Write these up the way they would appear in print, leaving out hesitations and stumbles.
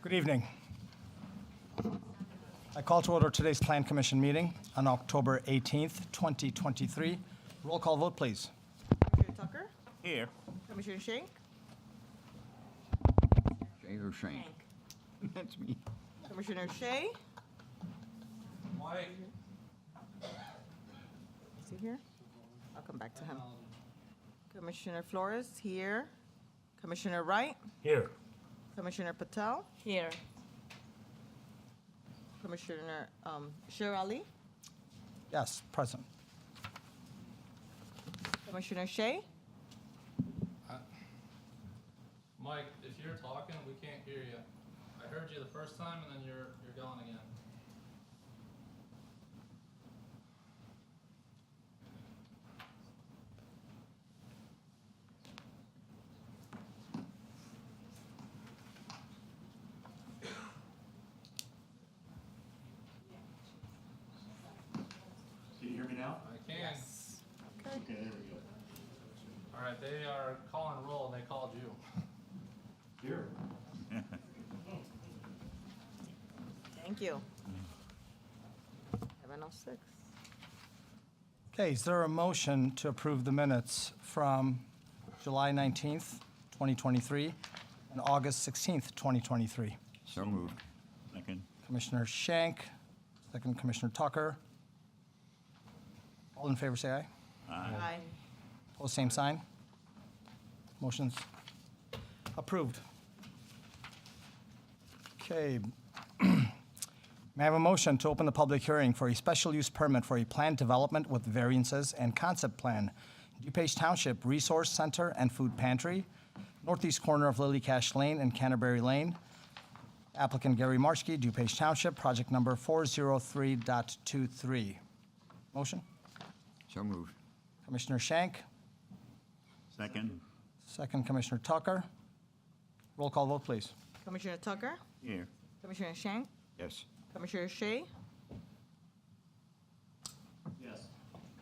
Good evening. I call to order today's Plan Commission meeting on October 18th, 2023. Roll call vote, please. Commissioner Tucker? Here. Commissioner Shank? Shay or Shank? That's me. Commissioner Shea? Mike. Is he here? I'll come back to him. Commissioner Flores, here. Commissioner Wright? Here. Commissioner Patel? Here. Commissioner Sher Ali? Yes, present. Commissioner Shea? Mike, if you're talking, we can't hear you. I heard you the first time, and then you're gone again. Can you hear me now? I can. Okay. Okay, there we go. All right, they are calling roll, and they called you. Here. Thank you. 7:06. Okay, is there a motion to approve the minutes from July 19th, 2023 and August 16th, 2023? So moved. Second. Commissioner Shank, second Commissioner Tucker. All in favor, say aye. Aye. Opposed, same sign. Motion's approved. Okay. May I have a motion to open the public hearing for a special use permit for a planned development with variances and concept plan, DuPage Township Resource Center and Food Pantry, northeast corner of Lily Cash Lane and Canterbury Lane. Applicant Gary Marshke, DuPage Township, project number 403.23. Motion? So moved. Commissioner Shank, Second. second Commissioner Tucker. Roll call vote, please. Commissioner Tucker? Here. Commissioner Shank? Yes. Commissioner Shea? Yes.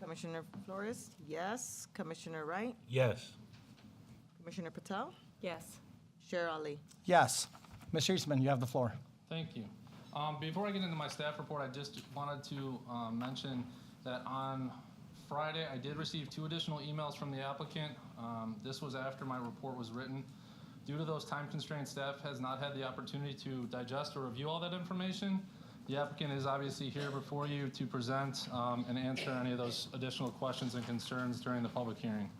Commissioner Flores? Yes. Commissioner Wright? Yes. Commissioner Patel? Yes. Sher Ali? Yes. Mr. Eastman, you have the floor. Thank you. Before I get into my staff report, I just wanted to mention that on Friday, I did receive 2 additional emails from the applicant. This was after my report was written. Due to those time constraints, staff has not had the opportunity to digest or review all that information. The applicant is obviously here before you to present and answer any of those additional questions and concerns during the public hearing.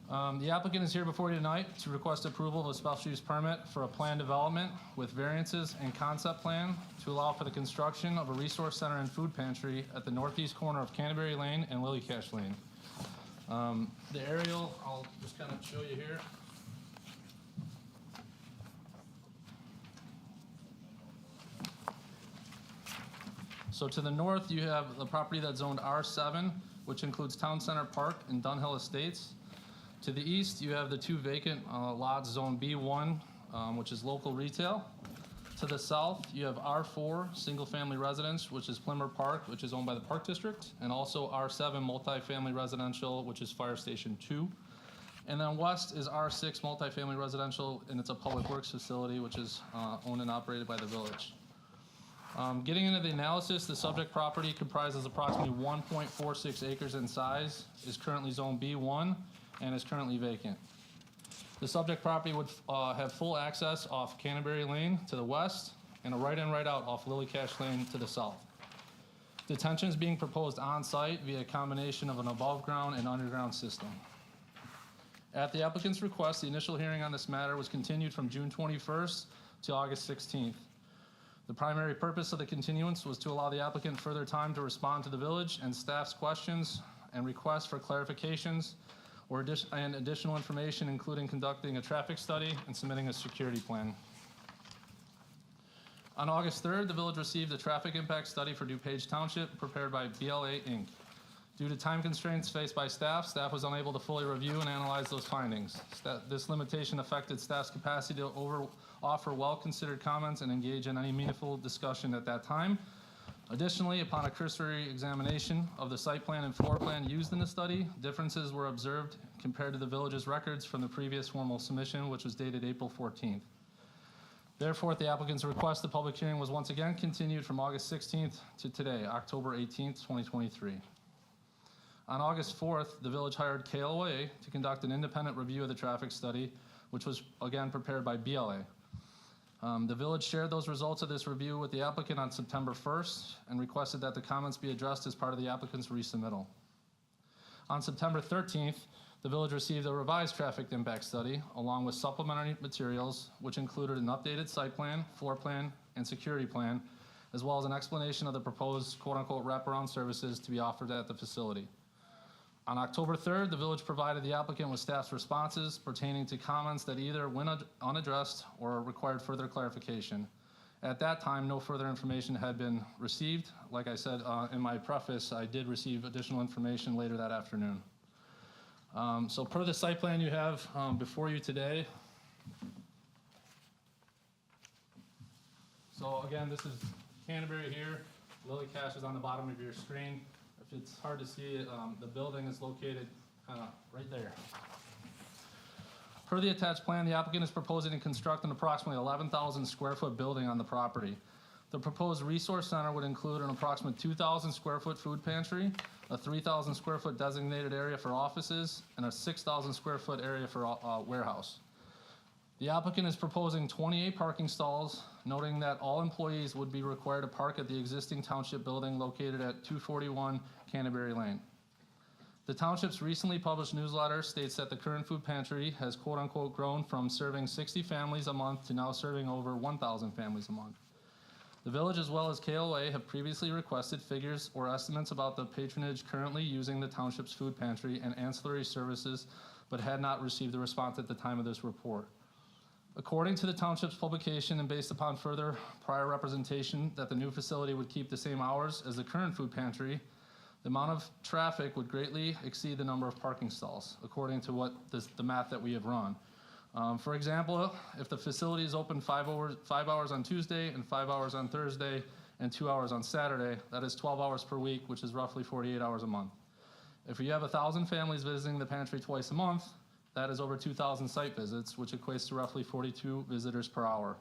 The applicant is here before you tonight to request approval of a special use permit for a planned development with variances and concept plan to allow for the construction of a resource center and food pantry at the northeast corner of Canterbury Lane and Lily Cash Lane. The aerial, I'll just kind of show you here. So to the north, you have the property that's zoned R7, which includes Town Center Park and Dunhill Estates. To the east, you have the 2 vacant lots zoned B1, which is local retail. To the south, you have R4, single-family residence, which is Plimmer Park, which is owned by the Park District, and also R7, multifamily residential, which is Fire Station 2. And then west is R6, multifamily residential, and it's a public works facility, which is owned and operated by the village. Getting into the analysis, the subject property comprises approximately 1.46 acres in size, is currently zone B1, and is currently vacant. The subject property would have full access off Canterbury Lane to the west and a right-in, right-out off Lily Cash Lane to the south. Detention is being proposed on-site via a combination of an above-ground and underground system. At the applicant's request, the initial hearing on this matter was continued from June 21st to August 16th. The primary purpose of the continuance was to allow the applicant further time to respond to the village and staff's questions and requests for clarifications or additional information, including conducting a traffic study and submitting a security plan. On August 3rd, the village received a traffic impact study for DuPage Township prepared by BLA Inc. Due to time constraints faced by staff was unable to fully review and analyze those findings. This limitation affected staff's capacity to offer well-considered comments and engage in any meaningful discussion at that time. Additionally, upon a cursory examination of the site plan and floor plan used in the study, differences were observed compared to the village's records from the previous formal submission, which was dated April 14th. Therefore, at the applicant's request, the public hearing was once again continued from August 16th to today, October 18th, 2023. On August 4th, the village hired KLOA to conduct an independent review of the traffic study, which was again prepared by BLA. The village shared those results of this review with the applicant on September 1st and requested that the comments be addressed as part of the applicant's resubmittal. On September 13th, the village received a revised traffic impact study along with supplementary materials, which included an updated site plan, floor plan, and security plan, as well as an explanation of the proposed quote-unquote wraparound services to be offered at the facility. On October 3rd, the village provided the applicant with staff's responses pertaining to comments that either went unaddressed or required further clarification. At that time, no further information had been received. Like I said in my preface, I did receive additional information later that afternoon. So per the site plan you have before you today. So again, this is Canterbury here. Lily Cash is on the bottom of your screen. If it's hard to see it, the building is located right there. Per the attached plan, the applicant is proposing to construct an approximately 11,000 square foot building on the property. The proposed resource center would include an approximate 2,000 square foot food pantry, a 3,000 square foot designated area for offices, and a 6,000 square foot area for warehouse. The applicant is proposing 28 parking stalls, noting that all employees would be required to park at the existing township building located at 241 Canterbury Lane. The township's recently published newsletter states that the current food pantry has quote-unquote grown from serving 60 families a month to now serving over 1,000 families a month. The village, as well as KLA, have previously requested figures or estimates about the patronage currently using the township's food pantry and ancillary services, but had not received a response at the time of this report. According to the township's publication and based upon further prior representation that the new facility would keep the same hours as the current food pantry, the amount of traffic would greatly exceed the number of parking stalls, according to the math that we have run. For example, if the facility is open 5 hours on Tuesday and 5 hours on Thursday and 2 hours on Saturday, that is 12 hours per week, which is roughly 48 hours a month. If you have 1,000 families visiting the pantry twice a month, that is over 2,000 site visits, which equates to roughly 42 visitors per hour.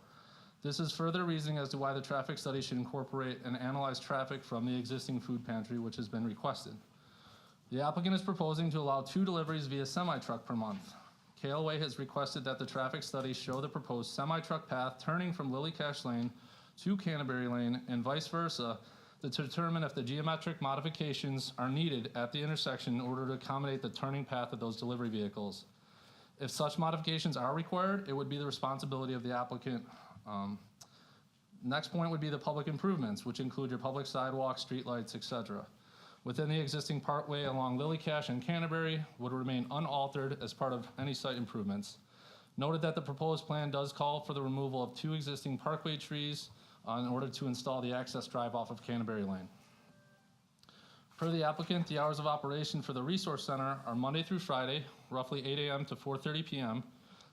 This is further reasoning as to why the traffic study should incorporate and analyze traffic from the existing food pantry, which has been requested. The applicant is proposing to allow 2 deliveries via semi-truck per month. KLA has requested that the traffic study show the proposed semi-truck path turning from Lily Cash Lane to Canterbury Lane and vice versa to determine if the geometric modifications are needed at the intersection in order to accommodate the turning path of those delivery vehicles. If such modifications are required, it would be the responsibility of the applicant. Next point would be the public improvements, which include your public sidewalks, streetlights, etc. Within the existing parkway along Lily Cash and Canterbury would remain unaltered as part of any site improvements. Noted that the proposed plan does call for the removal of 2 existing parkway trees in order to install the access drive off of Canterbury Lane. Per the applicant, the hours of operation for the resource center are Monday through Friday, roughly 8 a.m. to 4:30 p.m.,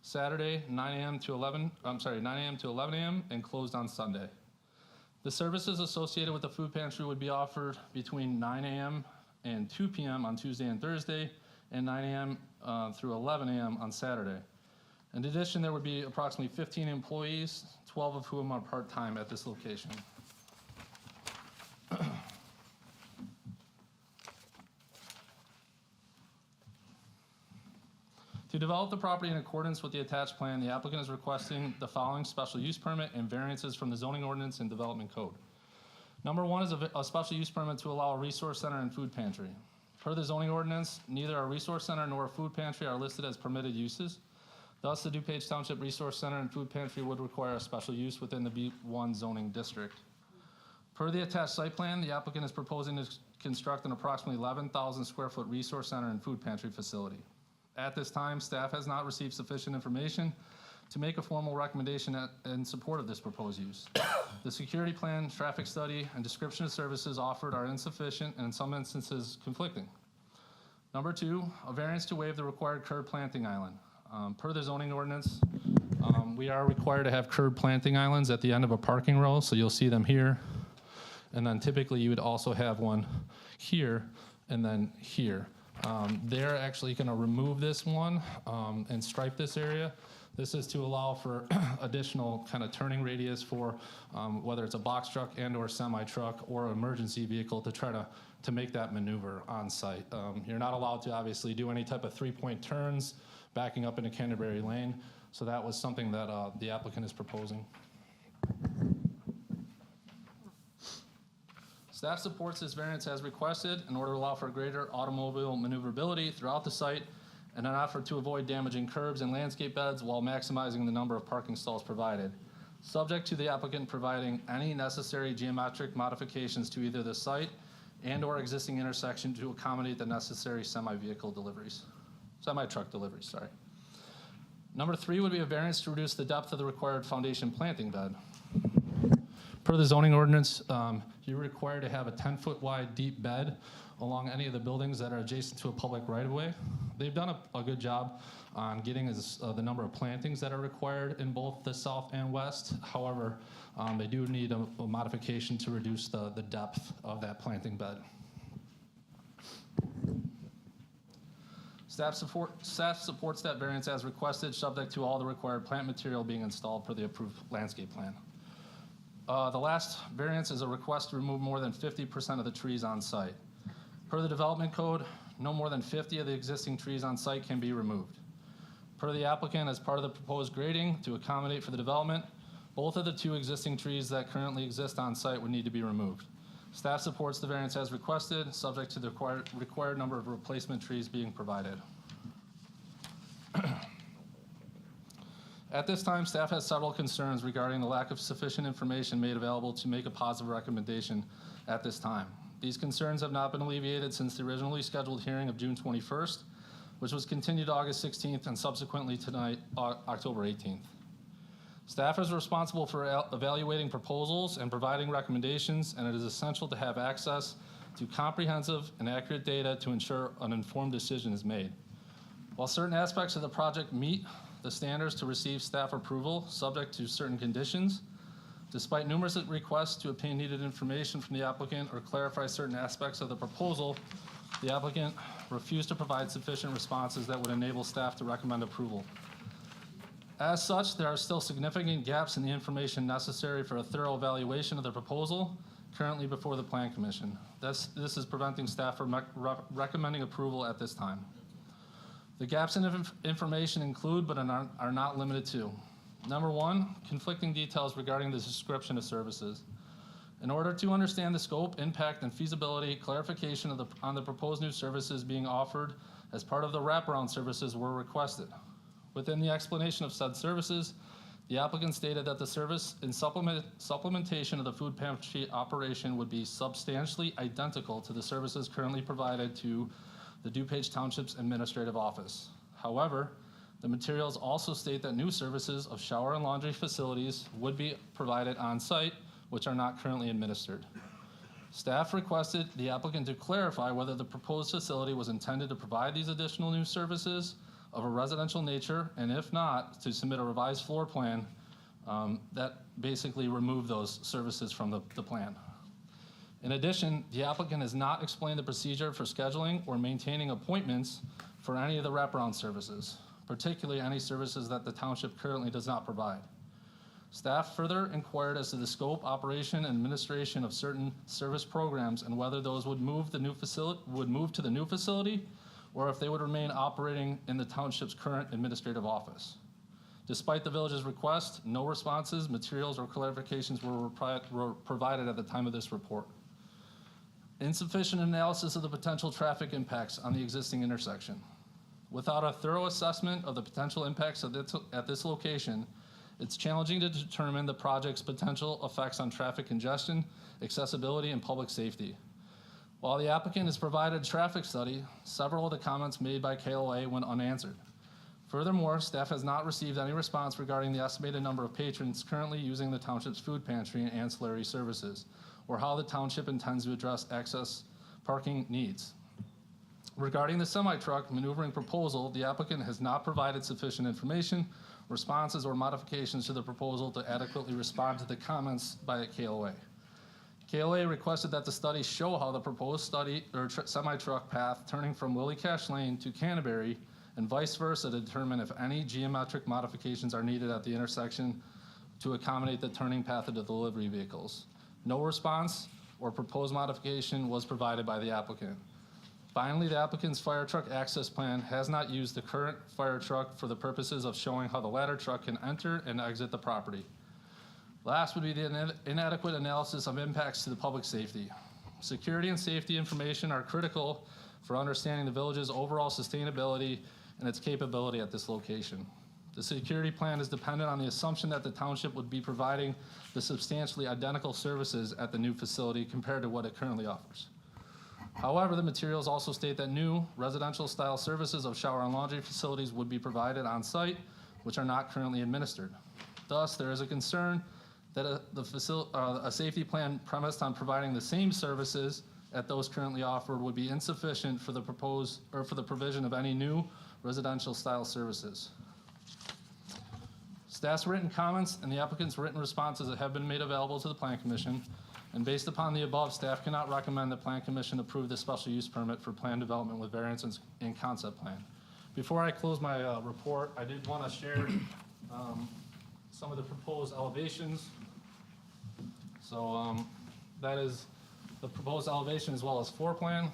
Saturday 9 a.m. to 11 a.m. and closed on Sunday. The services associated with the food pantry would be offered between 9 a.m. and 2 p.m. on Tuesday and Thursday, and 9 a.m. Through 11 a.m. on Saturday. In addition, there would be approximately 15 employees, 12 of whom are part-time at this location. To develop the property in accordance with the attached plan, the applicant is requesting the following special use permit and variances from the zoning ordinance and development code. Number 1 is a special use permit to allow a resource center and food pantry. Per the zoning ordinance, neither a resource center nor a food pantry are listed as permitted uses. Thus, the DuPage Township Resource Center and food pantry would require a special use within the B1 zoning district. Per the attached site plan, the applicant is proposing to construct an approximately 11,000 square foot resource center and food pantry facility. At this time, staff has not received sufficient information to make a formal recommendation in support of this proposed use. The security plan, traffic study, and description of services offered are insufficient and in some instances conflicting. Number 2, a variance to waive the required curb planting island. Per the zoning ordinance, we are required to have curb planting islands at the end of a parking row, so you'll see them here. And then typically you would also have one here and then here. They're actually going to remove this one and stripe this area. This is to allow for additional kind of turning radius for whether it's a box truck and or semi truck or emergency vehicle to try to make that maneuver on site. You're not allowed to obviously do any type of 3-point turns backing up into Canterbury Lane. So that was something that the applicant is proposing. Staff supports this variance as requested in order to allow for greater automobile maneuverability throughout the site in an effort to avoid damaging curbs and landscape beds while maximizing the number of parking stalls provided, subject to the applicant providing any necessary geometric modifications to either the site and or existing intersection to accommodate the necessary semi-truck deliveries, sorry. Number 3 would be a variance to reduce the depth of the required foundation planting bed. Per the zoning ordinance, you're required to have a 10-foot wide deep bed along any of the buildings that are adjacent to a public right-of-way. They've done a good job on getting the number of plantings that are required in both the south and west. However, they do need a modification to reduce the depth of that planting bed. Staff supports that variance as requested, subject to all the required plant material being installed per the approved landscape plan. The last variance is a request to remove more than 50% of the trees on site. Per the development code, no more than 50 of the existing trees on site can be removed. Per the applicant, as part of the proposed grading to accommodate for the development, both of the 2 existing trees that currently exist on site would need to be removed. Staff supports the variance as requested, subject to the required number of replacement trees being provided. At this time, staff has several concerns regarding the lack of sufficient information made available to make a positive recommendation at this time. These concerns have not been alleviated since the originally scheduled hearing of June 21st, which was continued to August 16th and subsequently tonight, October 18th. Staff is responsible for evaluating proposals and providing recommendations, and it is essential to have access to comprehensive and accurate data to ensure an informed decision is made. While certain aspects of the project meet the standards to receive staff approval, subject to certain conditions, despite numerous requests to obtain needed information from the applicant or clarify certain aspects of the proposal, the applicant refused to provide sufficient responses that would enable staff to recommend approval. As such, there are still significant gaps in the information necessary for a thorough evaluation of the proposal currently before the Plan Commission. This is preventing staff from recommending approval at this time. The gaps in information include, but are not limited to: number 1, conflicting details regarding the description of services. In order to understand the scope, impact, and feasibility, clarification on the proposed new services being offered as part of the wraparound services were requested. Within the explanation of said services, the applicant stated that the service in supplementation of the food pantry operation would be substantially identical to the services currently provided to the DuPage Township's administrative office. However, the materials also state that new services of shower and laundry facilities would be provided on site, which are not currently administered. Staff requested the applicant to clarify whether the proposed facility was intended to provide these additional new services of a residential nature, and if not, to submit a revised floor plan that basically remove those services from the plan. In addition, the applicant has not explained the procedure for scheduling or maintaining appointments for any of the wraparound services, particularly any services that the township currently does not provide. Staff further inquired as to the scope, operation, and administration of certain service programs and whether those would move to the new facility or if they would remain operating in the township's current administrative office. Despite the village's request, no responses, materials, or clarifications were provided at the time of this report. Insufficient analysis of the potential traffic impacts on the existing intersection. Without a thorough assessment of the potential impacts at this location, it's challenging to determine the project's potential effects on traffic congestion, accessibility, and public safety. While the applicant has provided a traffic study, several of the comments made by KLA went unanswered. Furthermore, staff has not received any response regarding the estimated number of patrons currently using the township's food pantry and ancillary services, or how the township intends to address access parking needs. Regarding the semi-truck maneuvering proposal, the applicant has not provided sufficient information, responses, or modifications to the proposal to adequately respond to the comments by KLA. KLA requested that the study show how the proposed semi-truck path turning from Willie Cash Lane to Canterbury and vice versa to determine if any geometric modifications are needed at the intersection to accommodate the turning path of the delivery vehicles. No response or proposed modification was provided by the applicant. Finally, the applicant's fire truck access plan has not used the current fire truck for the purposes of showing how the ladder truck can enter and exit the property. Last would be the inadequate analysis of impacts to the public safety. Security and safety information are critical for understanding the village's overall sustainability and its capability at this location. The security plan is dependent on the assumption that the township would be providing the substantially identical services at the new facility compared to what it currently offers. However, the materials also state that new residential-style services of shower and laundry facilities would be provided on site, which are not currently administered. Thus, there is a concern that a safety plan premised on providing the same services at those currently offered would be insufficient for the provision of any new residential-style services. Staff's written comments and the applicant's written responses have been made available to the Plan Commission. And based upon the above, staff cannot recommend the Plan Commission approve the special use permit for plan development with variance and concept plan. Before I close my report, I did want to share some of the proposed elevations. So that is the proposed elevation as well as floor plan.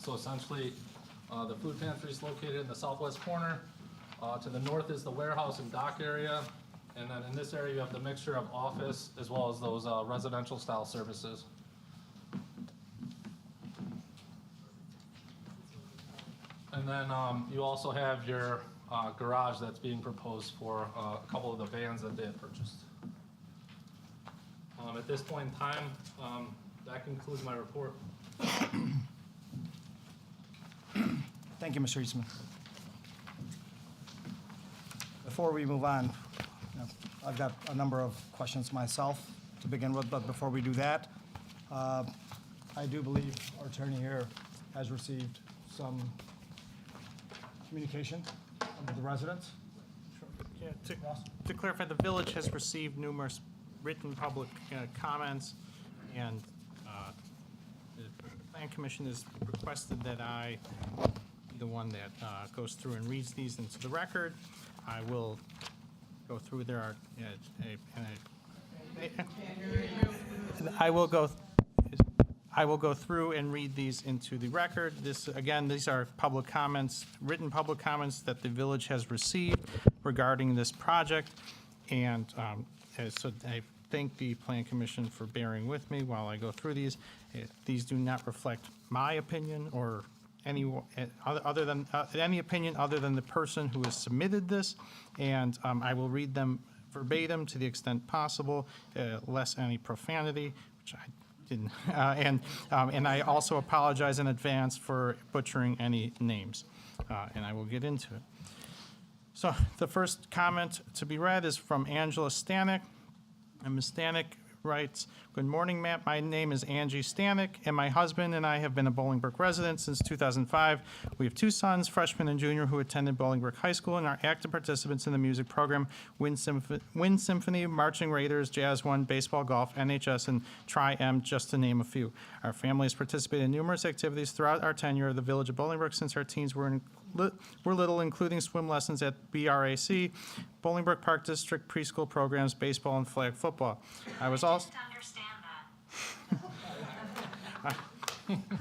So essentially, the food pantry is located in the southwest corner. To the north is the warehouse and dock area. And then in this area, you have the mixture of office as well as those residential style services. And then you also have your garage that's being proposed for a couple of the vans that they had purchased. At this point in time, that concludes my report. Thank you, Mr. Eastman. Before we move on, I've got a number of questions myself to begin with, but before we do that, I do believe our attorney here has received some communication with the residents. Yeah, to clarify, the village has received numerous written public comments, and the Plan Commission has requested that I be the one that goes through and reads these into the record. I will go through. There are, I will go through and read these into the record. This, again, these are public comments, written public comments that the village has received regarding this project. And so I thank the Plan Commission for bearing with me while I go through these. These do not reflect my opinion or any other than any opinion other than the person who has submitted this, and I will read them verbatim to the extent possible, less any profanity, which I didn't, and I also apologize in advance for butchering any names, and I will get into it. So the first comment to be read is from Angela Stanek, and Ms. Stanek writes, "Good morning, Matt. My name is Angie Stanek, and my husband and I have been a Bolingbrook resident since 2005. We have two sons, freshman and junior, who attended Bolingbrook High School and are active participants in the music program, Wind Symphony, Marching Raiders, Jazz One, Baseball, Golf, NHS, and Tri-M, just to name a few. Our family has participated in numerous activities throughout our tenure of the village of Bolingbrook since our teens were little, including swim lessons at BRAC, Bolingbrook Park District preschool programs, baseball, and flag football. I was also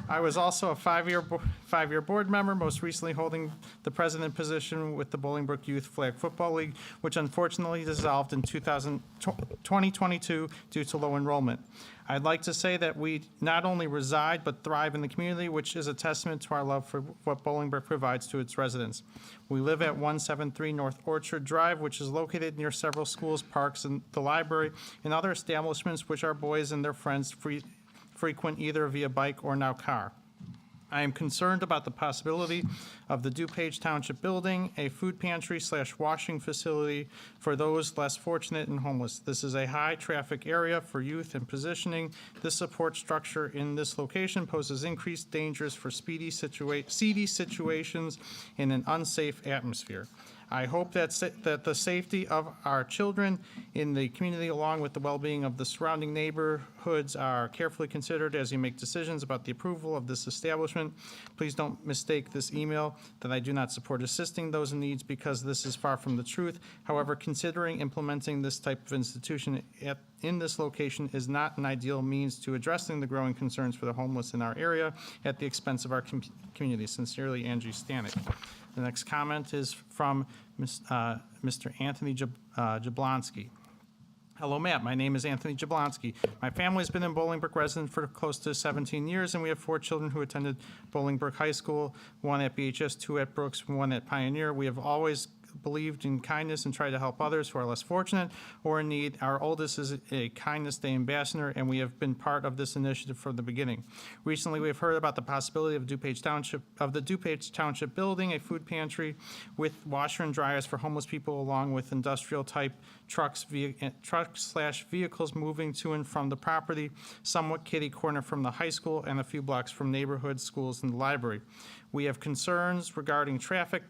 I was also a five-year board member, most recently holding the president position with the Bolingbrook Youth Flag Football League, which unfortunately dissolved in 2022 due to low enrollment. I'd like to say that we not only reside but thrive in the community, which is a testament to our love for what Bolingbrook provides to its residents. We live at 173 North Orchard Drive, which is located near several schools, parks, and the library, and other establishments which our boys and their friends frequent either via bike or now car. I am concerned about the possibility of the DuPage Township building a food pantry / washing facility for those less fortunate and homeless. This is a high-traffic area for youth, and positioning this support structure in this location poses increased dangers for seedy situations in an unsafe atmosphere. I hope that the safety of our children in the community, along with the well-being of the surrounding neighborhoods, are carefully considered as you make decisions about the approval of this establishment. Please don't mistake this email that I do not support assisting those in needs, because this is far from the truth. However, considering implementing this type of institution in this location is not an ideal means to addressing the growing concerns for the homeless in our area at the expense of our community. Sincerely, Angie Stanek. The next comment is from Mr. Anthony Jablonski. Hello, Matt. My name is Anthony Jablonski. My family's been in Bolingbrook resident for close to 17 years, and we have 4 children who attended Bolingbrook High School, 1 at BHS, 2 at Brooks, 1 at Pioneer. We have always believed in kindness and tried to help others who are less fortunate or in need. Our oldest is a Kindness Day ambassador, and we have been part of this initiative from the beginning. Recently, we have heard about the possibility of the DuPage Township building a food pantry with washer and dryers for homeless people, along with industrial-type trucks/vehicles moving to and from the property, somewhat kitty corner from the high school and a few blocks from neighborhoods, schools, and the library. We have concerns regarding traffic,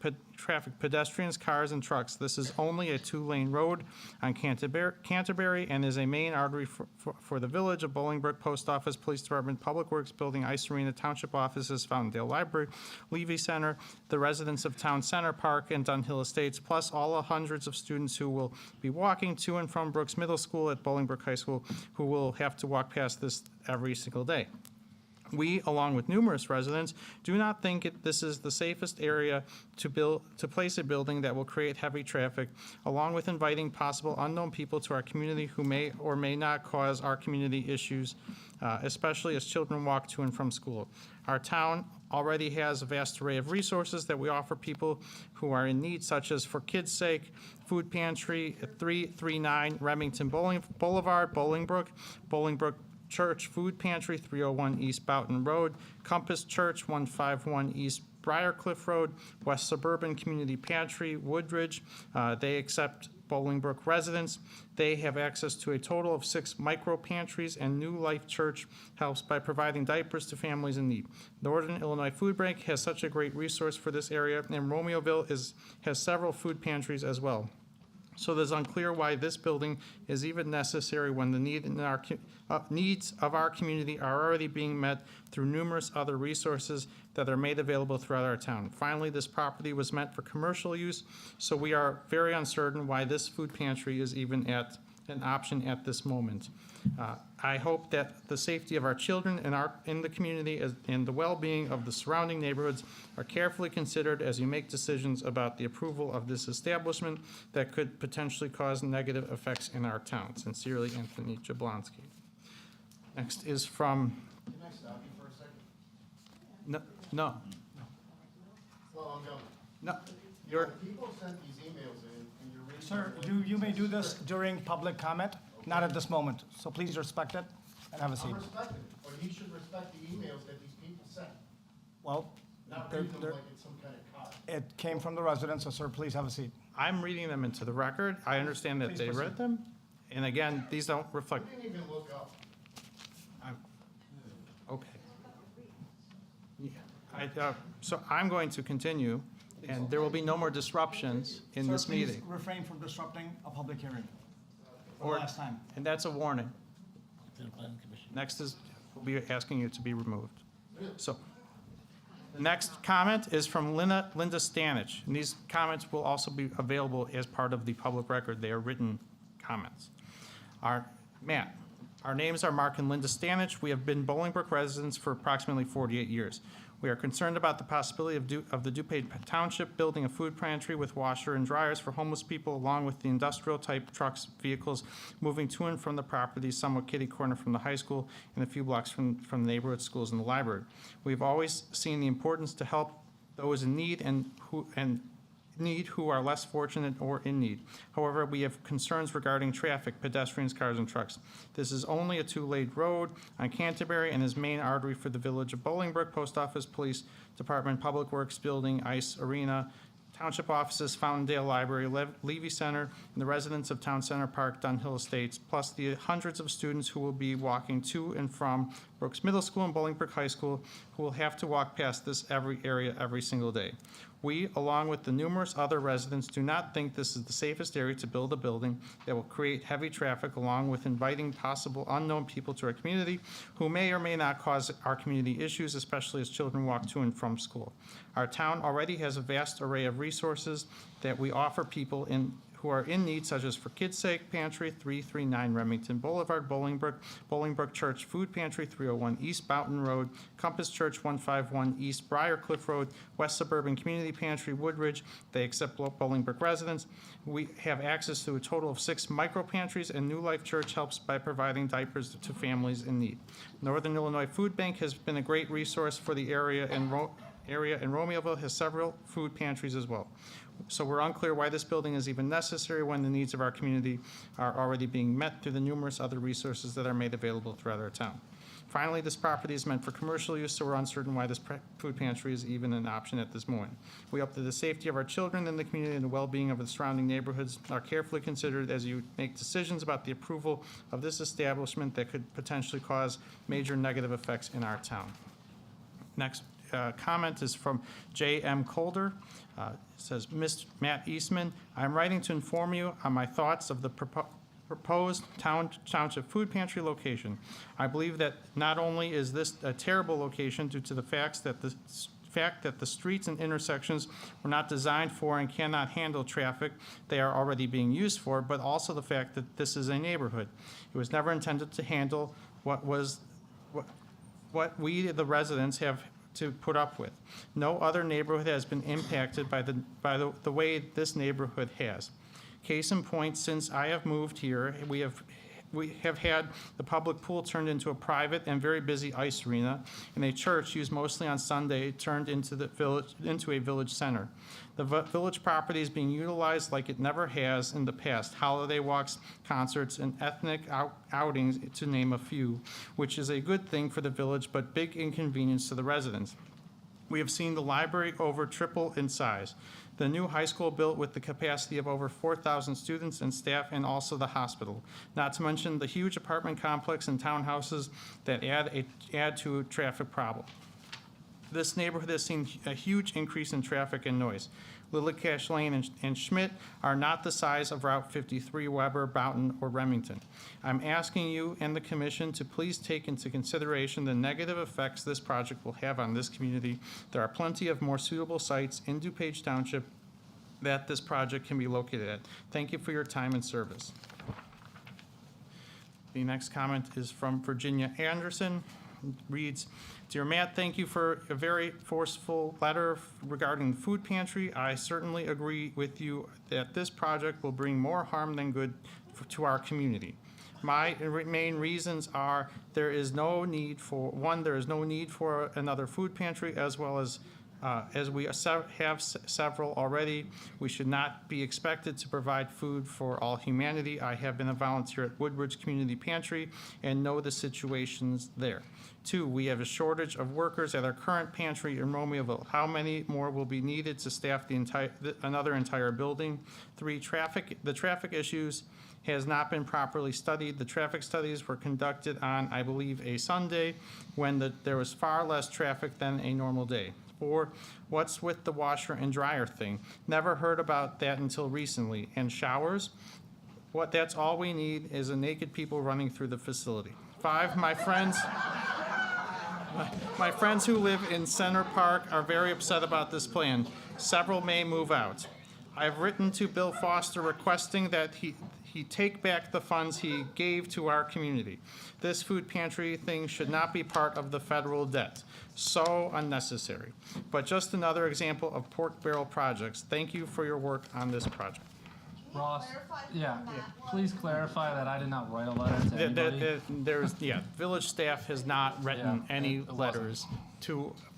pedestrians, cars, and trucks. This is only a 2-lane road on Canterbury and is a main artery for the village of Bolingbrook. Post Office, Police Department, Public Works Building, Ice Arena, Township Offices, Fountaindale Library, Levy Center, the residents of Town Center Park and Dunhill Estates, plus all the hundreds of students who will be walking to and from Brooks Middle School at Bolingbrook High School, who will have to walk past this every single day. We, along with numerous residents, do not think this is the safest area to place a building that will create heavy traffic, along with inviting possible unknown people to our community who may or may not cause our community issues, especially as children walk to and from school. Our town already has a vast array of resources that we offer people who are in need, such as For Kids' Sake, Food Pantry at 339 Remington Boulevard, Bolingbrook Church Food Pantry, 301 East Boughton Road, Compass Church, 151 East Briarcliff Road, West Suburban Community Pantry, Woodridge. They accept Bolingbrook residents. They have access to a total of 6 micro pantries, and New Life Church helps by providing diapers to families in need. Northern Illinois Food Bank has such a great resource for this area, and Romeoville has several food pantries as well. So it is unclear why this building is even necessary when the needs of our community are already being met through numerous other resources that are made available throughout our town. Finally, this property was meant for commercial use, so we are very uncertain why this food pantry is even an option at this moment. I hope that the safety of our children in the community and the well-being of the surrounding neighborhoods are carefully considered as you make decisions about the approval of this establishment that could potentially cause negative effects in our town. Sincerely, Anthony Jablonski. Next is from. Can I stop you for a second? No. Well, I'm going. No. You know, people sent these emails in, and you're reading. Sir, them. you may do this during public comment, not at this moment. So please respect it and have a seat. I'm respecting, but you should respect the emails that these people sent, Well, not they're- read them they're- like it's some kind of card. it came from the residents, so sir, please have a seat. I'm reading them into the record. I understand that Please they proceed. read them. And again, these don't reflect. You didn't even look up. Okay. Yeah, so I'm going to continue, and there will be no more disruptions in this Sir, please meeting. refrain from disrupting a public hearing. For the Or- last time. And that's a warning. Next is, we'll be asking you to be removed. So, the next comment is from Linda Stanich, and these comments will also be available as part of the public record. They are written comments. Matt, our names are Mark and Linda Stanich. We have been Bolingbrook residents for approximately 48 years. We are concerned about the possibility of the DuPage Township building a food pantry with washer and dryers for homeless people, along with the industrial-type trucks, vehicles moving to and from the property, somewhat kitty corner from the high school and a few blocks from the neighborhood schools and the library. We've always seen the importance to help those in need who are less fortunate or in need. However, we have concerns regarding traffic, pedestrians, cars, and trucks. This is only a 2-lane road on Canterbury and is main artery for the village of Bolingbrook. Post Office, Police Department, Public Works Building, Ice Arena, Township Offices, Fountaindale Library, Levy Center, and the residents of Town Center Park, Dunhill Estates, plus the hundreds of students who will be walking to and from Bolingbrook's Middle School and Bolingbrook High School, who will have to walk past this area every single day. We, along with the numerous other residents, do not think this is the safest area to build a building that will create heavy traffic, along with inviting possible unknown people to our community who may or may not cause our community issues, especially as children walk to and from school. Our town already has a vast array of resources that we offer people who are in need, such as For Kids' Sake Pantry, 339 Remington Boulevard, Bolingbrook, Bolingbrook Church Food Pantry, 301 East Boughton Road, Compass Church, 151 East Briar Cliff Road, West Suburban Community Pantry, Woodridge. They accept Bolingbrook residents. We have access to a total of 6 micro pantries, and New Life Church helps by providing diapers to families in need. Northern Illinois Food Bank has been a great resource for the area, and Romeoville has several food pantries as well. So we're unclear why this building is even necessary when the needs of our community are already being met through the numerous other resources that are made available throughout our town. Finally, this property is meant for commercial use, so we're uncertain why this food pantry is even an option at this moment. We hope that the safety of our children in the community and the well-being of the surrounding neighborhoods are carefully considered as you make decisions about the approval of this establishment that could potentially cause major negative effects in our town. Next comment is from J.M. Colder. It says, Mr. Matt Eastman, I'm writing to inform you on my thoughts of the proposed township food pantry location. I believe that not only is this a terrible location due to the fact that the streets and intersections were not designed for and cannot handle traffic they are already being used for, but also the fact that this is a neighborhood. It was never intended to handle what we, the residents, have to put up with. No other neighborhood has been impacted by the way this neighborhood has. Case in point, since I have moved here, we have had the public pool turned into a private and very busy ice arena, and a church used mostly on Sunday turned into a village center. The village property is being utilized like it never has in the past, holiday walks, concerts, and ethnic outings, to name a few, which is a good thing for the village, but big inconvenience to the residents. We have seen the library over triple in size. The new high school built with the capacity of over 4,000 students and staff, and also the hospital. Not to mention the huge apartment complex and townhouses that add to a traffic problem. This neighborhood has seen a huge increase in traffic and noise. Lillicash Lane and Schmidt are not the size of Route 53, Weber, Boughton, or Remington. I'm asking you and the commission to please take into consideration the negative effects this project will have on this community. There are plenty of more suitable sites in DuPage Township that this project can be located at. Thank you for your time and service. The next comment is from Virginia Anderson. It reads, Dear Matt, thank you for a very forceful letter regarding the food pantry. I certainly agree with you that this project will bring more harm than good to our community. My main reasons are there is no need for another food pantry, as well as we have several already. We should not be expected to provide food for all humanity. I have been a volunteer at Woodridge Community Pantry and know the situations there. 2, we have a shortage of workers at our current pantry in Romeoville. How many more will be needed to staff another entire building? 3, the traffic issues has not been properly studied. The traffic studies were conducted on, I believe, a Sunday when there was far less traffic than a normal day. 4, what's with the washer and dryer thing? Never heard about that until recently. And showers? That's all we need is a naked people running through the facility. 5, my friends who live in Center Park are very upset about this plan. Several may move out. I've written to Bill Foster requesting that he take back the funds he gave to our community. This food pantry thing should not be part of the federal debt. So unnecessary. But just another example of pork barrel projects. Thank you for your work on this project. Ross, please clarify that I did not write a letter to anybody. Village staff has not written any it wasn't. letters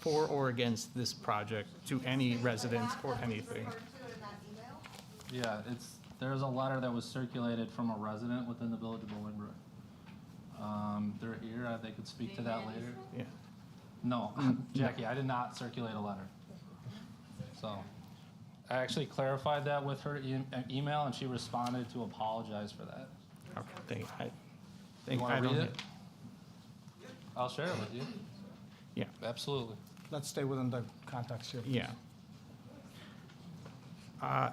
for or against this project to any resident or anything. Yeah, there's a letter that was circulated from a resident within the village of Bolingbrook. They're here, they could speak to that later. Yeah. No, Jackie, I did not circulate a letter. So, I actually clarified that with her email, and she responded to apologize for that. Okay, You I wanna don't read have- it? I'll share it with you. Yeah. Absolutely. Let's stay within the context here. Yeah.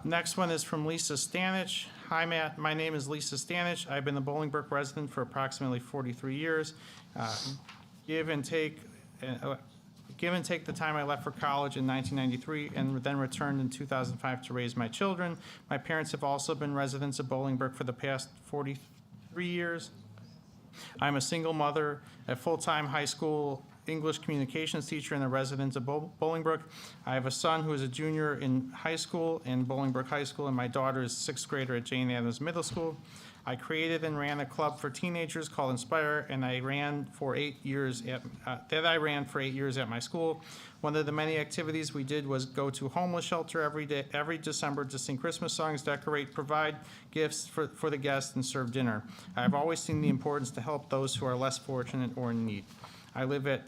Next one is from Lisa Stanich. Hi, Matt. My name is Lisa Stanich. I've been a Bolingbrook resident for approximately 43 years. Give and take the time I left for college in 1993 and then returned in 2005 to raise my children. My parents have also been residents of Bolingbrook for the past 43 years. I'm a single mother, a full-time high school English communications teacher, and a resident of Bolingbrook. I have a son who is a junior in high school in Bolingbrook High School, and my daughter is sixth grader at Jane Addams Middle School. I created and ran a club for teenagers called Inspire, and I ran for 8 years at my school. One of the many activities we did was go to homeless shelter every December to sing Christmas songs, decorate, provide gifts for the guests, and serve dinner. I've always seen the importance to help those who are less fortunate or in need. I live at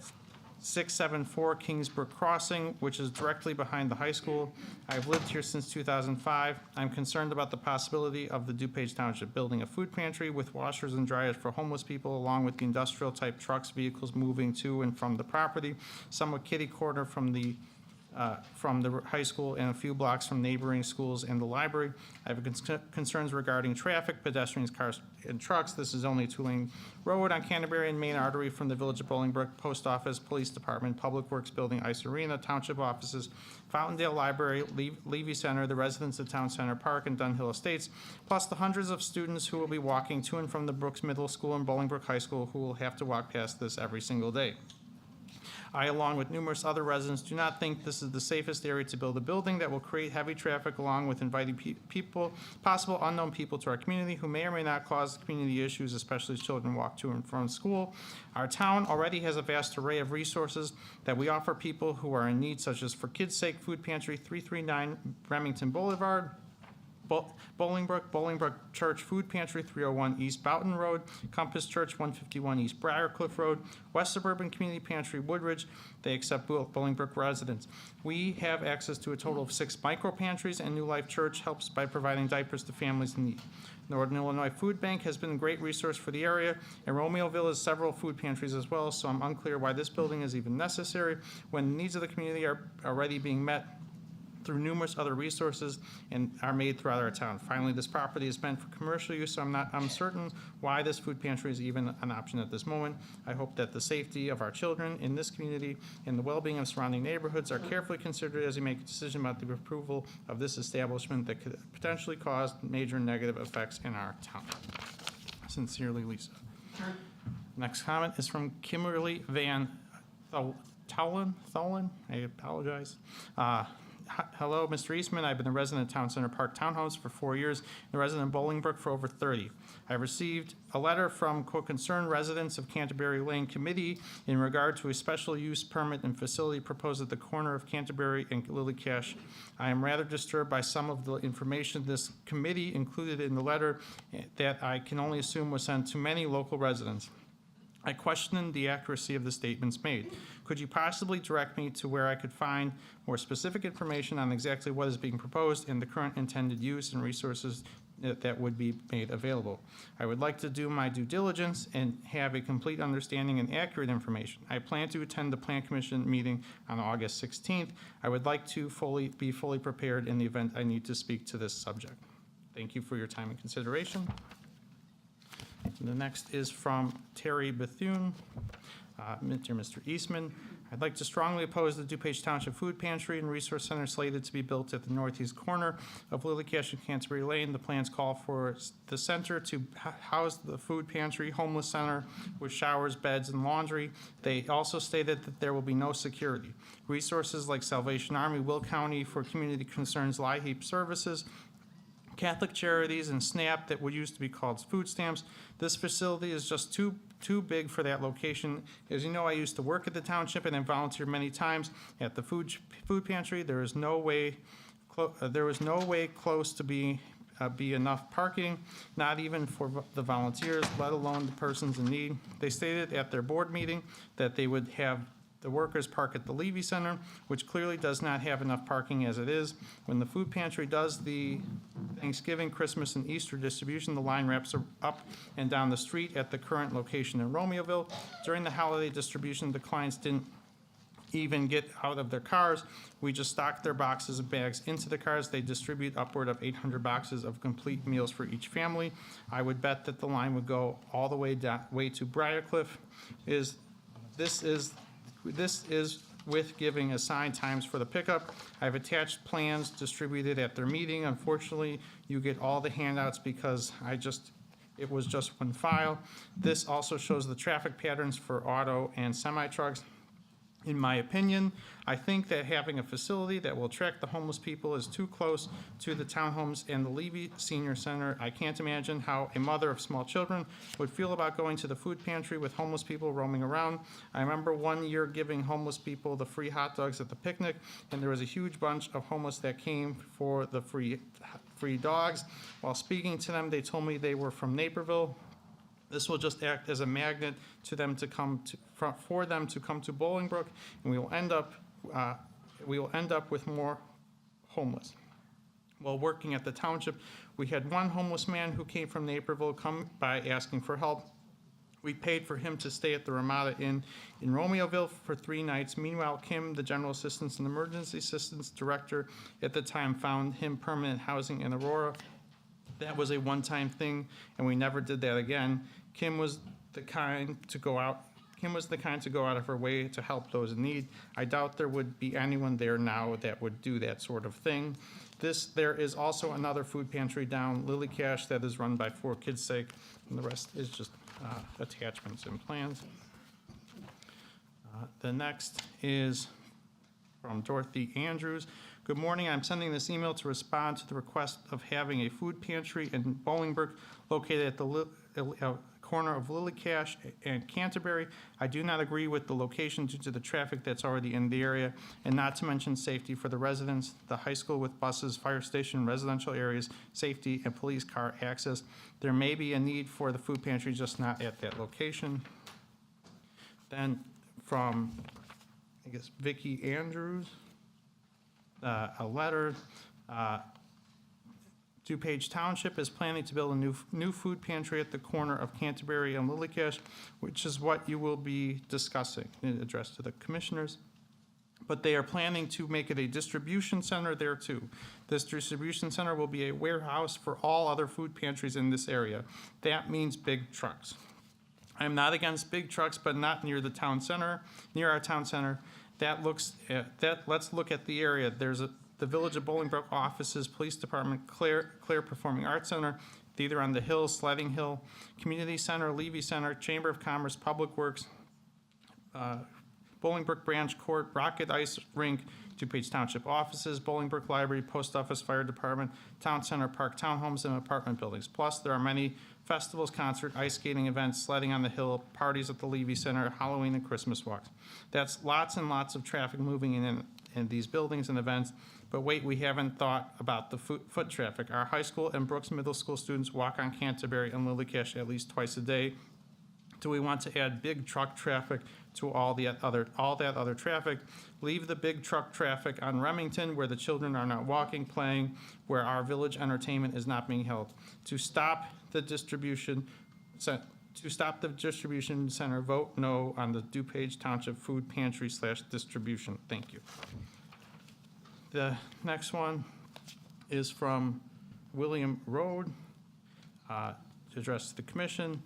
674 Kingsbrook Crossing, which is directly behind the high school. I've lived here since 2005. I'm concerned about the possibility of the DuPage Township building a food pantry with washers and dryers for homeless people, along with the industrial-type trucks, vehicles moving to and from the property, somewhat kitty corner from the high school and a few blocks from neighboring schools and the library. I have concerns regarding traffic, pedestrians, cars, and trucks. This is only a two-lane road on Canterbury and main artery from the village of Bolingbrook, post office, police department, public works building, ice arena, township offices, Fountaindale Library, Levy Center, the residents of Town Center Park and Dunhill Estates, plus the hundreds of students who will be walking to and from the Brooks Middle School and Bolingbrook High School who will have to walk past this every single day. I, along with numerous other residents, do not think this is the safest area to build a building that will create heavy traffic, along with inviting possible unknown people to our community who may or may not cause community issues, especially as children walk to and from school. Our town already has a vast array of resources that we offer people who are in need, such as For Kids' Sake Food Pantry, 339 Remington Boulevard, Bolingbrook Church Food Pantry, 301 East Boughton Road, Compass Church, 151 East Briarcliff Road, West Suburban Community Pantry, Woodridge. They accept Bolingbrook residents. We have access to a total of 6 micro pantries, and New Life Church helps by providing diapers to families in need. Northern Illinois Food Bank has been a great resource for the area, and Romeoville has several food pantries as well, so I'm unclear why this building is even necessary when the needs of the community are already being met through numerous other resources and are made throughout our town. Finally, this property is meant for commercial use, so I'm certain why this food pantry is even an option at this moment. I hope that the safety of our children in this community and the well-being of surrounding neighborhoods are carefully considered as we make a decision about the approval of this establishment that could potentially cause major negative effects in our town. Sincerely, Lisa. Next comment is from Kimberly Van Tholen. I apologize. Hello, Mr. Eastman. I've been a resident of Town Center Park Townhouse for 4 years and a resident of Bolingbrook for over 30. I received a letter from concerned residents of Canterbury Lane Committee in regard to a special use permit and facility proposed at the corner of Canterbury and Lily Cash. I am rather disturbed by some of the information this committee included in the letter that I can only assume was sent to many local residents. I question the accuracy of the statements made. Could you possibly direct me to where I could find more specific information on exactly what is being proposed and the current intended use and resources that would be made available? I would like to do my due diligence and have a complete understanding and accurate information. I plan to attend the Plan Commission meeting on August 16th. I would like to be fully prepared in the event I need to speak to this subject. Thank you for your time and consideration. The next is from Terry Bethune. Mr. Eastman, I'd like to strongly oppose the DuPage Township Food Pantry and Resource Center slated to be built at the northeast corner of Lily Cash and Canterbury Lane. The plans call for the center to house the food pantry, homeless center with showers, beds, and laundry. They also stated that there will be no security. Resources like Salvation Army, Will County for Community Concerns, LIHEAP Services, Catholic Charities, and SNAP that would used to be called food stamps. This facility is just too big for that location. As you know, I used to work at the township and I volunteered many times at the food pantry. There was no way close to be enough parking, not even for the volunteers, let alone the persons in need. They stated at their board meeting that they would have The workers park at the Levy Center, which clearly does not have enough parking as it is. When the food pantry does the Thanksgiving, Christmas, and Easter distribution, the line wraps up and down the street at the current location in Romeoville. During the holiday distribution, the clients didn't even get out of their cars. We just stock their boxes and bags into the cars. They distribute upward of 800 boxes of complete meals for each family. I would bet that the line would go all the way down, way to Briarcliff. This is with giving assigned times for the pickup. I've attached plans distributed at their meeting. Unfortunately, you get all the handouts because it was just one file. This also shows the traffic patterns for auto and semi-trucks. In my opinion, I think that having a facility that will attract the homeless people is too close to the townhomes and the Levy Senior Center. I can't imagine how a mother of small children would feel about going to the food pantry with homeless people roaming around. I remember one year giving homeless people the free hot dogs at the picnic, and there was a huge bunch of homeless that came for the free dogs. While speaking to them, they told me they were from Naperville. This will just act as a magnet to them to come to, for them to come to Bolingbrook, and we will end up with more homeless. While working at the township, we had one homeless man who came from Naperville come by asking for help. We paid for him to stay at the Ramada Inn in Romeoville for 3 nights. Meanwhile, Kim, the General Assistance and Emergency Assistance Director at the time, found him permanent housing in Aurora. That was a one-time thing, and we never did that again. Kim was the kind to go out of her way to help those in need. I doubt there would be anyone there now that would do that sort of thing. There is also another food pantry down Lily Cash that is run by 4 Kids Sake, and the rest is just attachments and plans. The next is from Dorothy Andrews. Good morning. I'm sending this email to respond to the request of having a food pantry in Bolingbrook located at the corner of Lily Cash and Canterbury. I do not agree with the location due to the traffic that's already in the area, and not to mention safety for the residents, the high school with buses, fire station, residential areas, safety, and police car access. There may be a need for the food pantry, just not at that location. Then from, I guess, Vicki Andrews, a letter. DuPage Township is planning to build a new food pantry at the corner of Canterbury and Lilycash, which is what you will be discussing, addressed to the commissioners. But they are planning to make it a distribution center there too. This distribution center will be a warehouse for all other food pantries in this area. That means big trucks. I'm not against big trucks, but not near the town center, near our town center. Let's look at the area. There's the Village of Bolingbrook offices, Police Department, Clare Performing Arts Center, Theater on the Hill, Sledding Hill, Community Center, Levy Center, Chamber of Commerce, Public Works, Bolingbrook Branch Court, Rocket Ice Rink, DuPage Township offices, Bolingbrook Library, Post Office, Fire Department, Town Center Park, townhomes, and apartment buildings. Plus, there are many festivals, concert, ice skating events, sledding on the hill, parties at the Levy Center, Halloween and Christmas walks. That's lots and lots of traffic moving in these buildings and events. But wait, we haven't thought about the foot traffic. Our high school and Brooks Middle School students walk on Canterbury and Lilycash at least twice a day. Do we want to add big truck traffic to all that other traffic? Leave the big truck traffic on Remington, where the children are not walking, playing, where our village entertainment is not being held. To stop the distribution center, vote no on the DuPage Township Food Pantry / distribution. Thank you. The next one is from William Road, addressed to the commission.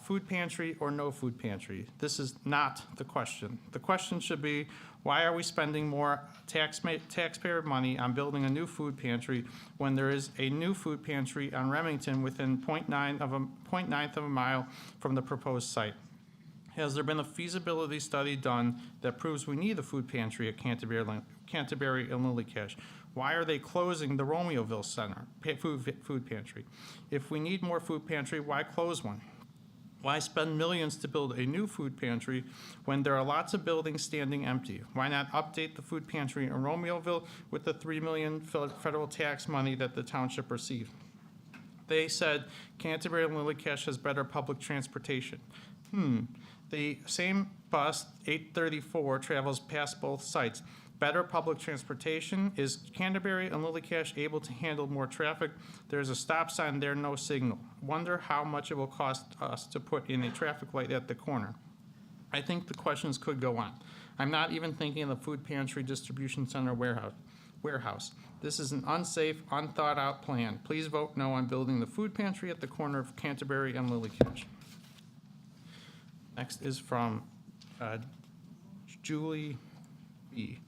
Food pantry or no food pantry? This is not the question. The question should be, why are we spending more taxpayer money on building a new food pantry when there is a new food pantry on Remington within 0.9 of a mile from the proposed site? Has there been a feasibility study done that proves we need a food pantry at Canterbury and Lilycash? Why are they closing the Romeoville Center food pantry? If we need more food pantry, why close one? Why spend millions to build a new food pantry when there are lots of buildings standing empty? Why not update the food pantry in Romeoville with the $3 million federal tax money that the township received? They said Canterbury and Lilycash has better public transportation. The same bus 834 travels past both sites. Better public transportation. Is Canterbury and Lily Cache able to handle more traffic? There's a stop sign there, no signal. Wonder how much it will cost us to put in a traffic light at the corner. I think the questions could go on. I'm not even thinking of the food pantry, distribution center, warehouse. This is an unsafe, unthought-out plan. Please vote no on building the food pantry at the corner of Canterbury and Lily Cache. Next is from Julie B.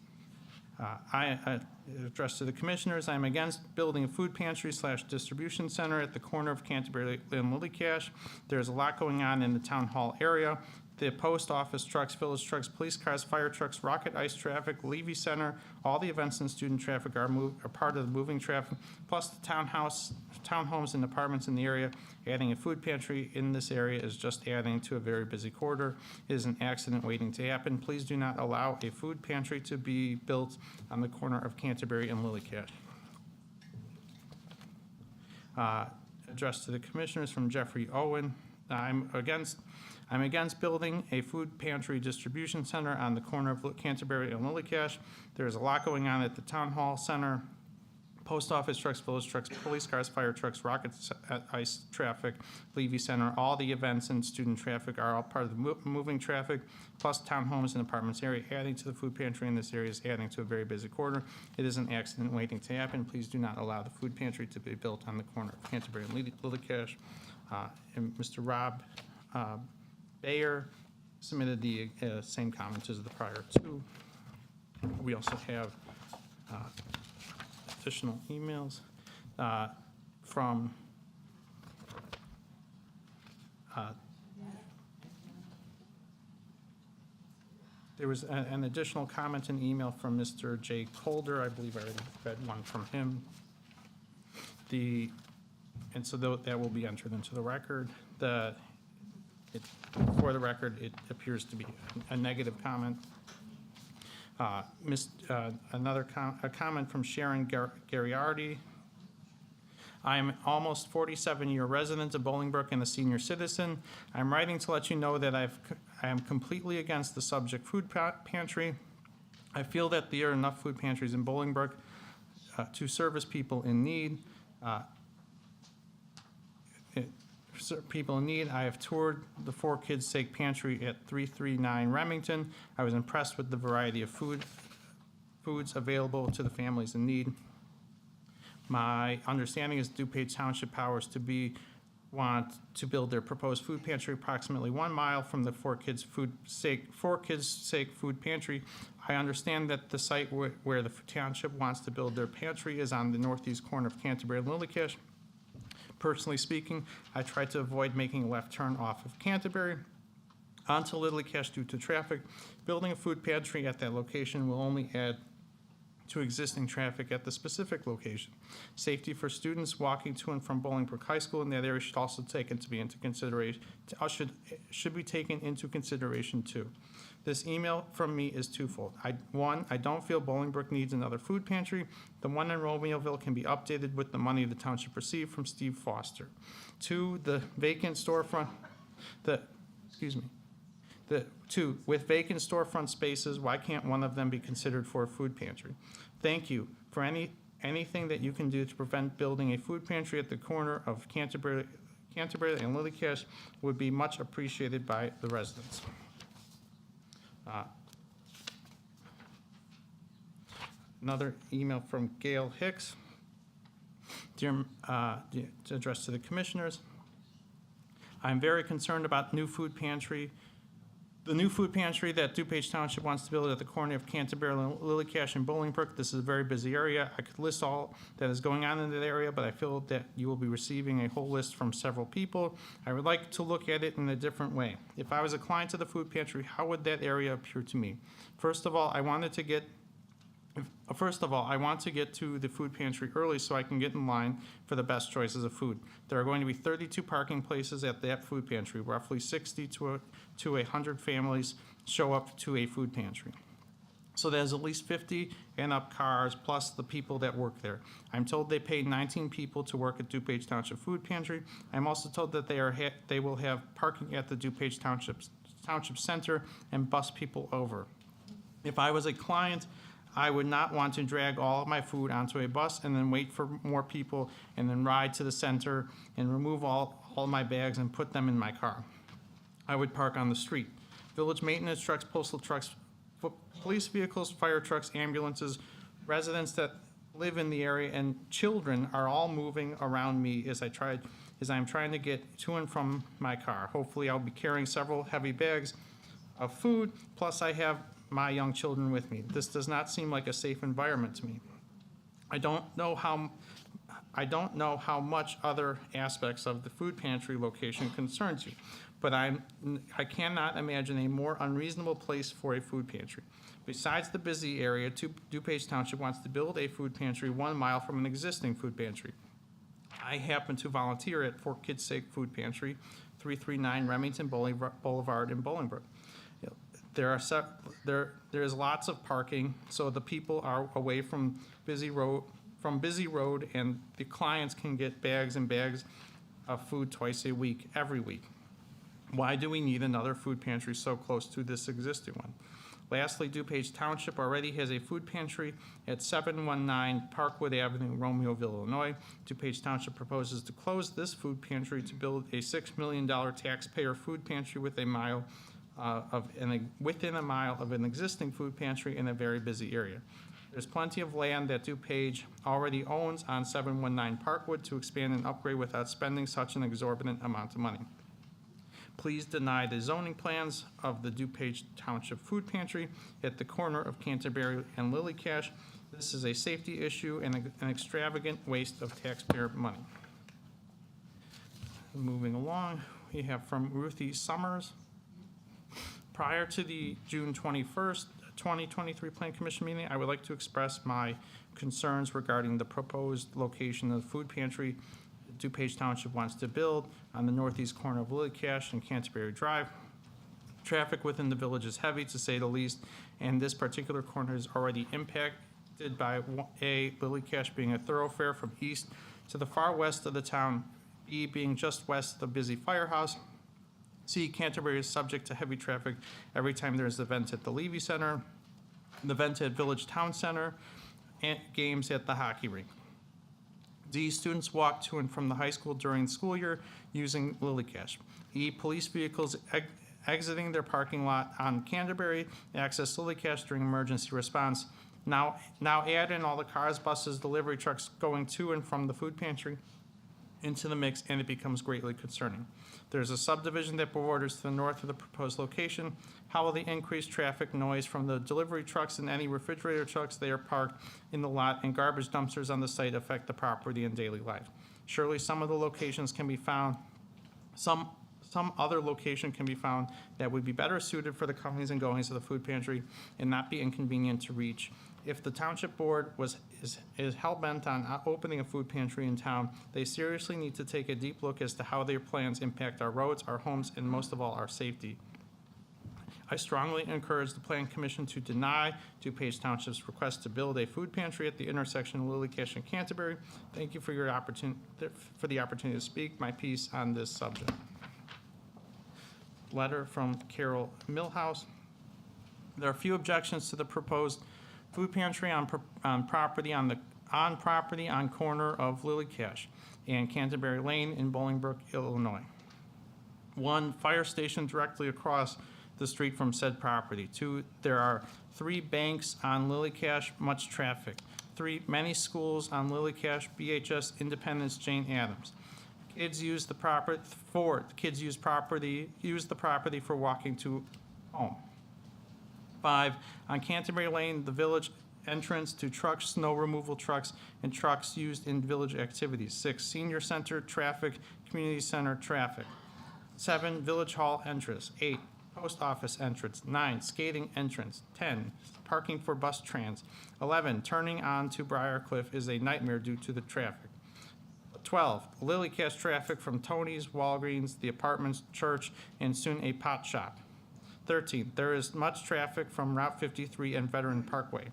Addressed to the commissioners, I'm against building a food pantry / distribution center at the corner of Canterbury and Lily Cache. There's a lot going on in the town hall area. The post office trucks, village trucks, police cars, fire trucks, rocket ice traffic, Levy Center, all the events and student traffic are part of the moving traffic, plus the townhomes and apartments in the area. Adding a food pantry in this area is just adding to a very busy corridor. It is an accident waiting to happen. Please do not allow a food pantry to be built on the corner of Canterbury and Lily Cache. Addressed to the commissioners from Jeffrey Owen. I'm against building a food pantry distribution center on the corner of Canterbury and Lily Cache. There's a lot going on at the town hall center, post office trucks, village trucks, police cars, fire trucks, rocket ice traffic, Levy Center. All the events and student traffic are all part of the moving traffic, plus townhomes and apartments area. Adding to the food pantry in this area is adding to a very busy corridor. It is an accident waiting to happen. Please do not allow the food pantry to be built on the corner of Canterbury and Lily Cache. And Mr. Rob Bayer submitted the same comments as the prior two. We also have additional emails from there was an additional comment and email from Mr. Jay Colder. I believe I already read one from him. And so that will be entered into the record. For the record, it appears to be a negative comment. Another comment from Sharon Gagliardi. I am almost 47-year resident of Bolingbrook and a senior citizen. I'm writing to let you know that I am completely against the subject food pantry. I feel that there are enough food pantries in Bolingbrook to service people in need. I have toured the For Kids' Sake Pantry at 339 Remington. I was impressed with the variety of foods available to the families in need. My understanding is DuPage Township powers to be want to build their proposed food pantry approximately 1 mile from the For Kids' Sake Food Pantry. I understand that the site where the township wants to build their pantry is on the northeast corner of Canterbury and Lily Cache. Personally speaking, I try to avoid making a left turn off of Canterbury onto Lily Cache due to traffic. Building a food pantry at that location will only add to existing traffic at the specific location. Safety for students walking to and from Bolingbrook High School in that area should also should be taken into consideration too. This email from me is twofold. One, I don't feel Bolingbrook needs another food pantry. The one in Romeoville can be updated with the money the township received from Steve Foster. Two, with vacant storefront spaces, why can't one of them be considered for a food pantry? Thank you for anything that you can do to prevent building a food pantry at the corner of Canterbury and Lily Cache would be much appreciated by the residents. Another email from Gail Hicks. Dear, addressed to the commissioners. I'm very concerned about the new food pantry that DuPage Township wants to build at the corner of Canterbury and Lily Cache and Bolingbrook. This is a very busy area. I could list all that is going on in that area, but I feel that you will be receiving a whole list from several people. I would like to look at it in a different way. If I was a client of the food pantry, how would that area appear to me? First of all, I want to get to the food pantry early so I can get in line for the best choices of food. There are going to be 32 parking places at that food pantry. Roughly 60 to 100 families show up to a food pantry. So there's at least 50 and up cars plus the people that work there. I'm told they pay 19 people to work at DuPage Township Food Pantry. I'm also told that they will have parking at the DuPage Township Center and bus people over. If I was a client, I would not want to drag all of my food onto a bus and then wait for more people and then ride to the center and remove all my bags and put them in my car. I would park on the street. Village maintenance trucks, postal trucks, police vehicles, fire trucks, ambulances, residents that live in the area, and children are all moving around me as I'm trying to get to and from my car. Hopefully, I'll be carrying several heavy bags of food, plus I have my young children with me. This does not seem like a safe environment to me. I don't know how much other aspects of the food pantry location concerns you, but I cannot imagine a more unreasonable place for a food pantry. Besides the busy area, DuPage Township wants to build a food pantry 1 mile from an existing food pantry. I happen to volunteer at For Kids' Sake Food Pantry, 339 Remington Boulevard in Bolingbrook. There is lots of parking, so the people are away from busy road, and the clients can get bags and bags of food twice a week, every week. Why do we need another food pantry so close to this existing one? Lastly, DuPage Township already has a food pantry at 719 Parkwood Avenue, Romeoville, Illinois. DuPage Township proposes to close this food pantry to build a $6 million taxpayer food pantry within a mile of an existing food pantry in a very busy area. There's plenty of land that DuPage already owns on 719 Parkwood to expand and upgrade without spending such an exorbitant amount of money. Please deny the zoning plans of the DuPage Township Food Pantry at the corner of Canterbury and Lily Cash. This is a safety issue and an extravagant waste of taxpayer money. Moving along, we have from Ruthie Summers. Prior to the June 21st, 2023 Plan Commission meeting, I would like to express my concerns regarding the proposed location of the food pantry DuPage Township wants to build on the northeast corner of Lily Cash and Canterbury Drive. Traffic within the village is heavy, to say the least, and this particular corner is already impacted by Lily Cash being a thoroughfare from east to the far west of the town, B being just west of the busy firehouse. C, Canterbury is subject to heavy traffic every time there's an event at the Levy Center, an event at Village Town Center, and games at the hockey rink. D, students walk to and from the high school during the school year using Lily Cash. E, police vehicles exiting their parking lot on Canterbury access Lily Cash during emergency response. Now add in all the cars, buses, delivery trucks going to and from the food pantry into the mix, and it becomes greatly concerning. There's a subdivision that borders to the north of the proposed location. How will the increased traffic noise from the delivery trucks and any refrigerator trucks they are parked in the lot and garbage dumpsters on the site affect the property and daily life? Surely some of the locations can be found, some other location can be found that would be better suited for the comings and goings of the food pantry and not be inconvenient to reach. If the township board is hell-bent on opening a food pantry in town, they seriously need to take a deep look as to how their plans impact our roads, our homes, and most of all, our safety. I strongly encourage the Plan Commission to deny DuPage Township's request to build a food pantry at the intersection of Lily Cash and Canterbury. Thank you for the opportunity to speak my piece on this subject. Letter from Carol Millhouse. There are few objections to the proposed food pantry on property on corner of Lily Cash and Canterbury Lane in Bolingbrook, Illinois. 1, fire station directly across the street from said property. 2, there are 3 banks on Lily Cash, much traffic. 3, many schools on Lily Cash, BHS, Independence, Jane Addams. Kids use the property. 4, kids use the property for walking to home. 5, on Canterbury Lane, the village entrance to trucks, snow removal trucks, and trucks used in village activities. 6, senior center traffic, community center traffic. 7, village hall entrance. 8, post office entrance. 9, skating entrance. 10, parking for bus trans. 11, turning on to Briarcliff is a nightmare due to the traffic. 12, Lily Cash traffic from Tony's, Walgreens, the apartments, church, and soon a pot shop. 13, there is much traffic from Route 53 and Veteran Parkway.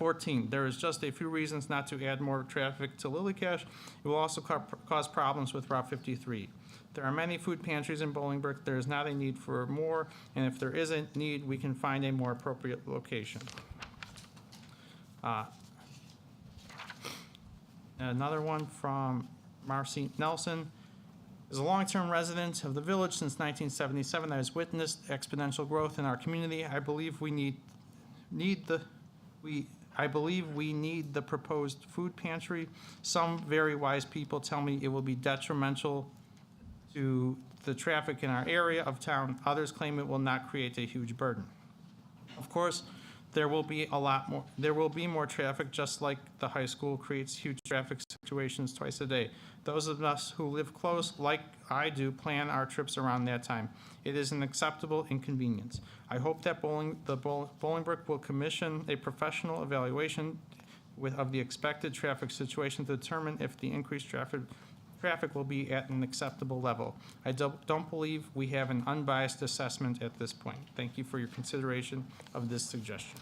14, there is just a few reasons not to add more traffic to Lilycash. It will also cause problems with Route 53. There are many food pantries in Bolingbrook. There is not a need for more, and if there is a need, we can find a more appropriate location. Another one from Marcy Nelson. As a long-term resident of the village since 1977 that has witnessed exponential growth in our community, I believe we need the proposed food pantry. Some very wise people tell me it will be detrimental to the traffic in our area of town. Others claim it will not create a huge burden. Of course, there will be more traffic, just like the high school creates huge traffic situations twice a day. Those of us who live close, like I do, plan our trips around that time. It is an acceptable inconvenience. I hope that Bolingbrook will commission a professional evaluation of the expected traffic situation to determine if the increased traffic will be at an acceptable level. I don't believe we have an unbiased assessment at this point. Thank you for your consideration of this suggestion.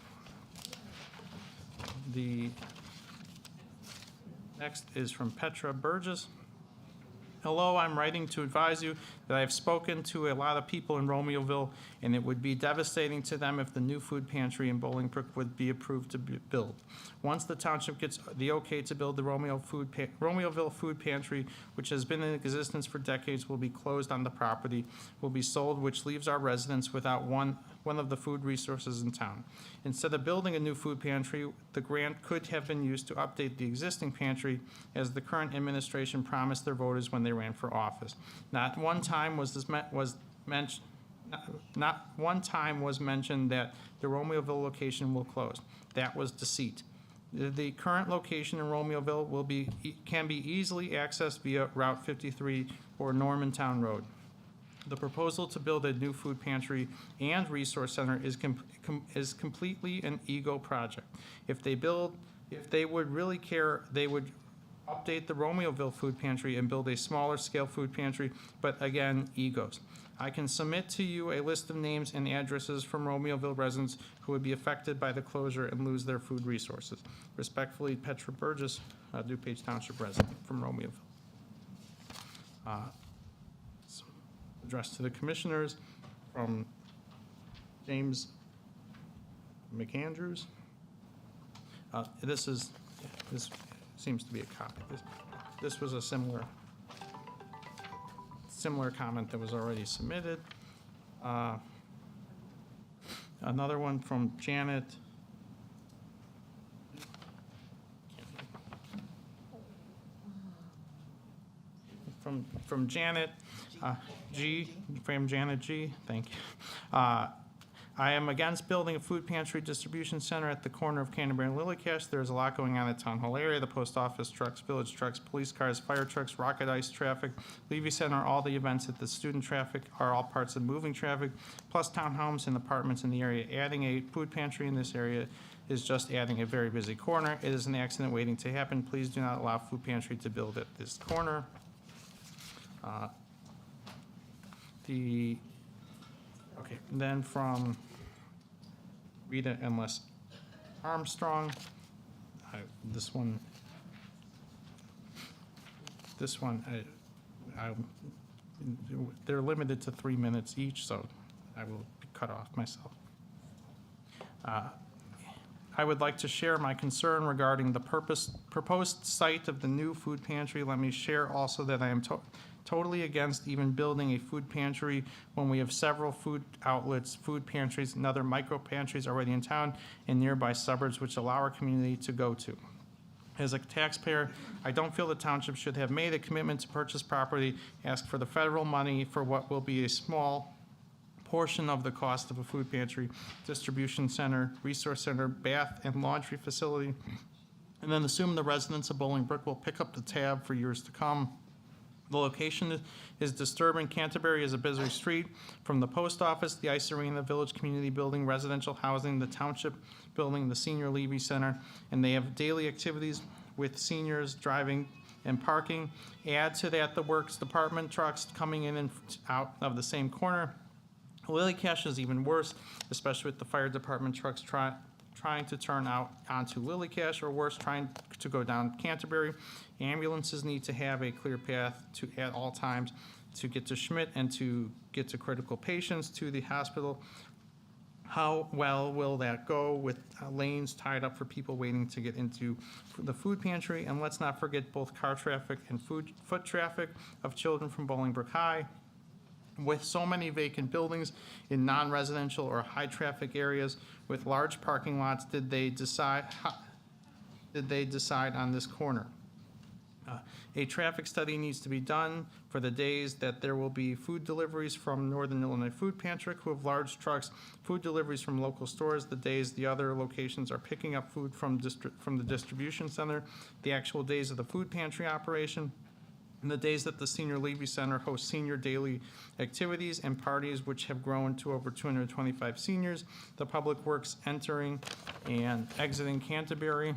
The next is from Petra Burgess. Hello, I'm writing to advise you that I have spoken to a lot of people in Romeoville, and it would be devastating to them if the new food pantry in Bolingbrook would be approved to build. Once the township gets the okay to build the Romeoville food pantry, which has been in existence for decades, will be closed on the property, will be sold, which leaves our residents without one of the food resources in town. Instead of building a new food pantry, the grant could have been used to update the existing pantry, as the current administration promised their voters when they ran for office. Not one time was mentioned that the Romeoville location will close. That was deceit. The current location in Romeoville can be easily accessed via Route 53 or Normantown Road. The proposal to build a new food pantry and resource center is completely an ego project. If they would really care, they would update the Romeoville food pantry and build a smaller scale food pantry, but again, egos. I can submit to you a list of names and addresses from Romeoville residents who would be affected by the closure and lose their food resources. Respectfully, Petra Burgess, DuPage Township resident from Romeoville. Addressed to the commissioners from James McAndrews. This seems to be a copy. This was a similar comment that was already submitted. Another one from Janet. From Janet G, from Janet G, thank you. I am against building a food pantry distribution center at the corner of Canterbury and Lilycash. There's a lot going on in the town hall area, the post office, trucks, village trucks, police cars, fire trucks, rocket ice traffic, Levy Center, all the events at the student traffic are all parts of moving traffic, plus townhomes and apartments in the area. Adding a food pantry in this area is just adding a very busy corner. It is an accident waiting to happen. Please do not allow food pantry to build at this corner. Okay, then from Rita and Les Armstrong, they're limited to 3 minutes each, so I will cut off myself. I would like to share my concern regarding the proposed site of the new food pantry. Let me share also that I am totally against even building a food pantry when we have several food outlets, food pantries, and other micro pantries already in town and nearby suburbs which allow our community to go to. As a taxpayer, I don't feel the township should have made a commitment to purchase property, ask for the federal money for what will be a small portion of the cost of a food pantry, distribution center, resource center, bath and laundry facility, and then assume the residents of Bolingbrook will pick up the tab for years to come. The location is disturbing. Canterbury is a busy street. From the post office, the ice arena, village community building, residential housing, the township building, the senior Levy Center, and they have daily activities with seniors driving and parking. Add to that the works department trucks coming in and out of the same corner. Lilycash is even worse, especially with the fire department trucks trying to turn out onto Lilycash, or worse, trying to go down Canterbury. Ambulances need to have a clear path to, at all times, to get to Schmidt and to get to critical patients to the hospital. How well will that go with lanes tied up for people waiting to get into the food pantry? And let's not forget both car traffic and foot traffic of children from Bolingbrook High. With so many vacant buildings in non-residential or high-traffic areas with large parking lots, did they decide on this corner? A traffic study needs to be done for the days that there will be food deliveries from Northern Illinois Food Pantry, who have large trucks, food deliveries from local stores, the days the other locations are picking up food from the distribution center, the actual days of the food pantry operation, and the days that the Senior Levy Center hosts senior daily activities and parties, which have grown to over 225 seniors, the Public Works entering and exiting Canterbury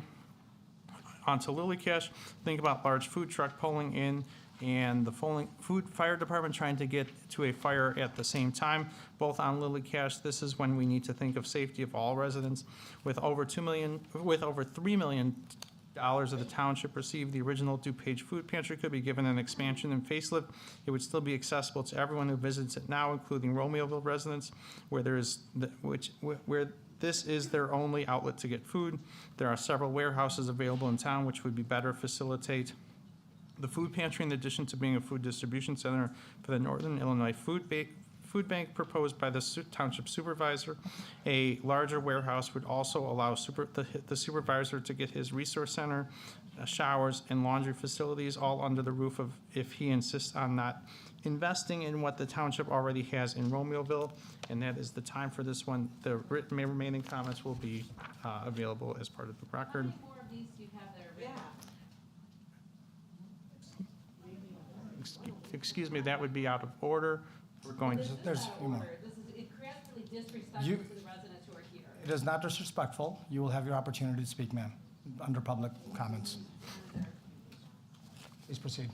onto Lilycash. Think about large food truck pulling in and the fire department trying to get to a fire at the same time, both on Lilycash. This is when we need to think of safety of all residents. With over $3 million of the township received, the original DuPage Food Pantry could be given an expansion and facelift. It would still be accessible to everyone who visits it now, including Romeoville residents, where this is their only outlet to get food. There are several warehouses available in town which would be better facilitate the food pantry, in addition to being a food distribution center for the Northern Illinois Food Bank proposed by the township supervisor. A larger warehouse would also allow the supervisor to get his resource center, showers, and laundry facilities all under the roof of, if he insists on not investing in what the township already has in Romeoville. And that is the time for this one. The remaining comments will be available as part of the record. How many more of these do you have that are written? Excuse me, that would be out of order. We're going to. This is There's out a of few more. order. This is incredibly disrespectful You- to the residents who are here. It is not disrespectful. You will have your opportunity to speak, ma'am, under public comments. Please proceed.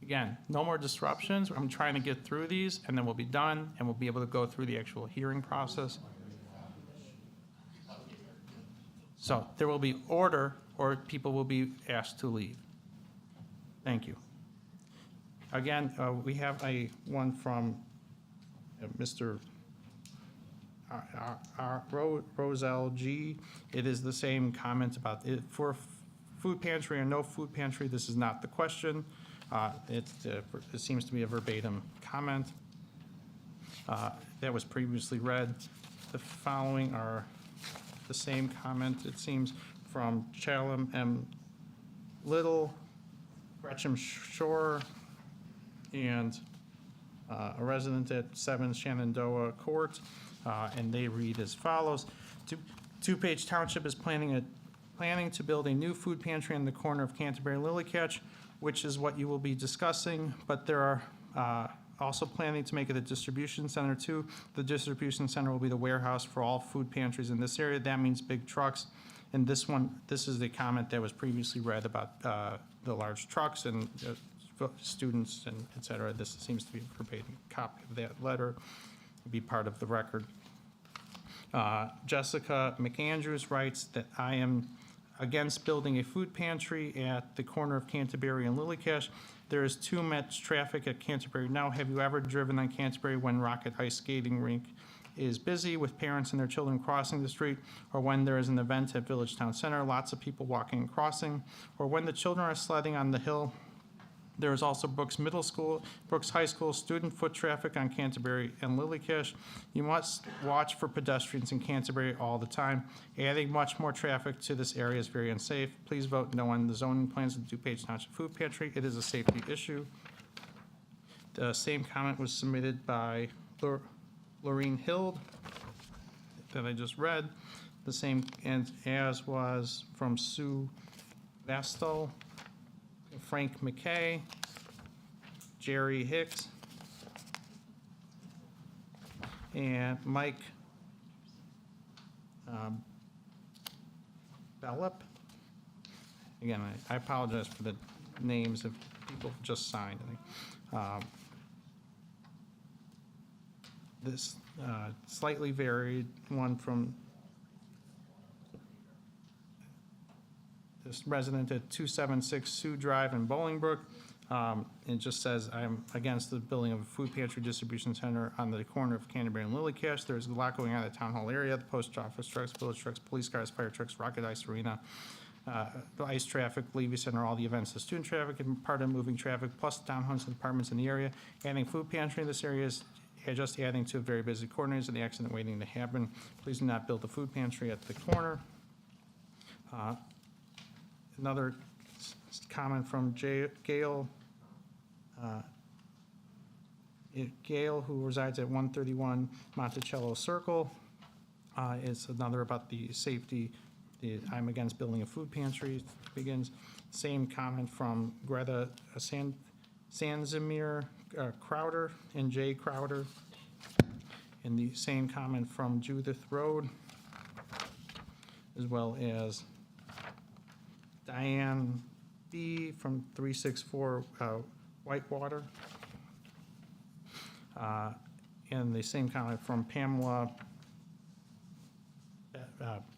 Again, no more disruptions. I'm trying to get through these, and then we'll be done, and we'll be able to go through the actual hearing process. So there will be order, or people will be asked to leave. Thank you. Again, we have one from Mr. Roselle G. It is the same comment about it. For food pantry or no food pantry, this is not the question. It seems to be a verbatim comment that was previously read. The following are the same comment, it seems, from Chalem M. Little, Gretchen Shore, and a resident at 7 Shenandoah Court, and they read as follows. DuPage Township is planning to build a new food pantry in the corner of Canterbury and Lilycatch, which is what you will be discussing, but there are also planning to make it a distribution center too. The distribution center will be the warehouse for all food pantries in this area. That means big trucks. And this is the comment that was previously read about the large trucks and students and et cetera. This seems to be a verbatim copy of that letter. It'll be part of the record. Jessica McAndrews writes that I am against building a food pantry at the corner of Canterbury and Lilycash. There is too much traffic at Canterbury now. Have you ever driven on Canterbury when Rocket Ice Skating Rink is busy with parents and their children crossing the street, or when there is an event at Village Town Center, lots of people walking and crossing, or when the children are sledding on the hill? There is also Brooks High School student foot traffic on Canterbury and Lilycash. You must watch for pedestrians in Canterbury all the time. Adding much more traffic to this area is very unsafe. Please vote no on the zoning plans of the DuPage Township Food Pantry. It is a safety issue. The same comment was submitted by Lorene Hild that I just read. The same as was from Sue Vestal, Frank McKay, Jerry Hicks, and Mike Bellep. Again, I apologize for the names of people who just signed. This slightly varied one from resident at 276 Sioux Drive in Bolingbrook. It just says, I'm against the building of a food pantry distribution center on the corner of Canterbury and Lilycash. There's a lot going on in the town hall area, the post office trucks, village trucks, police cars, fire trucks, rocket ice arena, the ice traffic, Levy Center, all the events, the student traffic, and part of moving traffic, plus townhomes and apartments in the area. Adding food pantry in this area is just adding to very busy corners and the accident waiting to happen. Please do not build a food pantry at the corner. Another comment from Gail. Gail, who resides at 131 Monticello Circle, is another about the safety. I'm against building a food pantry. Begins. Same comment from Greta Sanzimir Crowder and Jay Crowder. And the same comment from Judith Road, as well as Diane B. from 364 Whitewater. And the same comment from Pamela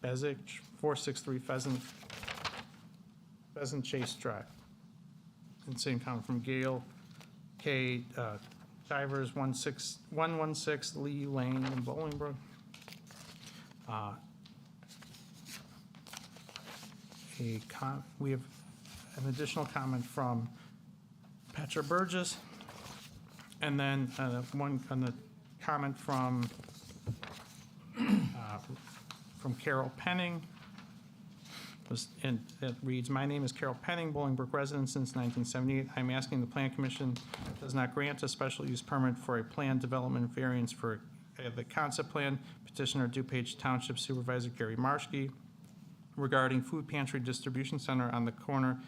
Bezic, 463 Pheasant Chase Drive. And same comment from Gail K. Divers, 116 Lee Lane in Bolingbrook. We have an additional comment from Petra Burgess, and then one on the comment from Carol Penning. And it reads, my name is Carol Penning, Bolingbrook resident since 1978. I'm asking the Plan Commission does not grant a special use permit for a planned development variance for the concept plan. Petitioner DuPage Township Supervisor Gary Marshke regarding food pantry distribution center on the corner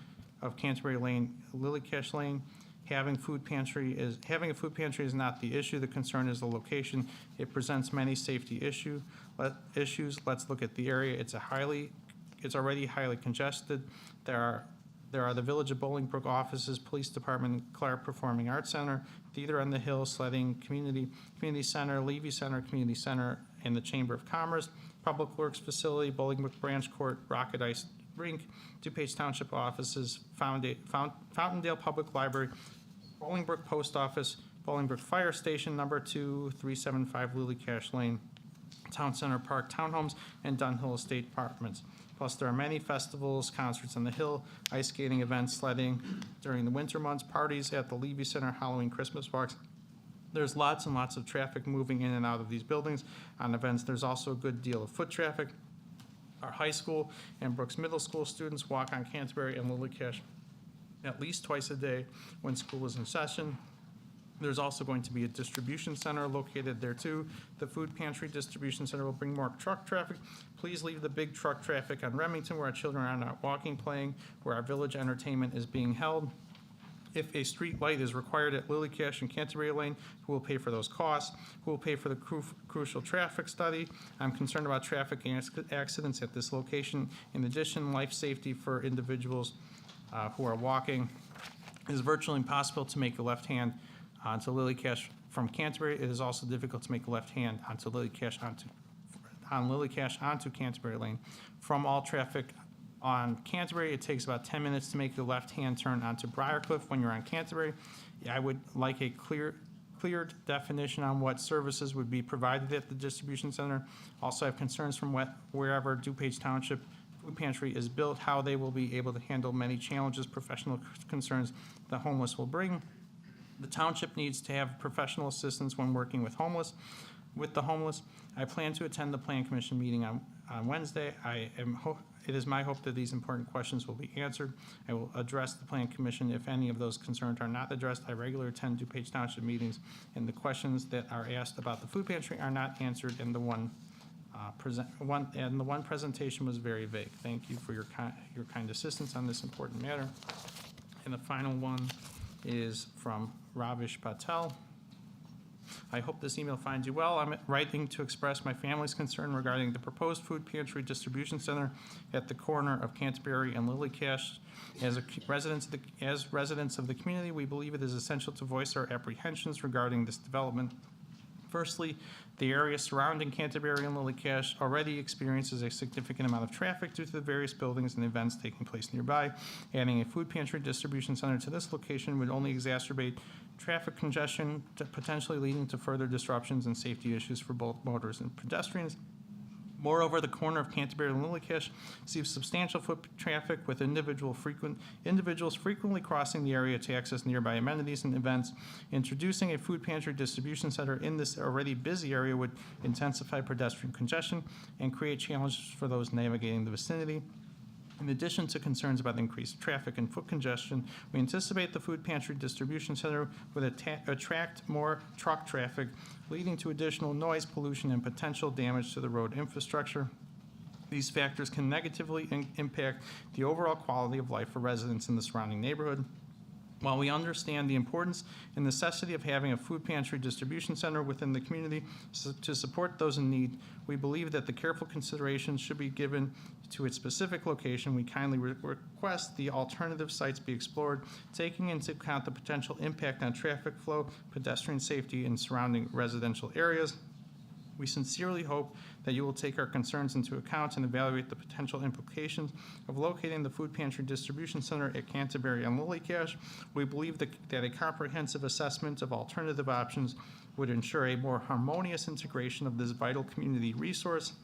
of Canterbury Lane, Lilycash Lane. Having a food pantry is not the issue. The concern is the location. It presents many safety issues. Let's look at the area. It's already highly congested. There are the Village of Bolingbrook offices, Police Department, Clark Performing Arts Center, Theater on the Hill, Sledding Community Center, Levy Center, Community Center, and the Chamber of Commerce, Public Works Facility, Bolingbrook Branch Court, Rocket Ice Rink, DuPage Township offices, Fountaindale Public Library, Bolingbrook Post Office, Bolingbrook Fire Station, number 2, 375 Lilycash Lane, Town Center Park Townhomes, and Dunhill Estate Apartments. Plus, there are many festivals, concerts on the hill, ice skating events, sledding during the winter months, parties at the Levy Center, Halloween, Christmas walks. There's lots and lots of traffic moving in and out of these buildings on events. There's also a good deal of foot traffic. Our high school and Brooks Middle School students walk on Canterbury and Lilycash at least twice a day when school is in session. There's also going to be a distribution center located there too. The food pantry distribution center will bring more truck traffic. Please leave the big truck traffic on Remington where our children are not walking, playing, where our village entertainment is being held. If a street light is required at Lilycash and Canterbury Lane, who will pay for those costs? Who will pay for the crucial traffic study? I'm concerned about traffic accidents at this location. In addition, life safety for individuals who are walking. It is virtually impossible to make a left hand onto Lilycash from Canterbury. It is also difficult to make a left hand onto Lilycash onto Canterbury Lane. From all traffic on Canterbury, it takes about 10 minutes to make the left-hand turn onto Briarcliff when you're on Canterbury. I would like a clear definition on what services would be provided at the distribution center. Also, I have concerns from wherever DuPage Township Food Pantry is built, how they will be able to handle many challenges, professional concerns the homeless will bring. The township needs to have professional assistance when working with the homeless. I plan to attend the Plan Commission meeting on Wednesday. It is my hope that these important questions will be answered. I will address the Plan Commission if any of those concerns are not addressed. I regularly attend DuPage Township meetings, and the questions that are asked about the food pantry are not answered in the one presentation was very vague. Thank you for your kind assistance on this important matter. And the final one is from Ravish Patel. I hope this email finds you well. I'm writing to express my family's concern regarding the proposed food pantry distribution center at the corner of Canterbury and Lilycash. As residents of the community, we believe it is essential to voice our apprehensions regarding this development. Firstly, the area surrounding Canterbury and Lily Cache already experiences a significant amount of traffic due to the various buildings and events taking place nearby. Adding a food pantry distribution center to this location would only exacerbate traffic congestion, potentially leading to further disruptions and safety issues for both motorists and pedestrians. Moreover, the corner of Canterbury and Lily Cache sees substantial foot traffic with individuals frequently crossing the area to access nearby amenities and events. Introducing a food pantry distribution center in this already busy area would intensify pedestrian congestion and create challenges for those navigating the vicinity. In addition to concerns about increased traffic and foot congestion, we anticipate the food pantry distribution center would attract more truck traffic, leading to additional noise pollution and potential damage to the road infrastructure. These factors can negatively impact the overall quality of life for residents in the surrounding neighborhood. While we understand the importance and necessity of having a food pantry distribution center within the community to support those in need, we believe that the careful consideration should be given to its specific location. We kindly request the alternative sites be explored, taking into account the potential impact on traffic flow, pedestrian safety, and surrounding residential areas. We sincerely hope that you will take our concerns into account and evaluate the potential implications of locating the food pantry distribution center at Canterbury and Lily Cache. We believe that a comprehensive assessment of alternative options would ensure a more harmonious integration of this vital community resource.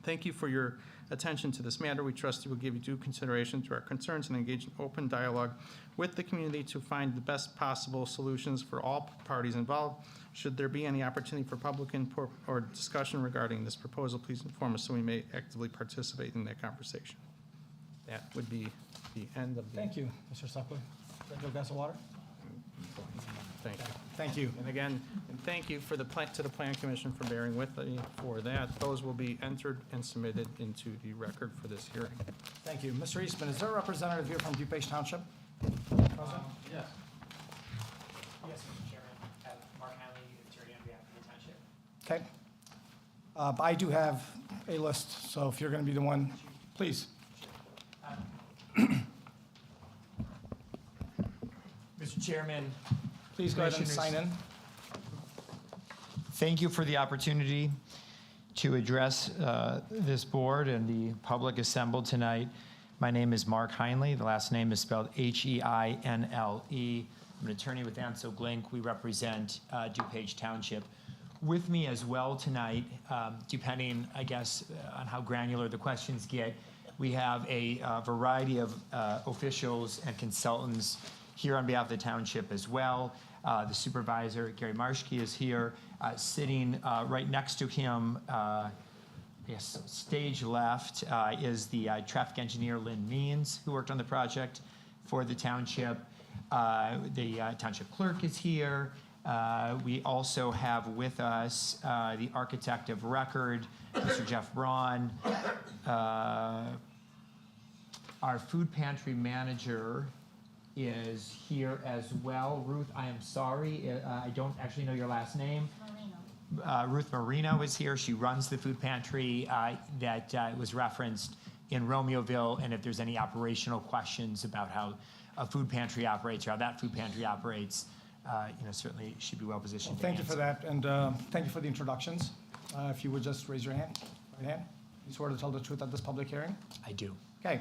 Thank you for your attention to this matter. We trust you will give due consideration to our concerns and engage in open dialogue with the community to find the best possible solutions for all parties involved. Should there be any opportunity for public input or discussion regarding this proposal, please inform us so we may actively participate in that conversation. That would be the end of the. Thank you, Mr. Suckler. Get a glass of water? Thank you. Thank you. And again, thank you to the Plan Commission for bearing with me for that. Those will be entered and submitted into the record for this hearing. Thank you. Mr. Eastman, is there a representative here from DuPage Township? Yes. Yes, Mr. Chairman. Mark Hanley, attorney on behalf of the township. Okay. I do have a list, so if you're going to be the one, please. Mr. Chairman, Please go ahead and sign in. thank you for the opportunity to address this board and the public assembled tonight. My name is Mark Heinle. The last name is spelled Heinle. I'm an attorney with Ansel Glink. We represent DuPage Township. With me as well tonight, depending, I guess, on how granular the questions get, we have a variety of officials and consultants here on behalf of the township as well. The supervisor, Gary Marshke, is here. Sitting right next to him, yes, stage left, is the traffic engineer, Lynn Means, who worked on the project for the township. The township clerk is here. We also have with us the architect of record, Mr. Jeff Braun. Our food pantry manager is here as well. Ruth, I am sorry, I don't actually know your last name. Ruth Marino is here. She runs the food pantry that was referenced in Romeoville, and if there's any operational questions about how a food pantry operates or how that food pantry operates, certainly she'd be well positioned. Thank you for that, and thank you for the introductions. If you would just raise your hand, right hand. You swear to tell the truth at this public hearing? I do. Okay.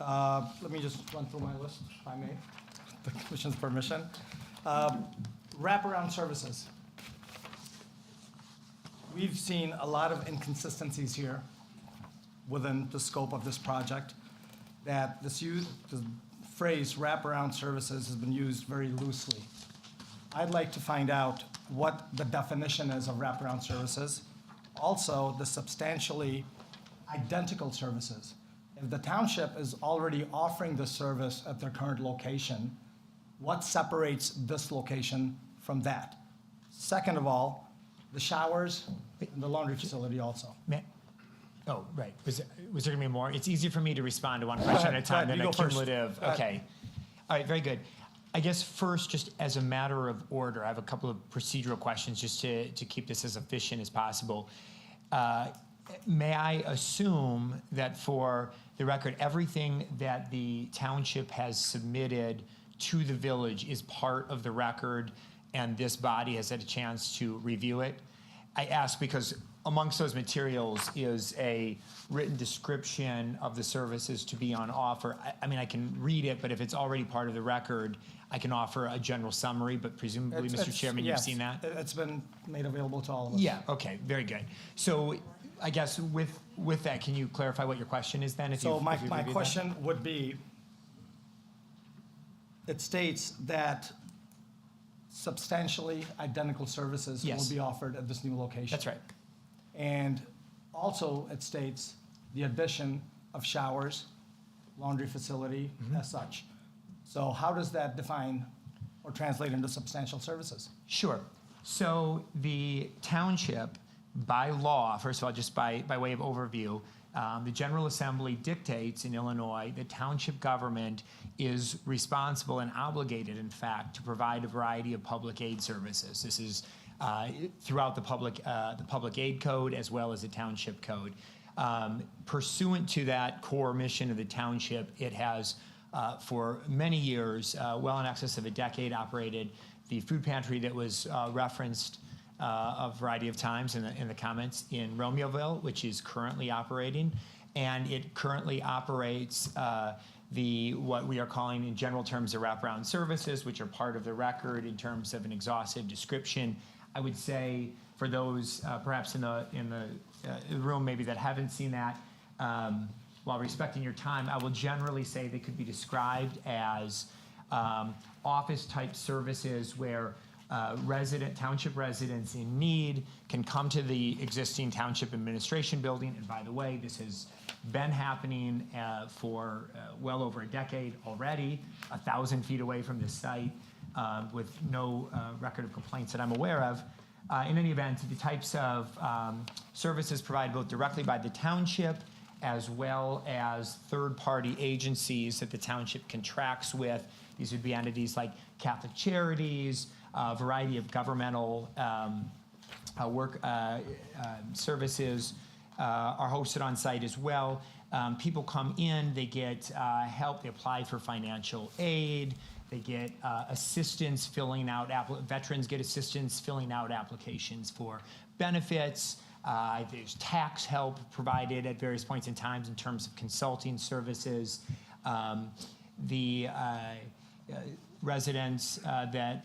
Let me just run through my list, if I may, with the commission's permission. Wraparound services. We've seen a lot of inconsistencies here within the scope of this project, that the phrase wraparound services has been used very loosely. I'd like to find out what the definition is of wraparound services. Also, the substantially identical services. If the township is already offering this service at their current location, what separates this location from that? Second of all, the showers and the laundry facility also. Oh, right. Was there going to be more? It's easier for me to respond to one question at a time than a cumulative. Okay. All right, very good. I guess first, just as a matter of order, I have a couple of procedural questions just to keep this as efficient as possible. May I assume that for the record, everything that the township has submitted to the village is part of the record and this body has had a chance to review it. I ask because amongst those materials is a written description of the services to be on offer. I mean, I can read it, but if it's already part of the record, I can offer a general summary, but presumably, Mr. Chairman, you've yes, seen that? It's been made available to all of us. Yeah, okay, very good. So I guess with that, can you clarify what your question is then? So my if you've reviewed that? question would be, it states that substantially identical services will Yes. be offered at this new location. That's right. And also, it states the addition of showers, laundry facility Mm-hmm. as such. So how does that define or translate into substantial services? Sure. So the township, by law, first of all, just by way of overview, the General Assembly dictates in Illinois the township government is responsible and obligated, in fact, to provide a variety of public aid services. This is throughout the public aid code as well as the township code. Pursuant to that core mission of the township, it has for many years, well in excess of a decade, operated the food pantry that was referenced a variety of times in the comments in Romeoville, which is currently operating, and it currently operates what we are calling in general terms the wraparound services, which are part of the record in terms of an exhaustive description. I would say for those perhaps in the room maybe that haven't seen that, while respecting your time, I will generally say they could be described as office-type services where township residents in need can come to the existing township administration building. And by the way, this has been happening for well over a decade already, 1,000 feet away from this site, with no record of complaints that I'm aware of. In any event, the types of services provided both directly by the township as well as third-party agencies that the township contracts with. These would be entities like Catholic Charities, a variety of governmental work services are hosted on site as well. People come in, they get help, they apply for financial aid, they get assistance filling out, veterans get assistance filling out applications for benefits. There's tax help provided at various points in time in terms of consulting services. The residents that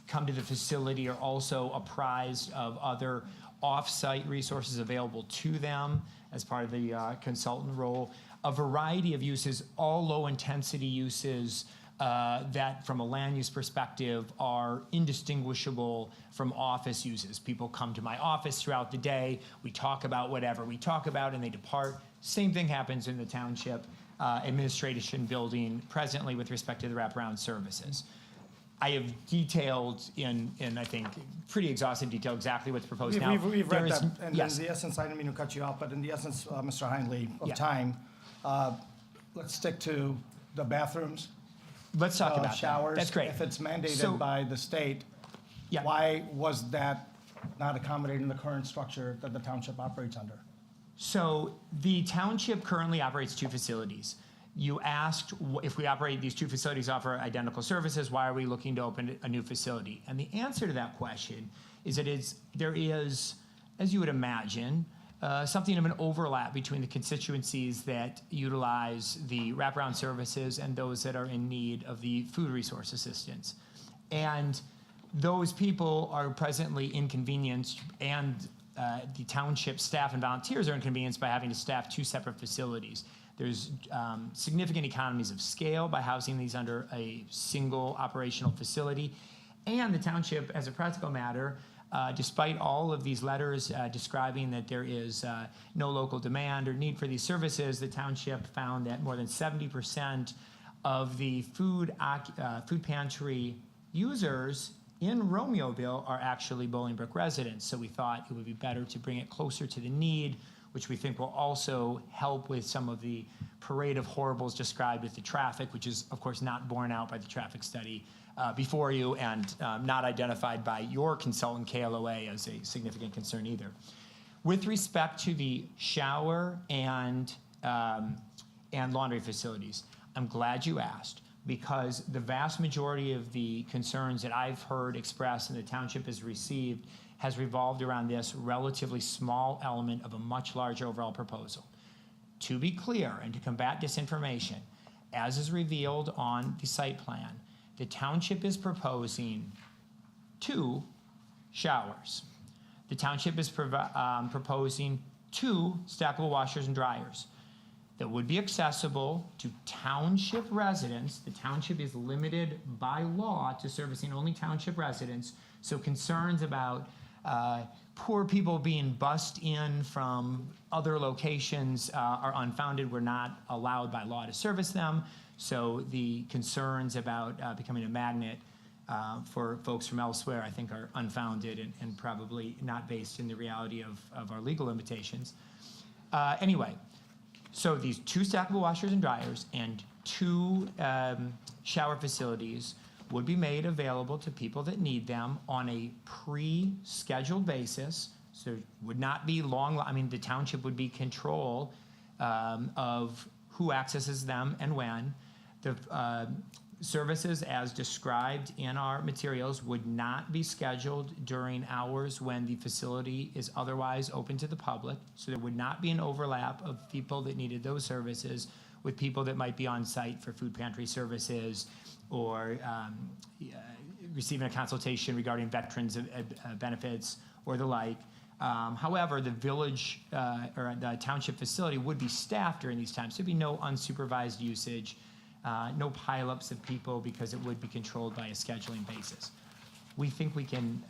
come to the facility are also apprised of other off-site resources available to them as part of the consultant role. A variety of uses, all low-intensity uses that from a land use perspective are indistinguishable from office uses. People come to my office throughout the day, we talk about whatever we talk about and they depart. Same thing happens in the township administration building presently with respect to the wraparound services. I have detailed in I think, pretty exhaustive detail exactly what's proposed now. We've There read is- that, and yes. in the essence, I didn't mean to cut you off, but in the essence, Mr. Hindley, of Yeah. time, let's stick to the bathrooms. Let's talk about that. Showers. That's great. If it's So- mandated by the state, Yeah. why was that not accommodated in the current structure that the township operates under? So the township currently operates 2 facilities. You asked if we operate these 2 facilities offer identical services, why are we looking to open a new facility? And the answer to that question is that there is, as you would imagine, something of an overlap between the constituencies that utilize the wraparound services and those that are in need of the food resource assistance. And those people are presently inconvenienced, and the township staff and volunteers are inconvenienced by having to staff 2 separate facilities. There's significant economies of scale by housing these under a single operational facility. And the township, as a practical matter, despite all of these letters describing that there is no local demand or need for these services, the township found that more than 70% of the food pantry users in Romeoville are actually Bolingbrook residents. So we thought it would be better to bring it closer to the need, which we think will also help with some of the parade of horribles described with the traffic, which is, of course, not borne out by the traffic study before you and not identified by your consultant, KLOA, as a significant concern either. With respect to the shower and laundry facilities, I'm glad you asked. because the vast majority of the concerns that I've heard expressed and the township has received has revolved around this relatively small element of a much larger overall proposal. To be clear and to combat disinformation, as is revealed on the site plan, the township is proposing 2 showers. The township is proposing 2 stackable washers and dryers that would be accessible to township residents. The township is limited by law to servicing only township residents, so concerns about poor people being bussed in from other locations are unfounded. We're not allowed by law to service them, so the concerns about becoming a magnet for folks from elsewhere, I think, are unfounded and probably not based in the reality of our legal limitations. Anyway, so these 2 stackable washers and dryers and 2 shower facilities would be made available to people that need them on a pre-scheduled basis. So it would not be long, I mean, the township would be control of who accesses them and when. The services as described in our materials would not be scheduled during hours when the facility is otherwise open to the public. So there would not be an overlap of people that needed those services with people that might be on site for food pantry services or receiving a consultation regarding veterans benefits or the like. However, the village or the township facility would be staffed during these times. There'd be no unsupervised usage, no pileups of people because it would be controlled by a scheduling basis. We think we can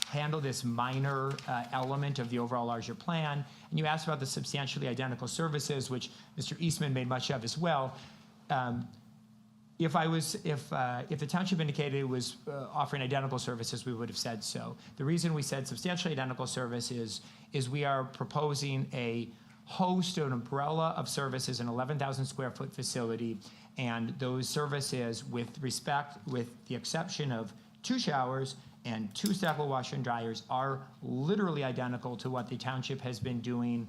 handle this minor element of the overall larger plan. And you asked about the substantially identical services, which Mr. Eastman made much of as well. If the township indicated it was offering identical services, we would have said so. The reason we said substantially identical services is we are proposing a host or an umbrella of services, an 11,000 square foot facility, and those services, with the exception of 2 showers and 2 stackable washer and dryers, are literally identical to what the township has been doing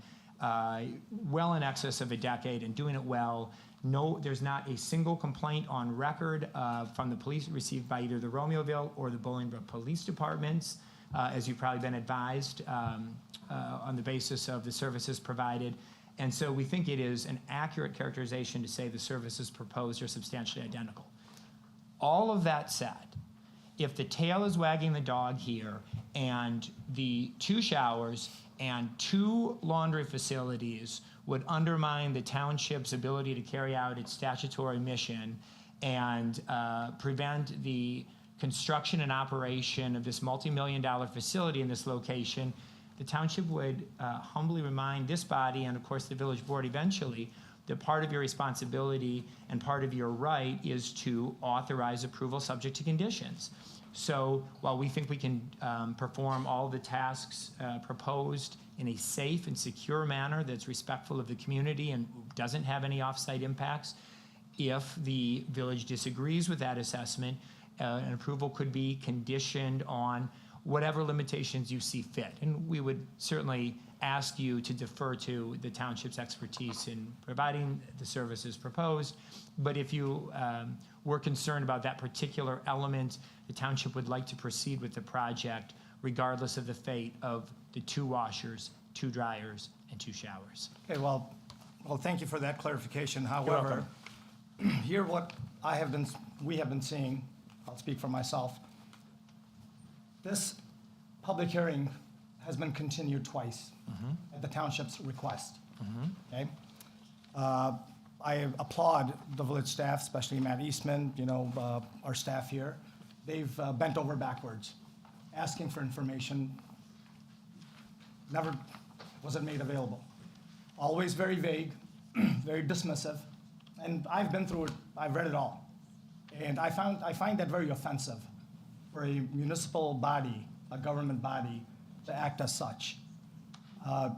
well in excess of a decade and doing it well. No, there's not a single complaint on record from the police received by either the Romeoville or the Bolingbrook Police Departments, as you've probably been advised on the basis of the services provided. And so we think it is an accurate characterization to say the services proposed are substantially identical. All of that said, if the tail is wagging the dog here and the 2 showers and 2 laundry facilities would undermine the township's ability to carry out its statutory mission and prevent the construction and operation of this multi-million-dollar facility in this location, the township would humbly remind this body and, of course, the village board eventually that part of your responsibility and part of your right is to authorize approval subject to conditions. So while we think we can perform all the tasks proposed in a safe and secure manner that's respectful of the community and doesn't have any off-site impacts, if the village disagrees with that assessment, an approval could be conditioned on whatever limitations you see fit. And we would certainly ask you to defer to the township's expertise in providing the services proposed. But if you were concerned about that particular element, the township would like to proceed with the project regardless of the fate of the 2 washers, 2 dryers, and 2 showers. Okay, well, thank you for that clarification. However, here what we have been seeing, I'll speak for myself. This public hearing has been continued twice at the township's request. Okay? I applaud the village staff, especially Matt Eastman, our staff here. They've bent over backwards, asking for information. Never was it made available. Always very vague, very dismissive. And I've been through it, I've read it all. And I find that very offensive for a municipal body, a government body, to act as such. The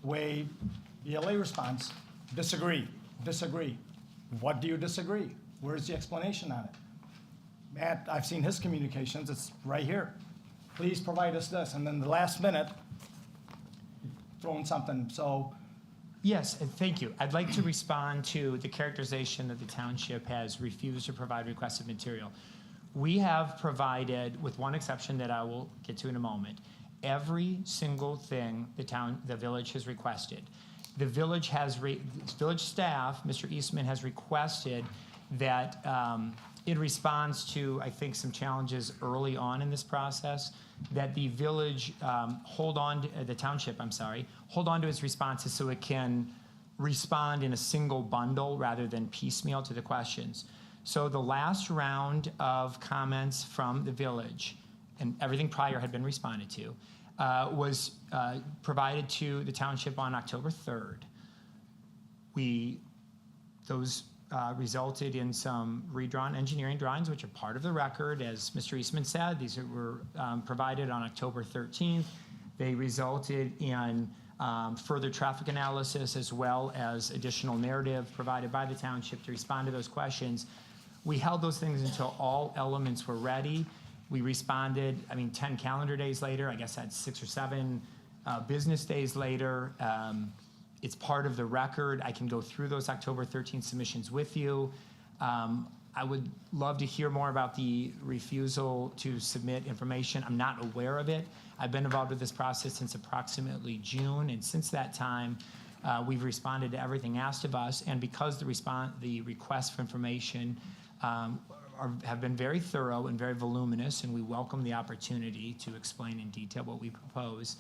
way ELA responds, disagree. What do you disagree? Where's the explanation on it? Matt, I've seen his communications, it's right here. Please provide us this, and then the last minute, throwing something. So Yes, and thank you. I'd like to respond to the characterization that the township has refused to provide requested material. We have provided, with one exception that I will get to in a moment, every single thing the village has requested. The village village staff, Mr. Eastman, has requested that in response to, I think, some challenges early on in this process, that the village the township, hold on to its responses so it can respond in a single bundle rather than piecemeal to the questions. So the last round of comments from the village, and everything prior had been responded to, was provided to the township on October 3rd. Those resulted in some redrawn engineering drawings, which are part of the record. As Mr. Eastman said, these were provided on October 13th. They resulted in further traffic analysis as well as additional narrative provided by the township to respond to those questions. We held those things until all elements were ready. We responded, 10 calendar days later, I guess that's 6 or 7 business days later. It's part of the record. I can go through those October 13th submissions with you. I would love to hear more about the refusal to submit information. I'm not aware of it. I've been involved with this process since approximately June, and since that time, we've responded to everything asked of us. And because the requests for information have been very thorough and very voluminous, and we welcome the opportunity to explain in detail what we propose,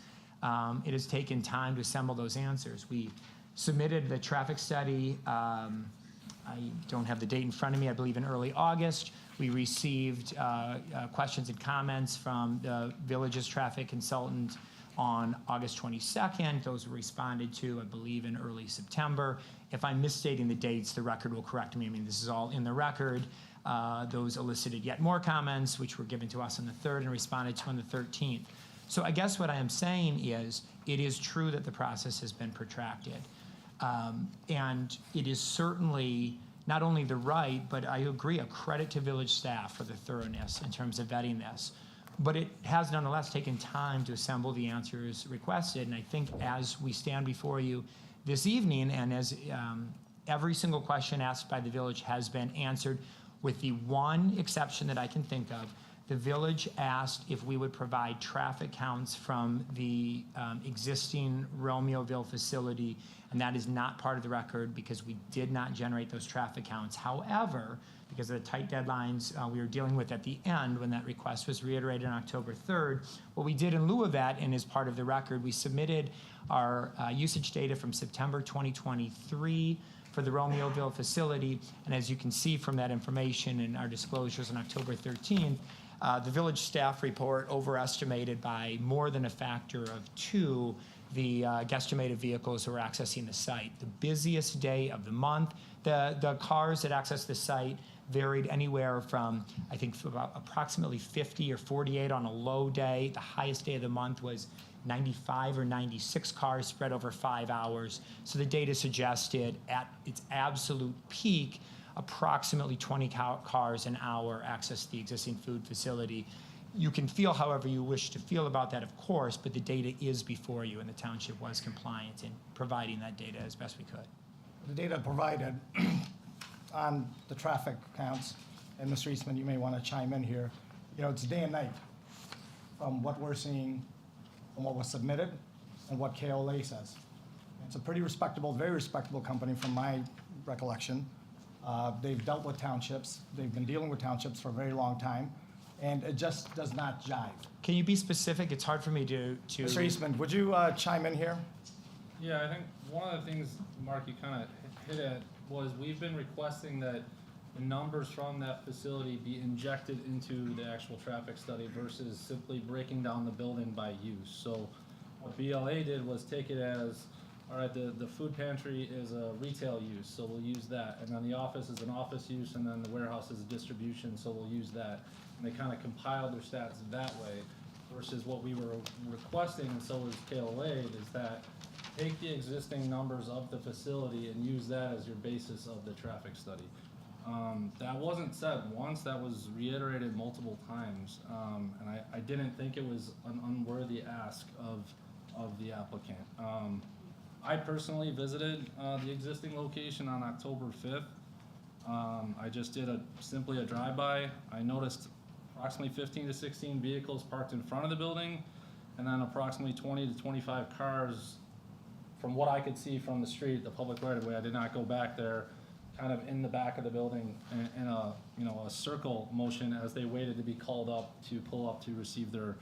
it has taken time to assemble those answers. We submitted the traffic study, I don't have the date in front of me, I believe in early August. We received questions and comments from the village's traffic consultant on August 22nd. Those were responded to, I believe, in early September. If I'm misstating the dates, the record will correct me. This is all in the record. Those elicited yet more comments, which were given to us on the 3rd and responded to on the 13th. So I guess what I am saying is, it is true that the process has been protracted. And it is certainly not only the right, but I agree, a credit to village staff for the thoroughness in terms of vetting this. But it has nonetheless taken time to assemble the answers requested. And I think as we stand before you this evening, and as every single question asked by the village has been answered, with the one exception that I can think of, the village asked if we would provide traffic counts from the existing Romeoville facility, and that is not part of the record because we did not generate those traffic counts. However, because of the tight deadlines we were dealing with at the end when that request was reiterated on October 3rd, what we did in lieu of that, and as part of the record, we submitted our usage data from September 2023 for the Romeoville facility, and as you can see from that information in our disclosures on October 13th, the village staff report overestimated by more than a factor of 2 the guesstimated vehicles who were accessing the site. The busiest day of the month, the cars that accessed the site varied anywhere from, I think, about approximately 50 or 48 on a low day. The highest day of the month was 95 or 96 cars spread over 5 hours. So the data suggested at its absolute peak, approximately 20 cars an hour accessed the existing food facility. You can feel however you wish to feel about that, of course, but the data is before you, and the township was compliant in providing that data as best we could. The data provided on the traffic counts, and Mr. Eastman, you may want to chime in here. It's day and night from what we're seeing, from what was submitted, and what KOLA says. It's a pretty respectable, very respectable company from my recollection. They've dealt with townships. They've been dealing with townships for a very long time, and it just does not jive. Can you be specific? It's hard for me to... Mr. Eastman, would you chime in here? Yeah, I think one of the things, Mark, you kind of hit at was we've been requesting that the numbers from that facility be injected into the actual traffic study versus simply breaking down the building by use. So what BLA did was take it as, all right, the food pantry is a retail use, so we'll use that. And then the office is an office use, and then the warehouse is a distribution, so we'll use that. And they kind of compiled their stats that way versus what we were requesting, and so was KLA, is that take the existing numbers of the facility and use that as your basis of the traffic study. That wasn't said once, that was reiterated multiple times, and I didn't think it was an unworthy ask of the applicant. I personally visited the existing location on October 5th. I just did simply a drive-by. I noticed approximately 15 to 16 vehicles parked in front of the building, and then approximately 20 to 25 cars, from what I could see from the street, the public right-of-way. I did not go back there, kind of in the back of the building in a, a circle motion as they waited to be called up to pull up to receive their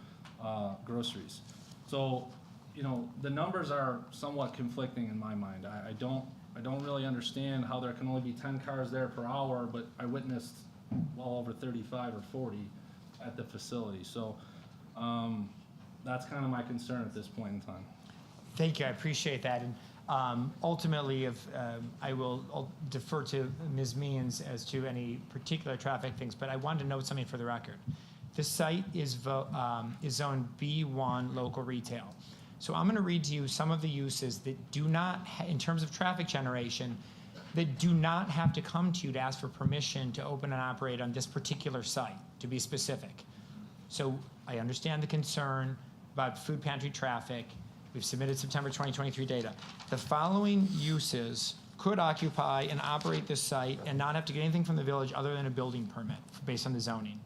groceries. So, the numbers are somewhat conflicting in my mind. I don't really understand how there can only be 10 cars there per hour, but I witnessed well over 35 or 40 at the facility. So that's kind of my concern at this point in time. Thank you, I appreciate that. And ultimately, I will I'll defer to Ms. Means as to any particular traffic things, but I wanted to note something for the record. The site is zone B1 local retail. So I'm going to read to you some of the uses that do not, in terms of traffic generation, that do not have to come to you to ask for permission to open and operate on this particular site, to be specific. So I understand the concern about food pantry traffic. We've submitted September 2023 data. The following uses could occupy and operate this site and not have to get anything from the village other than a building permit based on the zoning.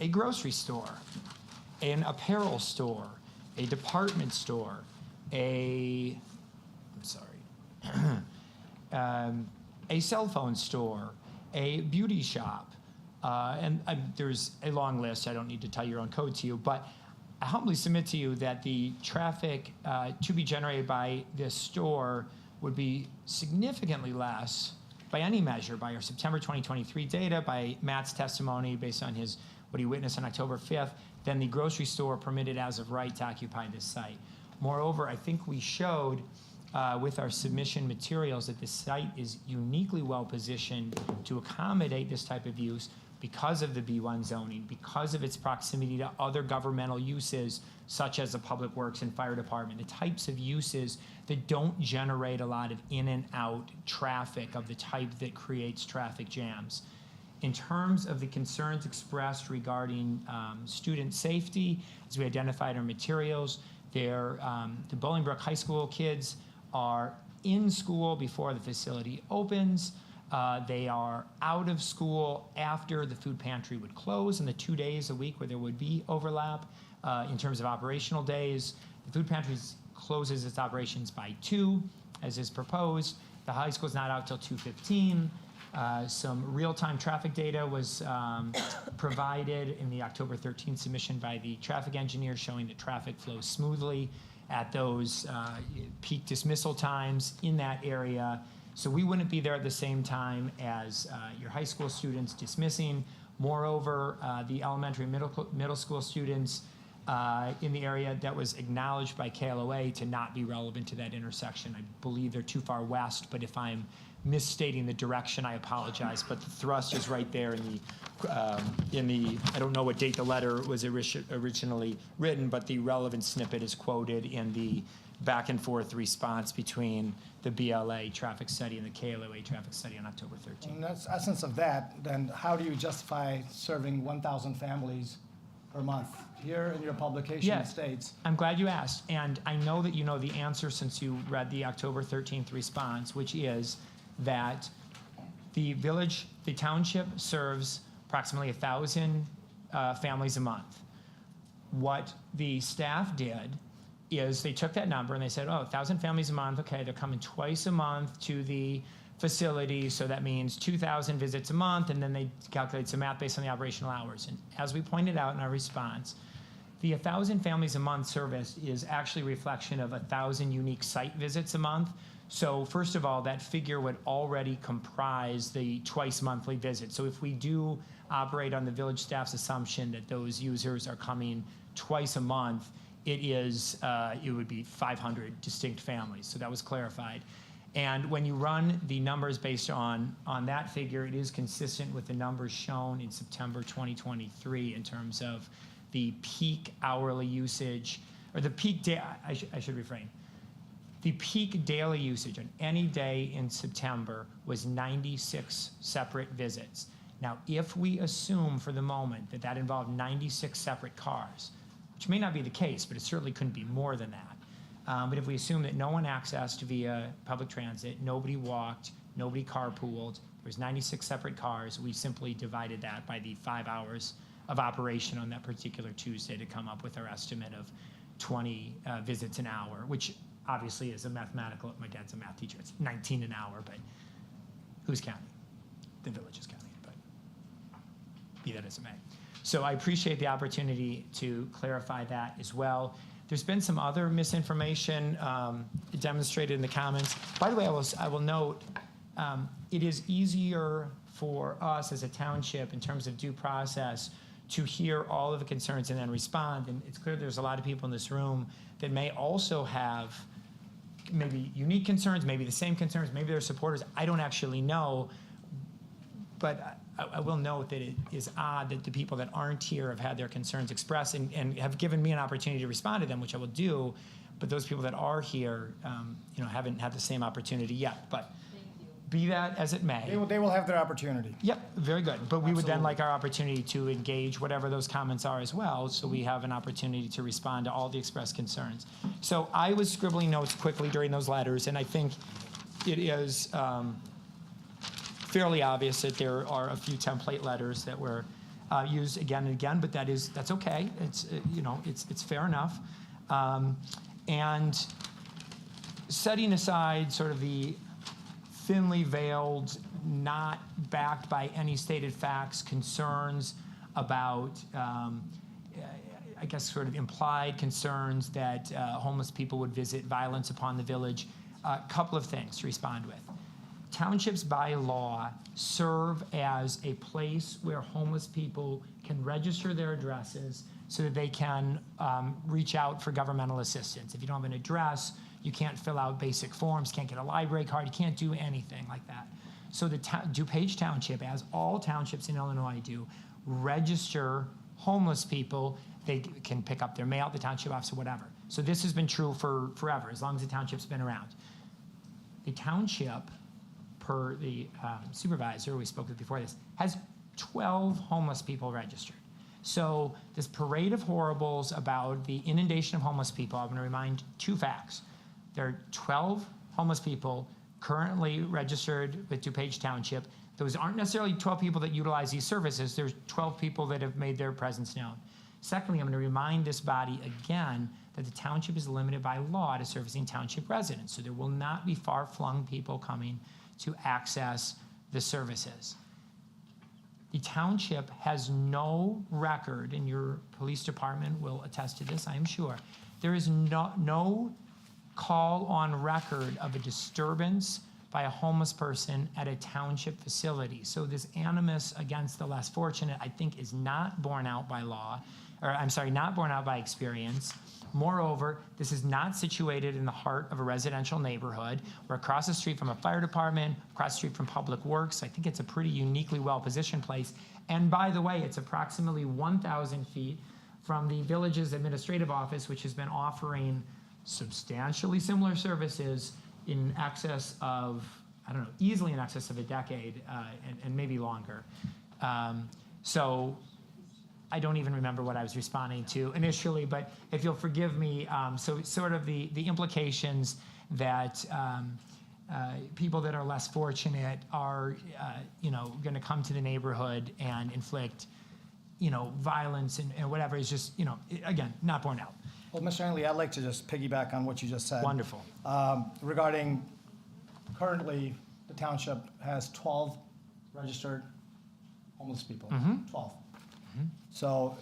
A grocery store, an apparel store, a department store, a cell phone store, a beauty shop, and there's a long list. I don't need to tell your own code to you, but I humbly submit to you that the traffic to be generated by this store would be significantly less by any measure, by our September 2023 data, by Matt's testimony based on what he witnessed on October 5th, than the grocery store permitted as of right to occupy this site. Moreover, I think we showed with our submission materials that this site is uniquely well positioned to accommodate this type of use because of the B1 zoning, because of its proximity to other governmental uses such as the public works and fire department, the types of uses that don't generate a lot of in and out traffic of the type that creates traffic jams. In terms of the concerns expressed regarding student safety, as we identified in our materials, the Bolingbrook High School kids are in school before the facility opens. They are out of school after the food pantry would close, and the 2 days a week where there would be overlap in terms of operational days. The food pantry closes its operations by 2, as is proposed. The high school is not out till 2:15. Some real-time traffic data was provided in the October 13th submission by the traffic engineer, showing that traffic flows smoothly at those peak dismissal times in that area. So we wouldn't be there at the same time as your high school students dismissing. Moreover, the elementary middle school students in the area, that was acknowledged by KLOA to not be relevant to that intersection. I believe they're too far west, but if I'm misstating the direction, I apologize. But the thrust is right there in the I don't know what date the letter was originally written, but the relevant snippet is quoted in the back and forth response between the BLA traffic study and the KLOA traffic study on October 13th. In the essence of that, then how do you justify serving 1,000 families per month? Here in your publication Yeah. it states. I'm glad you asked, and I know that you know the answer since you read the October 13th response, which is that the township serves approximately 1,000 families a month. What the staff did is they took that number and they said, 1,000 families a month, okay, they're coming twice a month to the facility, so that means 2,000 visits a month, and then they calculate some math based on the operational hours. And as we pointed out in our response, the 1,000 families a month service is actually a reflection of 1,000 unique site visits a month. So first of all, that figure would already comprise the twice monthly visit. So if we do operate on the village staff's assumption that those users are coming twice a month, it would be 500 distinct families. So that was clarified. And when you run the numbers based on that figure, it is consistent with the numbers shown in September 2023 in terms of the peak hourly usage, or the peak day, I should refrain. The peak daily usage on any day in September was 96 separate visits. Now, if we assume for the moment that that involved 96 separate cars, which may not be the case, but it certainly couldn't be more than that, But if we assume that no one accessed via public transit, nobody walked, nobody carpooled, there's 96 separate cars, we simply divided that by the 5 hours of operation on that particular Tuesday to come up with our estimate of 20 visits an hour, which obviously is a mathematical, my dad's a math teacher, it's 19 an hour, but who's counting? The village is counting, but be that as it may. So I appreciate the opportunity to clarify that as well. There's been some other misinformation demonstrated in the comments. By the way, I will note, it is easier for us as a township in terms of due process to hear all of the concerns and then respond. And it's clear there's a lot of people in this room that may also have maybe unique concerns, maybe the same concerns, maybe they're supporters. I don't actually know. But I will note that it is odd that the people that aren't here have had their concerns expressed and have given me an opportunity to respond to them, which I will do. But those people that are here, haven't had the same opportunity yet. But be that as it may. They will have their opportunity. Yep, very good. But we would then Absolutely. like our opportunity to engage whatever those comments are as well, so we have an opportunity to respond to all the expressed concerns. So I was scribbling notes quickly during those letters, and I think it is fairly obvious that there are a few template letters that were used again and again, but that's okay. It's fair enough. And setting aside sort of the thinly veiled, not backed by any stated facts, concerns about, I guess, sort of implied concerns that homeless people would visit violence upon the village, a couple of things to respond with. Townships by law serve as a place where homeless people can register their addresses so that they can reach out for governmental assistance. If you don't have an address, you can't fill out basic forms, can't get a library card, you can't do anything like that. So the DuPage Township, as all townships in Illinois do, register homeless people. They can pick up their mail at the township office or whatever. So this has been true for forever, as long as the township's been around. The township, per the supervisor we spoke with before this, has 12 homeless people registered. So this parade of horribles about the inundation of homeless people, I'm going to remind two facts. There are 12 homeless people currently registered with DuPage Township. Those aren't necessarily 12 people that utilize these services. There's 12 people that have made their presence known. Secondly, I'm going to remind this body again that the township is limited by law to servicing township residents. So there will not be far-flung people coming to access the services. The township has no record, and your police department will attest to this, I am sure. There is no call on record of a disturbance by a homeless person at a township facility. So this animus against the less fortunate, I think, is not borne out by law, not borne out by experience. Moreover, this is not situated in the heart of a residential neighborhood. We're across the street from a fire department, across the street from Public Works. I think it's a pretty uniquely well-positioned place. And by the way, it's approximately 1,000 feet from the village's administrative office, which has been offering substantially similar services in excess of, easily in excess of a decade and maybe longer. So I don't even remember what I was responding to initially, but if you'll forgive me, so sort of the implications that people that are less fortunate are, going to come to the neighborhood and inflict, violence and whatever is just, again, not borne out. Well, Mr. Henley, I'd like to just piggyback on what you just said. Wonderful. Regarding, currently, the township has 12 registered homeless people. 12. So,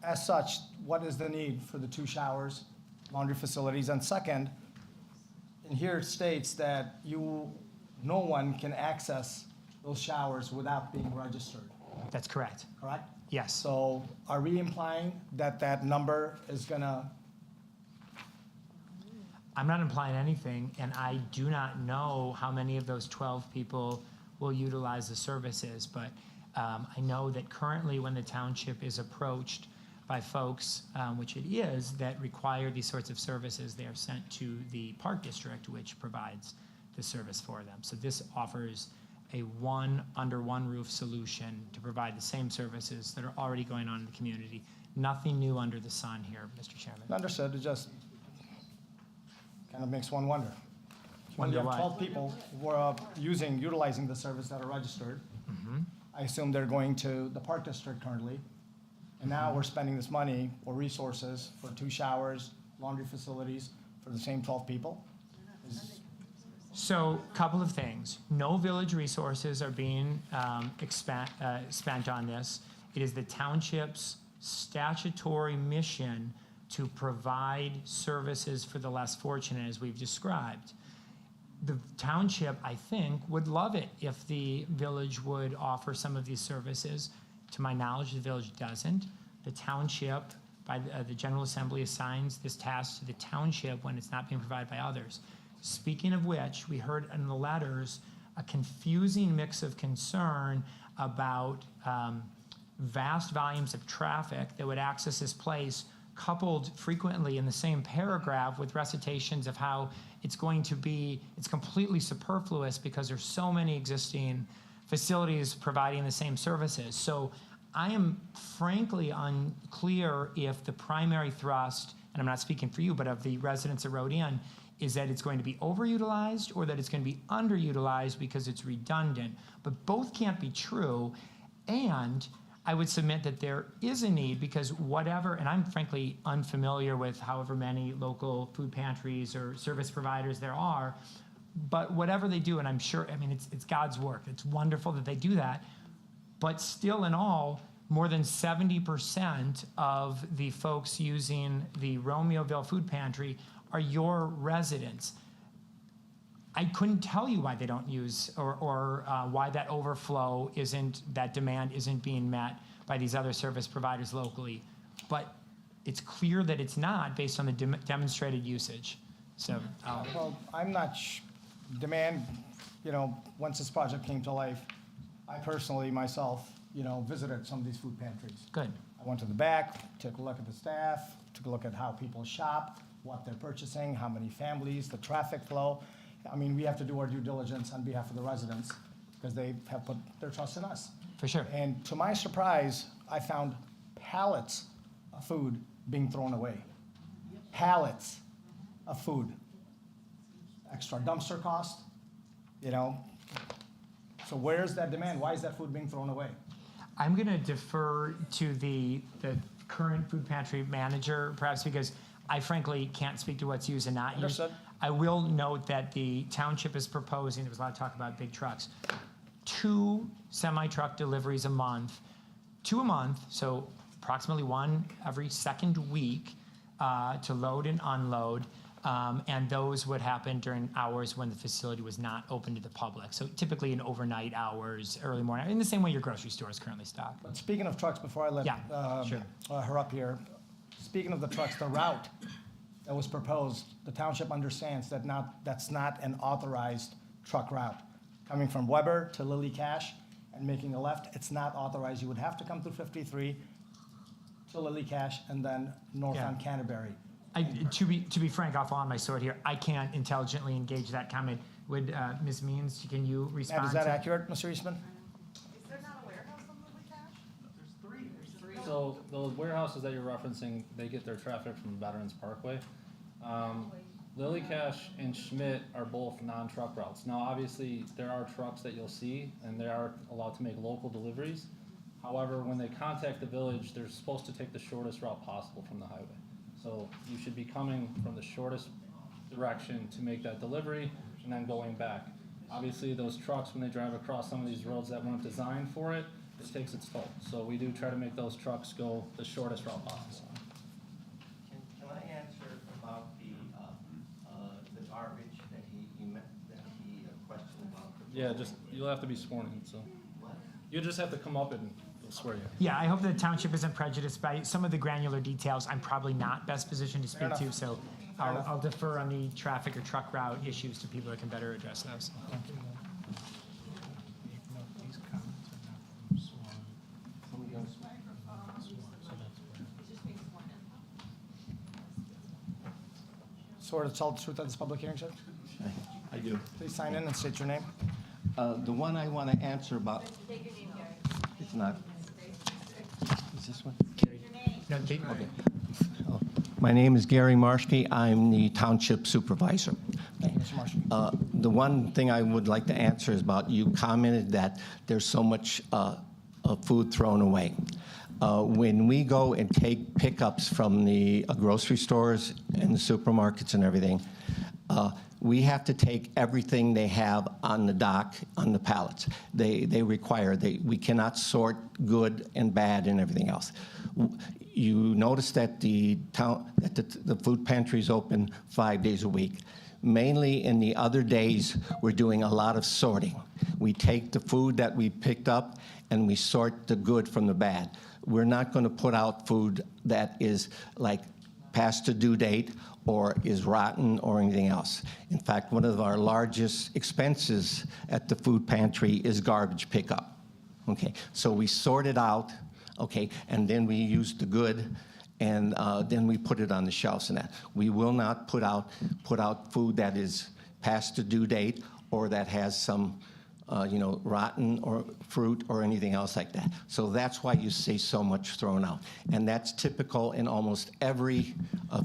as such, what is the need for the 2 showers, laundry facilities? And second, in here it states that no one can access those showers without being registered, That's correct. correct? Yes. So are we implying that that number is gonna, I'm not implying anything, and I do not know how many of those 12 people will utilize the services, but I know that currently when the township is approached by folks, which it is, that require these sorts of services, they are sent to the Park District, which provides the service for them. So this offers a under one roof solution to provide the same services that are already going on in the community. Nothing new under the sun here, Mr. Chairman. understood, it just, Kind of makes one wonder. When you Wonder have why? 12 people who are utilizing the service that are registered, I assume they're going to the Park District currently, and now we're spending this money or resources for 2 showers, laundry facilities for the same 12 people? So, couple of things. No village resources are being spent on this. It is the township's statutory mission to provide services for the less fortunate, as we've described. The township, I think, would love it if the village would offer some of these services. To my knowledge, the village doesn't. The township, by the General Assembly, assigns this task to the township when it's not being provided by others. Speaking of which, we heard in the letters a confusing mix of concern about vast volumes of traffic that would access this place, coupled frequently in the same paragraph with recitations of how it's completely superfluous because there's so many existing facilities providing the same services. So I am frankly unclear if the primary thrust, and I'm not speaking for you, but of the residents that wrote in, is that it's going to be overutilized or that it's going to be underutilized because it's redundant. But both can't be true. And I would submit that there is a need because whatever, and I'm frankly unfamiliar with however many local food pantries or service providers there are, but whatever they do, and I'm sure, I mean, it's God's work. It's wonderful that they do that. But still in all, more than 70% of the folks using the Romeoville Food Pantry are your residents. I couldn't tell you why they don't use or why that overflow that demand isn't being met by these other service providers locally. But it's clear that it's not based on the demonstrated usage. So, Well, I'm not demand, once this project came to life, I personally, myself, visited some of these food pantries. good. I went to the back, took a look at the staff, took a look at how people shop, what they're purchasing, how many families, the traffic flow. I mean, we have to do our due diligence on behalf of the residents because they have put their trust in us. For sure. And to my surprise, I found pallets of food being thrown away. Pallets of food. Extra dumpster cost, So where's that demand? Why is that food being thrown away? I'm going to defer to the current food pantry manager, perhaps because I frankly can't speak to what's used and not used. Understood. I will note that the township is proposing, there was a lot of talk about big trucks, 2 semi-truck deliveries a month, 2 a month, so approximately 1 every second week to load and unload. And those would happen during hours when the facility was not open to the public. So typically in overnight hours, early morning, in the same way your grocery store is currently stocked. But speaking of trucks, before I let Yeah, sure. her up here, speaking of the trucks, the route that was proposed, the township understands that that's not an authorized truck route. Coming from Weber to Lily Cash and making a left, it's not authorized. You would have to come through 53 to Lily Cash and then north Yeah. on Canterbury. To be frank, I'll fall on my sword here. I can't intelligently engage that comment. Would Ms. Means, can you Matt, respond? is that to- accurate, Mr. Eastman? Is there not a warehouse on Lily Cash? So those warehouses that you're referencing, they get their traffic from Veterans Parkway. Lily Cash and Schmidt are both non-truck routes. Now, obviously, there are trucks that you'll see, and they are allowed to make local deliveries. However, when they contact the village, they're supposed to take the shortest route possible from the highway. So you should be coming from the shortest direction to make that delivery and then going back. Obviously, those trucks, when they drive across some of these roads that weren't designed for it, it takes its toll. So we do try to make those trucks go the shortest route possible. Can I answer about the garbage that he questioned about? Yeah, you'll have to be sworn in, so. You just have to come up and we'll swear you. Yeah, I hope the township isn't prejudiced by some of the granular details. I'm probably not best positioned to speak to, so I'll defer on the traffic or truck route issues to people that can better address those. Swear to tell the truth at this public hearing, sir? I do. Please sign in and state your name. The one I want to answer about, it's not. Is this one? No, they- Oh, My name is Gary Marshke. I'm the township supervisor. Thank you, Mr. Marshall. The one thing I would like to answer is about, you commented that there's so much food thrown away. When we go and take pickups from the grocery stores and the supermarkets and everything, we have to take everything they have on the dock, on the pallets. They require, we cannot sort good and bad and everything else. You notice that the food pantry is open 5 days a week. Mainly in the other days, we're doing a lot of sorting. We take the food that we picked up and we sort the good from the bad. We're not going to put out food that is like past the due date or is rotten or anything else. In fact, one of our largest expenses at the food pantry is garbage pickup. Okay, so we sort it out, okay, and then we use the good, and then we put it on the shelves and that. We will not put out food that is past the due date or that has some rotten or fruit or anything else like that. So that's why you see so much thrown out. And that's typical in almost every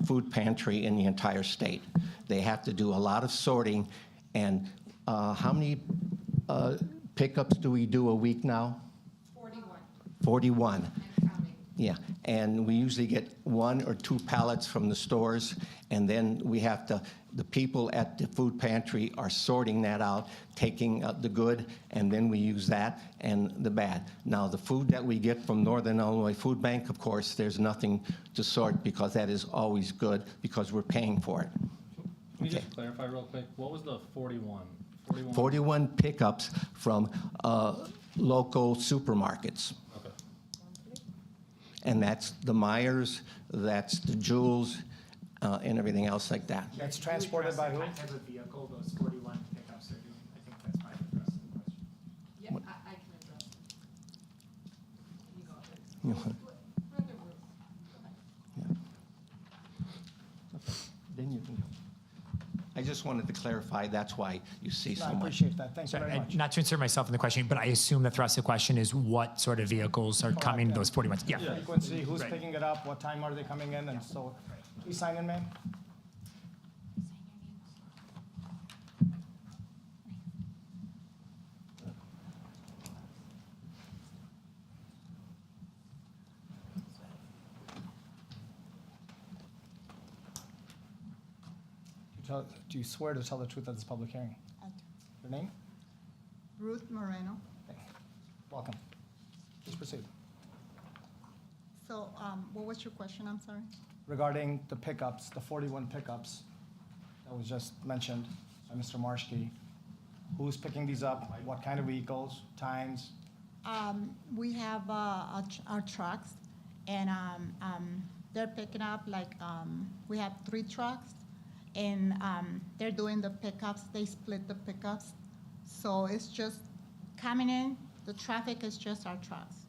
food pantry in the entire state. They have to do a lot of sorting. And how many pickups do we do a week now? 41. 41. And counting. Yeah, and we usually get 1 or 2 pallets from the stores, and then we have to, the people at the food pantry are sorting that out, taking the good, and then we use that and the bad. Now, the food that we get from Northern Illinois Food Bank, of course, there's nothing to sort because that is always good because we're paying for it. Can you Okay. just clarify real quick? What was the 41? 41 pickups from local supermarkets. Okay. And that's the Myers, that's the Jewels, and everything else like that. That's transported by who? What type of vehicle those 41 pickups are doing? I think that's probably the rest of the question. Yeah, I can address it. You go ahead. Further, Bruce. Go ahead. Then you can go. I just wanted to clarify, that's why you see No, so I much. appreciate that. Thank you So, very much. not to insert myself in the question, but I assume the thrust of the question is what sort of vehicles are coming, yeah. those 41? Yeah. Frequency, who's Right. picking it up, what time are they coming in, and so, please sign in, ma'am. Do you swear to tell the truth at this public hearing? Your name? Ruth Moreno. Welcome. Please proceed. So what was your question? I'm sorry. Regarding the pickups, the 41 pickups that was just mentioned by Mr. Marshke, who's picking these up? What kind of vehicles, times? We have our trucks, and they're picking up we have 3 trucks, and they're doing the pickups. They split the pickups, so it's just coming in. The traffic is just our trucks,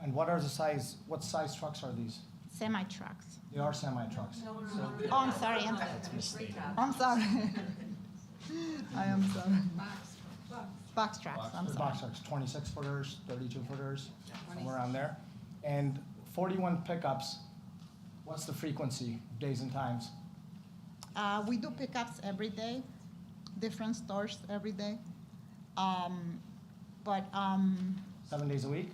And what size trucks are these? semi trucks. They are semi-trucks. Oh, I'm sorry. I'm sorry. I am sorry. Box trucks. I'm They're sorry. box trucks, 26-footers, 32-footers, somewhere around there. And 41 pickups, what's the frequency, days and times? We do pickups every day, different stores every day. But 7 days a week?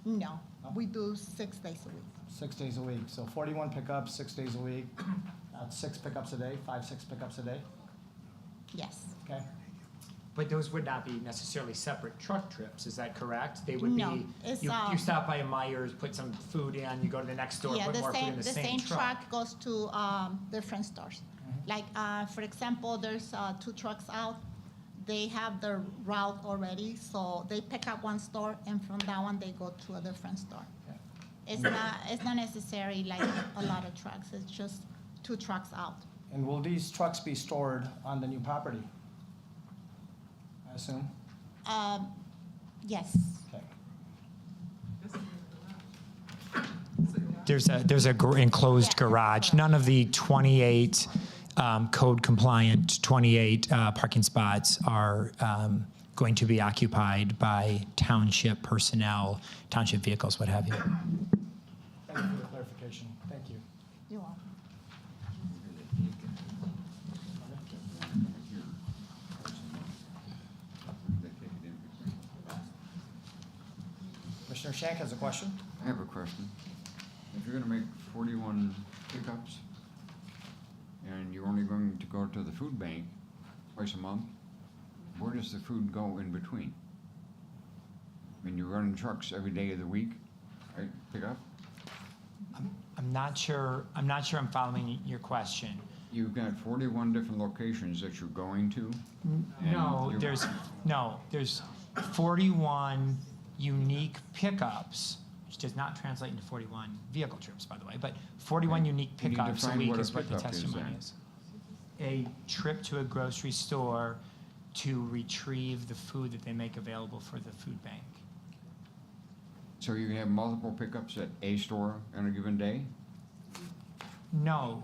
no, we do 6 days a week. 6 days a week. So 41 pickups, 6 days a week. That's 6 pickups a day, 6 pickups a day. Yes. Okay? But those would not be necessarily separate truck trips, is that correct? They would No, be, it's, you stop by a Myers, put some food in, you go to the next store, Yeah, put the more food same, in the the same same truck. truck goes to different stores. Like, for example, there's 2 trucks out. They have their route already, so they pick up one store, and from that one, they go to a different store. It's not necessary like a lot of trucks. It's just 2 trucks out. And will these trucks be stored on the new property? I assume? Yes. Okay. There's a enclosed garage. None of the 28 code compliant 28 parking spots are going to be occupied by township personnel, township vehicles, what have you. Thank you for the clarification. Thank you. You're welcome. Commissioner Shank has a question. I have a question. If you're gonna make 41 pickups, and you're only going to go to the food bank twice a month, where does the food go in between? I mean, you're running trucks every day of the week, right, pick up? I'm not sure I'm following your question. You've got 41 different locations that you're going to? No, And there's 41 unique pickups, which does not translate into 41 vehicle trips, by the way, but 41 Right. unique You need to pickups a find week what a is what the pickup is testimony then. is. A trip to a grocery store to retrieve the food that they make available for the food bank. So you have multiple pickups at a store on a given day? No,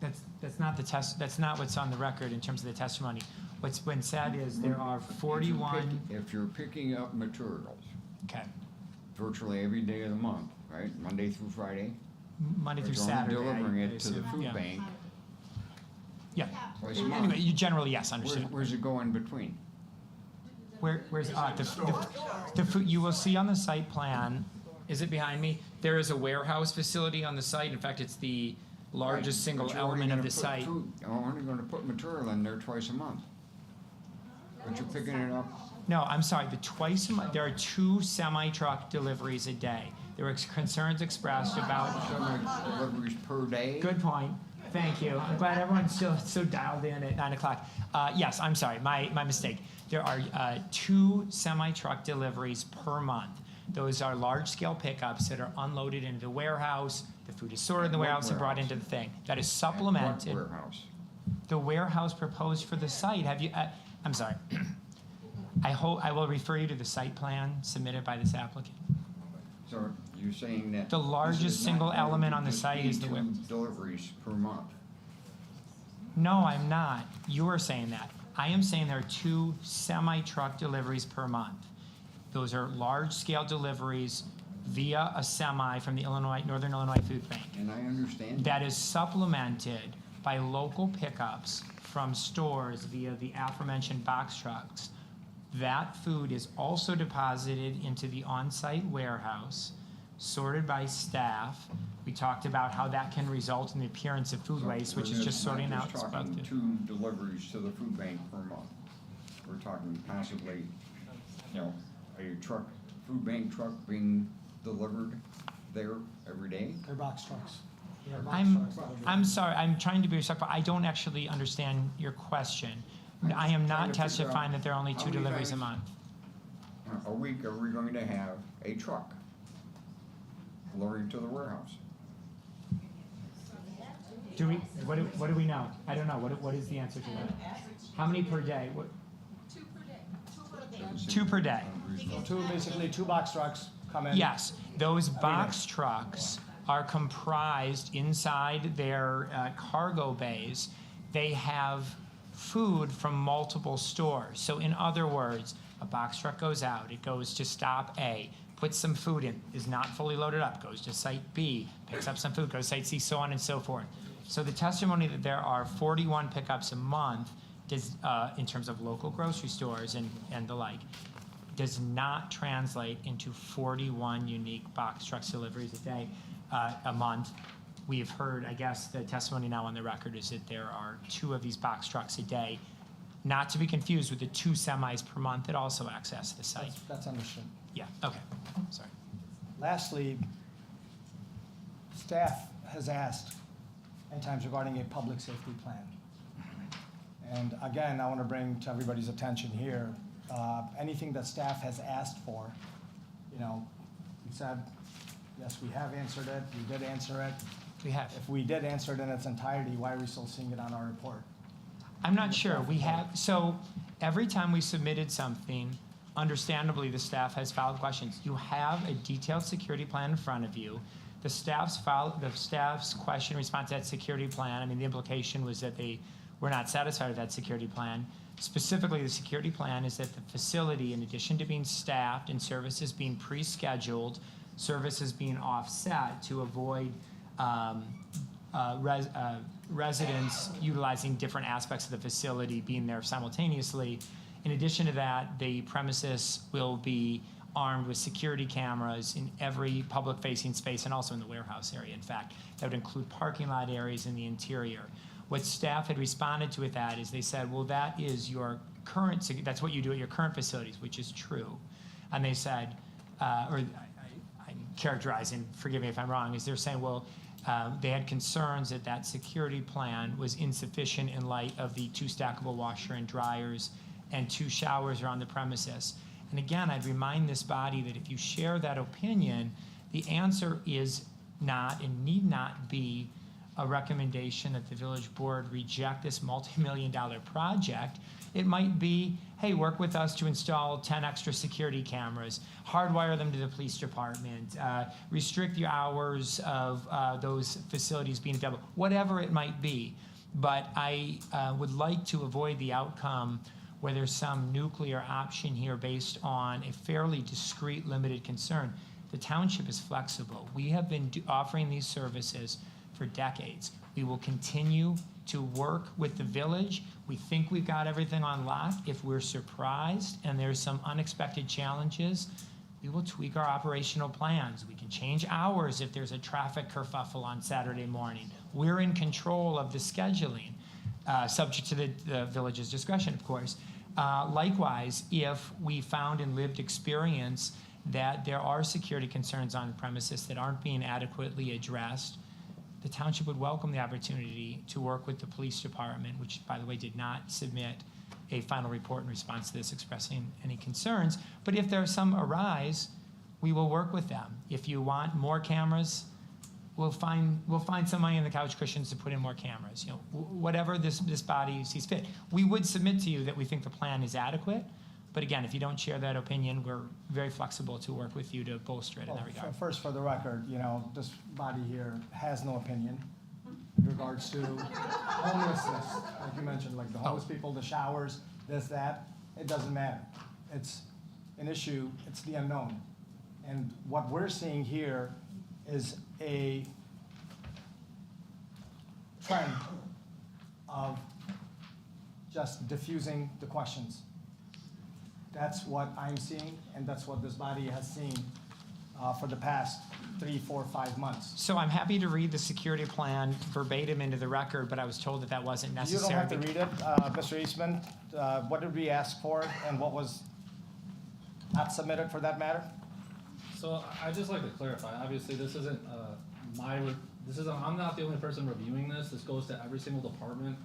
that's not that's not what's on the record in terms of the testimony. What's been said is there are 41, If you're picking up materials okay, virtually every day of the month, right, Monday through Friday? Monday through but you're Saturday. only delivering I it to the assume, food yeah. bank Yeah. twice a month. Anyway, you generally, yes, understood. Where's it go in between? Where's the food, you will see on the site plan, is it behind me? There is a warehouse facility on the site. In fact, it's the largest Right, single but you're only element of gonna the put site. You're only gonna put material in there twice a month. But you're picking it up, No, I'm sorry, there are 2 semi-truck deliveries a day. There were concerns expressed about, deliveries per day? good point, thank you. I'm glad everyone's still so dialed in at 9 o'clock. Yes, I'm sorry, my mistake. There are 2 semi-truck deliveries per month. Those are large-scale pickups that are unloaded into the warehouse. The food is sorted in the What warehouse and brought warehouse? into the thing. That is At supplemented. what warehouse? The warehouse proposed for the site, have you, I'm sorry. I will refer you to the site plan submitted by this applicant. So you're saying that. The largest this is not single going to element on the just site be is the 2 ware- deliveries per month? No, I'm not. You're saying that. I am saying there are 2 semi-truck deliveries per month. Those are large-scale deliveries via a semi from the Northern Illinois Food Bank. And I understand. That is supplemented by local pickups from stores via the aforementioned box trucks. That food is also deposited into the on-site warehouse, sorted by staff. We talked about how that can result in the appearance of food waste, which is just sorting out. We're not just talking 2 deliveries to the food bank per month. We're talking possibly, a food bank truck being delivered there every day? They're box trucks. I'm sorry, I'm trying to be respectful. I don't actually understand your question. I am trying not to figure testifying out that there are only how 2 many deliveries a times- month. A week, are we going to have a truck loading to the warehouse? What do we know? I don't know. What is the answer to that? How many per day? 2 per day. 2 per day. Basically 2 box trucks come in. Yes, those box trucks are comprised inside their cargo bays. They have food from multiple stores. So in other words, a box truck goes out, it goes to stop A, puts some food in, is not fully loaded up, goes to site B, picks up some food, goes to site C, so on and so forth. So the testimony that there are 41 pickups a month does, in terms of local grocery stores and the like, does not translate into 41 unique box trucks deliveries a day, a month. We have heard, I guess, the testimony now on the record is that there are 2 of these box trucks a day, not to be confused with the 2 semis per month that also access the site. That's understood. Yeah, okay, sorry. Lastly, staff has asked many times regarding a public safety plan. And again, I want to bring to everybody's attention here, anything that staff has asked for, we said, yes, we have answered it, we did answer it. We have. If we did answer it in its entirety, why are we still seeing it on our report? I'm not sure. We have, so every time we submitted something, understandably, the staff has filed questions. You have a detailed security plan in front of you. The staff's question response to that security plan, the implication was that they were not satisfied with that security plan. Specifically, the security plan is that the facility, in addition to being staffed and services being pre-scheduled, services being offset to avoid residents utilizing different aspects of the facility being there simultaneously. In addition to that, the premises will be armed with security cameras in every public-facing space and also in the warehouse area. In fact, that would include parking lot areas in the interior. What staff had responded to with that is they said, well, that is your current, that's what you do at your current facilities, which is true. And they said, I'm characterizing, forgive me if I'm wrong, is they're saying, well, they had concerns that that security plan was insufficient in light of the 2 stackable washer and dryers and 2 showers around the premises. And again, I'd remind this body that if you share that opinion, the answer is not and need not be a recommendation that the village board reject this multi-million-dollar project. It might be, hey, work with us to install 10 extra security cameras, hardwire them to the police department, restrict your hours of those facilities being available, whatever it might be. But I would like to avoid the outcome where there's some nuclear option here based on a fairly discrete, limited concern. The township is flexible. We have been offering these services for decades. We will continue to work with the village. We think we've got everything on lock. If we're surprised and there's some unexpected challenges, we will tweak our operational plans. We can change hours if there's a traffic kerfuffle on Saturday morning. We're in control of the scheduling, subject to the village's discretion, of course. Likewise, if we found in lived experience that there are security concerns on the premises that aren't being adequately addressed, the township would welcome the opportunity to work with the police department, which, by the way, did not submit a final report in response to this expressing any concerns. But if there are some arise, we will work with them. If you want more cameras, we'll find some money in the couch cushions to put in more cameras. You know, whatever this body sees fit. We would submit to you that we think the plan is adequate. But again, if you don't share that opinion, we're very flexible to work with you to bolster it in that regard. First, for the record, you know, this body here has no opinion in regards to homelessness. Like you mentioned, like the homeless people, the showers, this, that. It doesn't matter. It's an issue. It's the unknown. And what we're seeing here is a trend of just diffusing the questions. That's what I'm seeing, and that's what this body has seen for the past 3, 4, 5 months. So I'm happy to read the security plan verbatim into the record, but I was told that that wasn't You necessary. don't have to read it, Mr. Eastman. What did we ask for, and what was not submitted for that matter? So I'd just like to clarify, obviously, this isn't I'm not the only person reviewing this. This goes to every single department.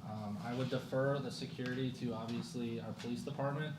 I would defer the security to, obviously, our police department.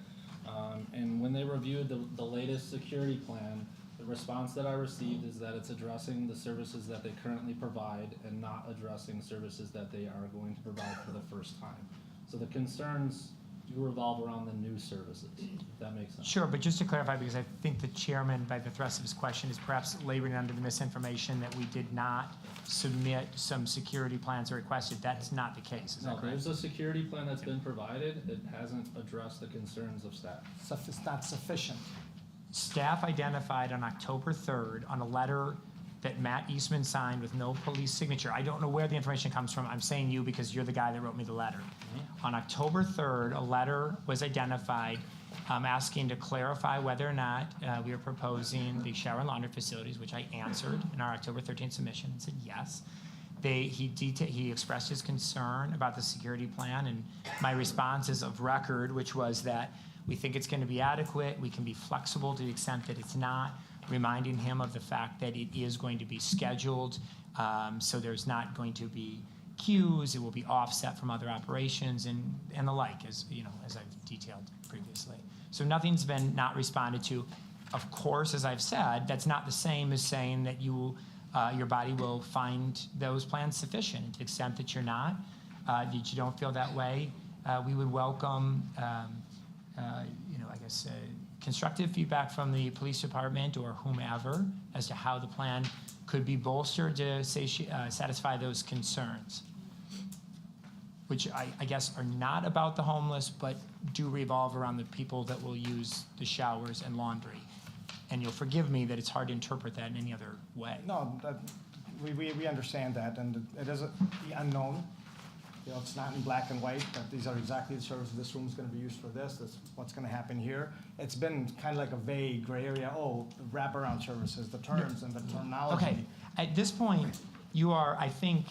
And when they reviewed the latest security plan, the response that I received is that it's addressing the services that they currently provide and not addressing services that they are going to provide for the first time. So the concerns do revolve around the new services, if that makes sense. Sure, but just to clarify, because I think the chairman, by the thrust of his question, is perhaps laboring under the misinformation that we did not submit some security plans requested. That's not the case, is that No, correct? there's a security plan that's been provided. It hasn't addressed the concerns of staff. It's not sufficient. Staff identified on October 3rd on a letter that Matt Eastman signed with no police signature. I don't know where the information comes from. I'm saying you because you're the guy that wrote me the letter. On October 3rd, a letter was identified asking to clarify whether or not we were proposing the shower and laundry facilities, which I answered in our October 13th submission and said yes. He expressed his concern about the security plan, and my response is of record, which was that we think it's going to be adequate. We can be flexible to the extent that it's not, reminding him of the fact that it is going to be scheduled, so there's not going to be queues. It will be offset from other operations and the like, as you know, as I've detailed previously. So nothing's been not responded to. Of course, as I've said, that's not the same as saying that your body will find those plans sufficient. And to the extent that you're not, that you don't feel that way, we would welcome, constructive feedback from the police department or whomever as to how the plan could be bolstered to satisfy those concerns, which I guess are not about the homeless, but do revolve around the people that will use the showers and laundry. And you'll forgive me that it's hard to interpret that in any other way. No, we understand that, and it is the unknown. You know, it's not in black and white, but these are exactly the services. This room's gonna be used for this, that's what's gonna happen here. It's been kind of like a vague gray area, the wraparound services, the terms and the terminology. Okay, at this point, you are, I think,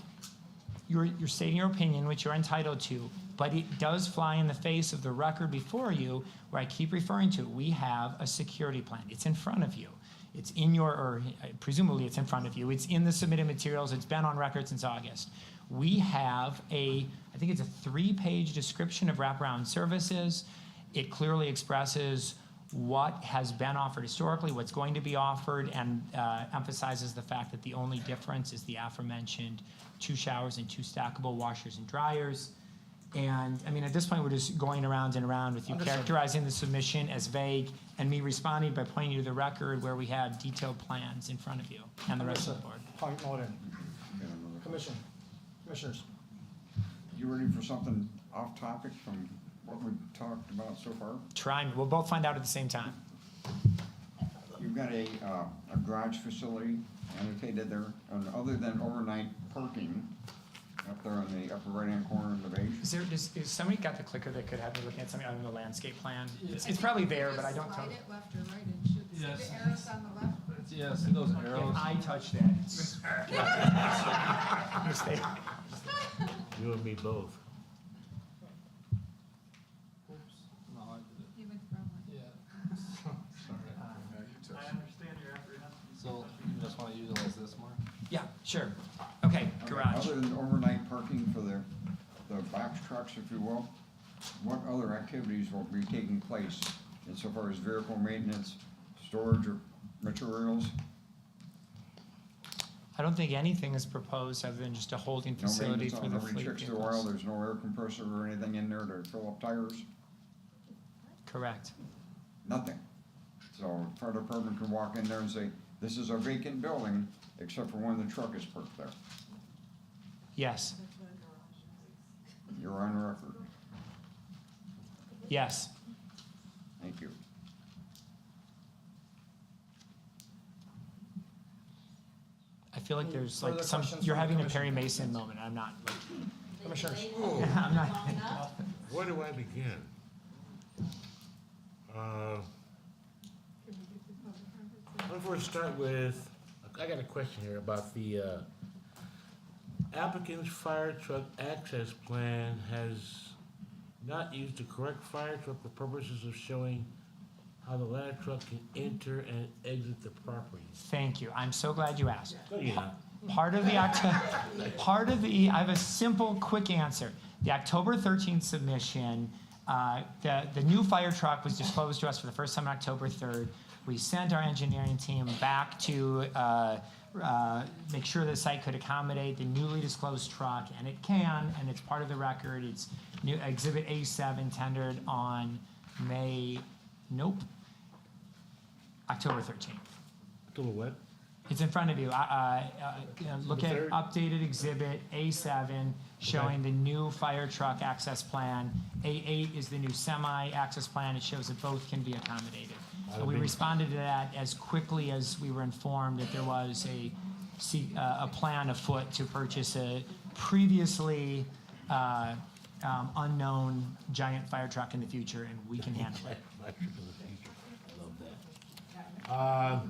you're stating your opinion, which you're entitled to, but it does fly in the face of the record before you, where I keep referring to. We have a security plan. It's in front of you. It's in your, or presumably it's in front of you. It's in the submitted materials. It's been on record since August. We have I think it's a 3-page description of wraparound services. It clearly expresses what has been offered historically, what's going to be offered, and emphasizes the fact that the only difference is the aforementioned 2 showers and 2 stackable washers and dryers. And I mean, at this point, we're just going around and around with you characterizing the submission as vague and me responding by pointing you to the record where we have detailed plans in front of you and the rest of the board. Point noted. Got another Commissioners. You ready for something off topic from what we've talked about so far? We'll both find out at the same time. You've got a garage facility annotated there, and other than overnight parking, up there on the upper right-hand corner of the page. Is somebody got the clicker that could have me looking at something other than the landscape plan? It's probably there, but I don't Slide know. it left or right, it should, see Yes. the arrows on the left? Yes, see those arrows? I touched that. Mistake. You and me both. Oops. No, I did it. He went from one. Yeah. I understand your apprehension. So you just want to utilize this more? Yeah, sure. Okay, Okay, garage. Other than overnight parking for the box trucks, if you will, what other activities will be taking place insofar as vehicle maintenance, storage of materials? I don't think anything is proposed other than just a holding No facility maintenance for on, the nobody fleet checks the oil, vehicles. there's no air compressor or anything in there to fill up tires? Correct. Nothing. So fire department can walk in there and say, this is a vacant building, except for when the truck is parked there. Yes, You're on record. yes. Thank you. I feel like there's Further like some, questions you're from the having a commission? Perry Mason moment. I'm not, Commissioners. I'm not. Where do I begin? I'll first start with, I got a question here about the applicant's fire truck access plan has not used the correct fire truck for purposes of showing how the ladder truck can enter and exit the property. Thank you. I'm so glad you asked. No, you're not. I have a simple, quick answer. The October 13th submission, the new fire truck was disclosed to us for the first time on October 3rd. We sent our engineering team back to make sure the site could accommodate the newly disclosed truck, and it can, and it's part of the record. It's new Exhibit A7 tendered on October 13th. October what? It's in front of you. Look at third? updated Exhibit A7 showing the new fire truck access plan. A8 is the new semi-access plan. It shows that both can be accommodated. So we responded to that as quickly as we were informed that there was a plan afoot to purchase a previously unknown giant fire truck in the future, and we can handle it. My trip in the future. I love that.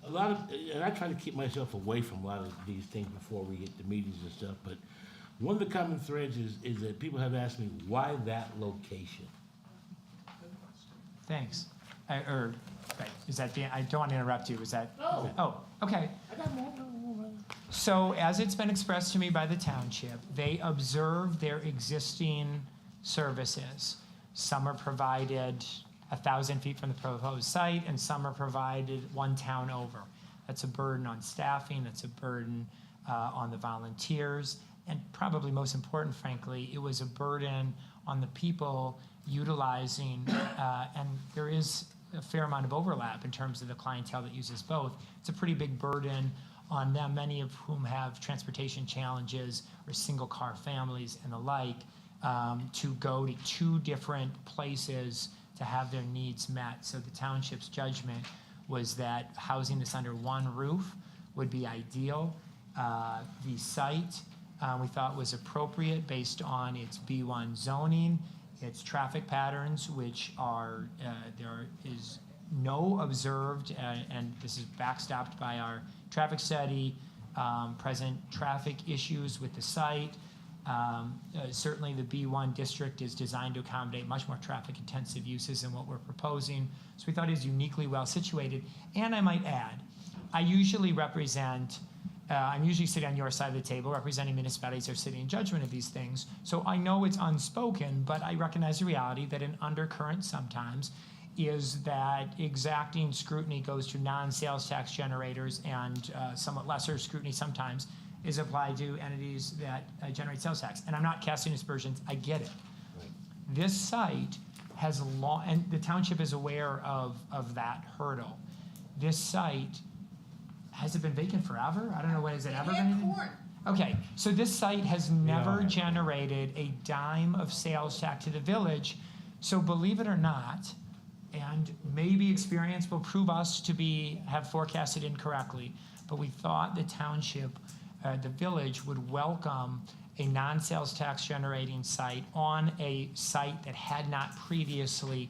A lot of, and I try to keep myself away from a lot of these things before we get to meetings and stuff, but one of the common threads is that people have asked me, why that location? Thanks. Right, is that I don't want to interrupt you. Is that? No. Oh, okay. I got more. So as it's been expressed to me by the township, they observe their existing services. Some are provided 1,000 feet from the proposed site, and some are provided one town over. That's a burden on staffing, that's a burden on the volunteers, and probably most important, frankly, it was a burden on the people utilizing, and there is a fair amount of overlap in terms of the clientele that uses both. It's a pretty big burden on them, many of whom have transportation challenges or single-car families and the like, to go to 2 different places to have their needs met. So the township's judgment was that housing this under one roof would be ideal. The site, we thought was appropriate based on its B1 zoning, its traffic patterns, which are, there is no observed, and this is backstopped by our traffic study, present traffic issues with the site. Certainly the B1 district is designed to accommodate much more traffic-intensive uses than what we're proposing. So we thought it was uniquely well situated. And I might add, I usually represent, I'm usually sitting on your side of the table representing municipalities that are sitting in judgment of these things. So I know it's unspoken, but I recognize the reality that an undercurrent sometimes is that exacting scrutiny goes to non-sales tax generators, and somewhat lesser scrutiny sometimes is applied to entities that generate sales tax. And I'm not casting aspersions, I get it. This site has long, and the township is aware of that hurdle. This site, has it been vacant forever? I don't know, when has it ever been? Okay, so this site has never generated a dime of sales tax to the village. So believe it or not, and maybe experience will prove us to have forecasted incorrectly, but we thought the township, the village would welcome a non-sales tax generating site on a site that had not previously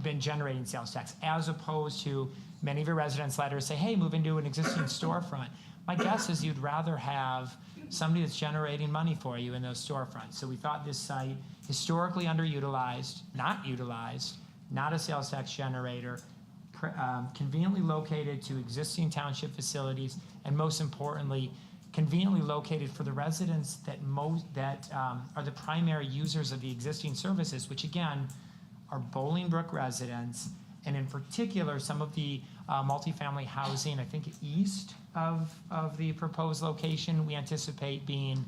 been generating sales tax, as opposed to many of your residents' letters say, hey, move into an existing storefront. My guess is you'd rather have somebody that's generating money for you in those storefronts. So we thought this site, historically underutilized, not utilized, not a sales tax generator, conveniently located to existing township facilities, and most importantly, conveniently located for the residents that are the primary users of the existing services, which again are Bolingbrook residents, and in particular some of the multifamily housing, I think east of the proposed location, we anticipate being,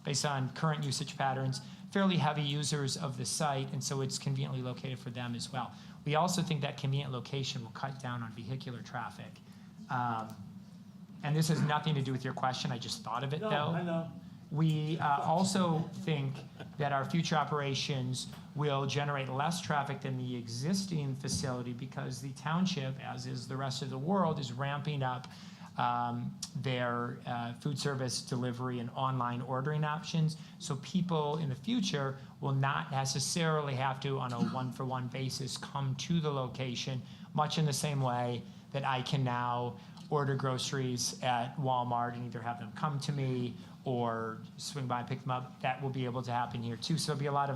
based on current usage patterns, fairly heavy users of the site, and so it's conveniently located for them as well. We also think that convenient location will cut down on vehicular traffic. And this has nothing to do with your question, I just thought of it though. I know. We also think that our future operations will generate less traffic than the existing facility, because the township, as is the rest of the world, is ramping up their food service delivery and online ordering options. So people in the future will not necessarily have to, on a one-for-one basis, come to the location, much in the same way that I can now order groceries at Walmart and either have them come to me or swing by and pick them up. That will be able to happen here too. So there'll be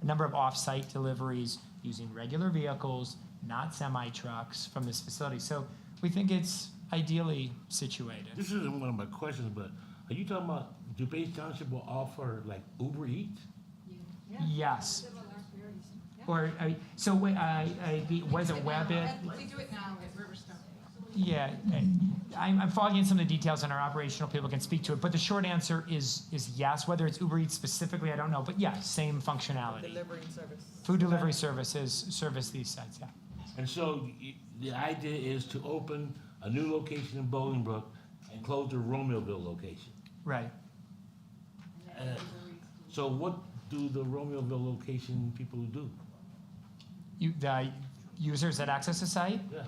a number of off-site deliveries using regular vehicles, not semi-trucks, from this facility. So we think it's ideally situated. This isn't one of my questions, but are you talking about DuPage Township will offer like Uber Eats? Yes. Or, so, was it Webbit? We do it now at Riverstone. Yeah, I'm fogging in some of the details, and our operational people can speak to it, but the short answer is yes. Whether it's Uber Eats specifically, I don't know, but yeah, same functionality. Delivery service. Food delivery services service these sites, yeah. And so the idea is to open a new location in Bolingbrook and close the Romeoville location. Right. So what do the Romeoville location people do? The users that access the site? Yeah.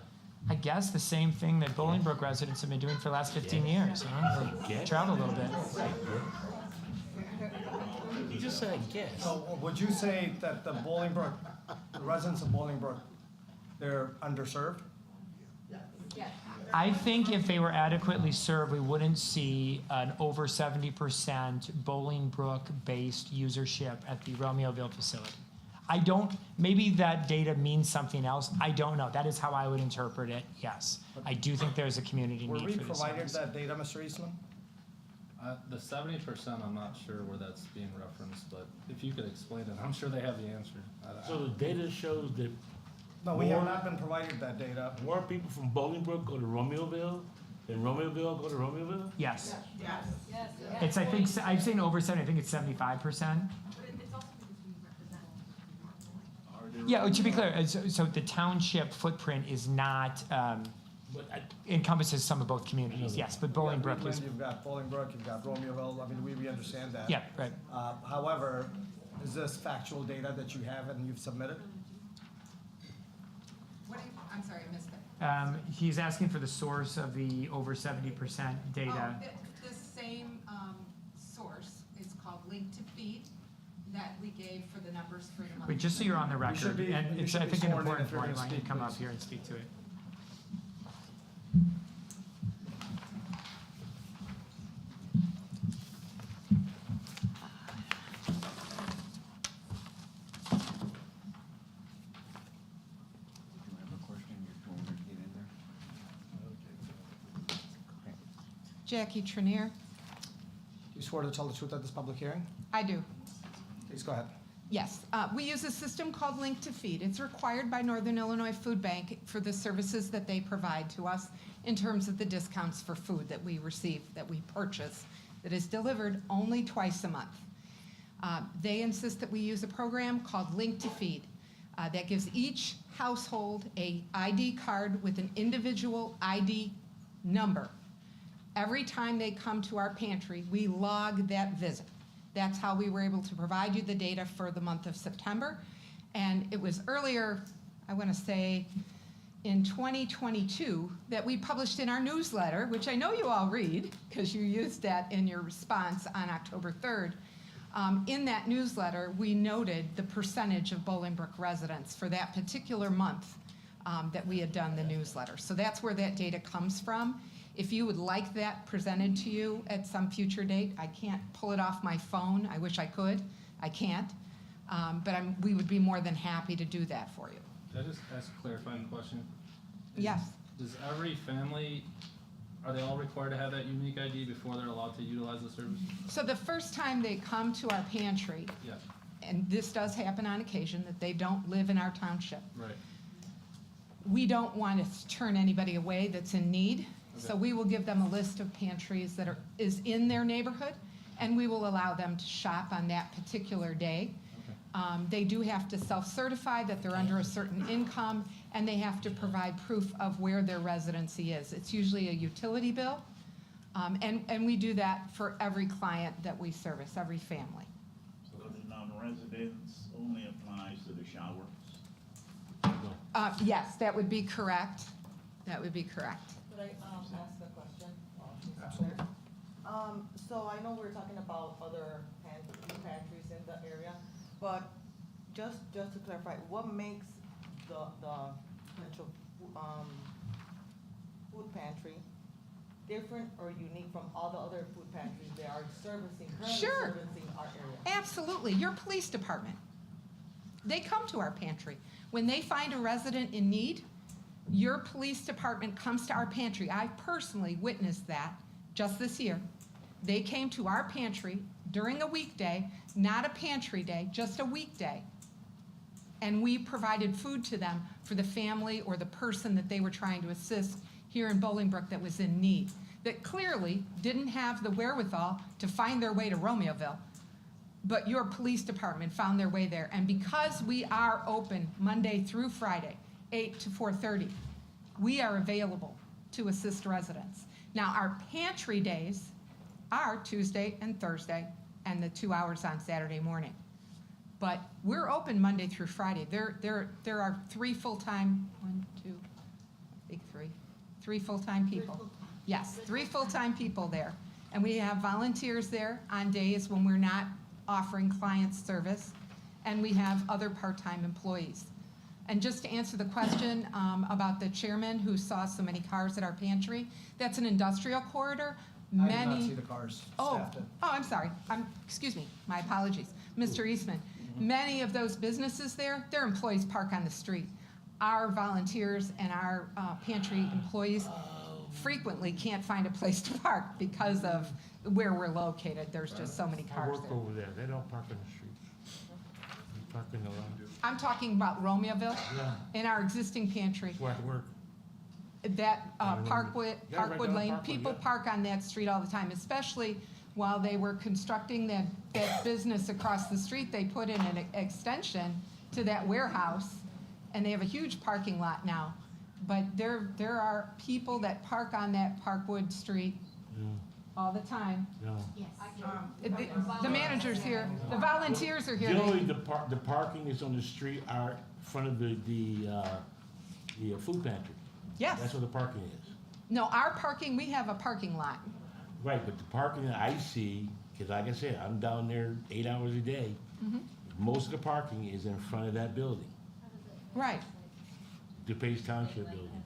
I guess the same thing that Bolingbrook residents have been doing for the last 15 years. They travel a little bit. You just said guess. So would you say that the residents of Bolingbrook, they're underserved? I think if they were adequately served, we wouldn't see an over 70% Bolingbrook-based usership at the Romeoville facility. Maybe that data means something else. I don't know. That is how I would interpret it, yes. I do think there's a community Were need we for this provided service. that data, Mr. Eastman? The 70%, I'm not sure where that's being referenced, but if you could explain it, I'm sure they have the answer. So the data shows that No, we have not been provided that data. more people from Bolingbrook go to Romeoville than Romeoville go to Romeoville? Yes. Yes. It's, I think, I've seen over 70, I think it's 75%. Yeah, to be clear, so the township footprint is not, encompasses some of both communities, yes, but Bolingbrook is, You've got Bolingbrook, you've got Romeoville, I mean, we understand that. yeah, right. However, is this factual data that you have and you've submitted? I'm sorry, I missed that. He's asking for the source of the over 70% data. The same source is called Link to Feed that we gave for the numbers for the month. Wait, just so you're on the should record, be- and you it's, should I be think, an sworn in important if you're point, gonna why don't you speak, come up please. here and speak to it? Did you have a question? You told her to get in there? Jackie Trenier. Do you swear to tell the truth at this public hearing? I do. Please go ahead. Yes, we use a system called Link to Feed. It's required by Northern Illinois Food Bank for the services that they provide to us in terms of the discounts for food that we receive, that we purchase, that is delivered only twice a month. They insist that we use a program called Link to Feed that gives each household a ID card with an individual ID number. Every time they come to our pantry, we log that visit. That's how we were able to provide you the data for the month of September. And it was earlier, I want to say, in 2022, that we published in our newsletter, which I know you all read, because you used that in your response on October 3rd. In that newsletter, we noted the percentage of Bolingbrook residents for that particular month that we had done the newsletter. So that's where that data comes from. If you would like that presented to you at some future date, I can't pull it off my phone. I wish I could. I can't. But we would be more than happy to do that for you. Can I just ask a clarifying question? Yes. Does every family, are they all required to have that unique ID before they're allowed to utilize the service? So the first time they come to our pantry, Yeah, and this does happen on occasion, that they don't live in our township, right. we don't want to turn anybody away that's in need. So Okay. we will give them a list of pantries that is in their neighborhood, and we will allow them to shop on that particular day. Okay. They do have to self-certify that they're under a certain income, and they have to provide proof of where their residency is. It's usually a utility bill, and we do that for every client that we service, every family. So the non-residents only applies to the showers? Yes, that would be correct. That would be correct. Could I ask a question? Absolutely. So I know we're talking about other pantries in the area, but just to clarify, what makes the potential food pantry different or unique from all the other food pantries that are currently Sure. servicing our area? Absolutely. Your police department. They come to our pantry. When they find a resident in need, your police department comes to our pantry. I personally witnessed that just this year. They came to our pantry during a weekday, not a pantry day, just a weekday. And we provided food to them for the family or the person that they were trying to assist here in Bolingbrook that was in need, that clearly didn't have the wherewithal to find their way to Romeoville. But your police department found their way there. And because we are open Monday through Friday, 8 to 4:30, we are available to assist residents. Now, our pantry days are Tuesday and Thursday and the 2 hours on Saturday morning. But we're open Monday through Friday. There are three full-time, three full-time people. Yes, three full-time people there. And we have volunteers there on days when we're not offering client service, and we have other part-time employees. And just to answer the question about the chairman who saw so many cars at our pantry, that's an industrial corridor. I did not see the cars. Oh, Staff did. I'm sorry. Excuse me, my apologies. Mr. Eastman, many of those businesses there, their employees park on the street. Our volunteers and our pantry employees frequently can't find a place to park because of where we're located. There's just so many I cars work there. over there, they don't park on the streets. They park in the lawn. I'm talking about Romeoville. Yeah. In our existing pantry. That's where I work. That Yeah, right Parkwood down Lane, Parkwood, people yeah. park on that street all the time, especially while they were constructing that business across the street. They put in an extension to that warehouse, and they have a huge parking lot now. But there are people that park on that Parkwood Street Yeah, all the time. yeah. The manager's here, the volunteers are here. Generally, the parking is on the street, out front of the food pantry. Yes. That's where the parking is. No, our parking, we have a parking lot. Right, but the parking that I see, because like I said, I'm down there 8 hours a day. Most of the parking is in front of that building, Right. DuPage Township building.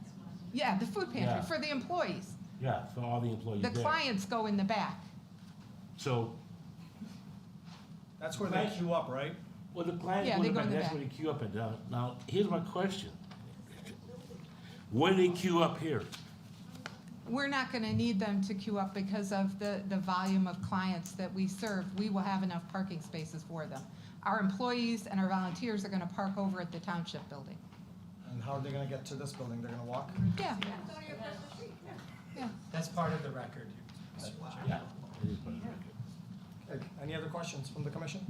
Yeah, the food Yeah. pantry for the employees. Yeah, for all the employees The there. clients go in the back. So, That's where they queue up, right? well, the clients Yeah, go they in the go back, in the that's back. where they queue up and down. Now, here's my question. When they queue up here? We're not going to need them to queue up because of the volume of clients that we serve. We will have enough parking spaces for them. Our employees and our volunteers are going to park over at the township building. And how are they gonna get to this building? They're gonna walk? Yeah. Yeah. That's part of the record. Yeah. Okay, any other questions from the commission?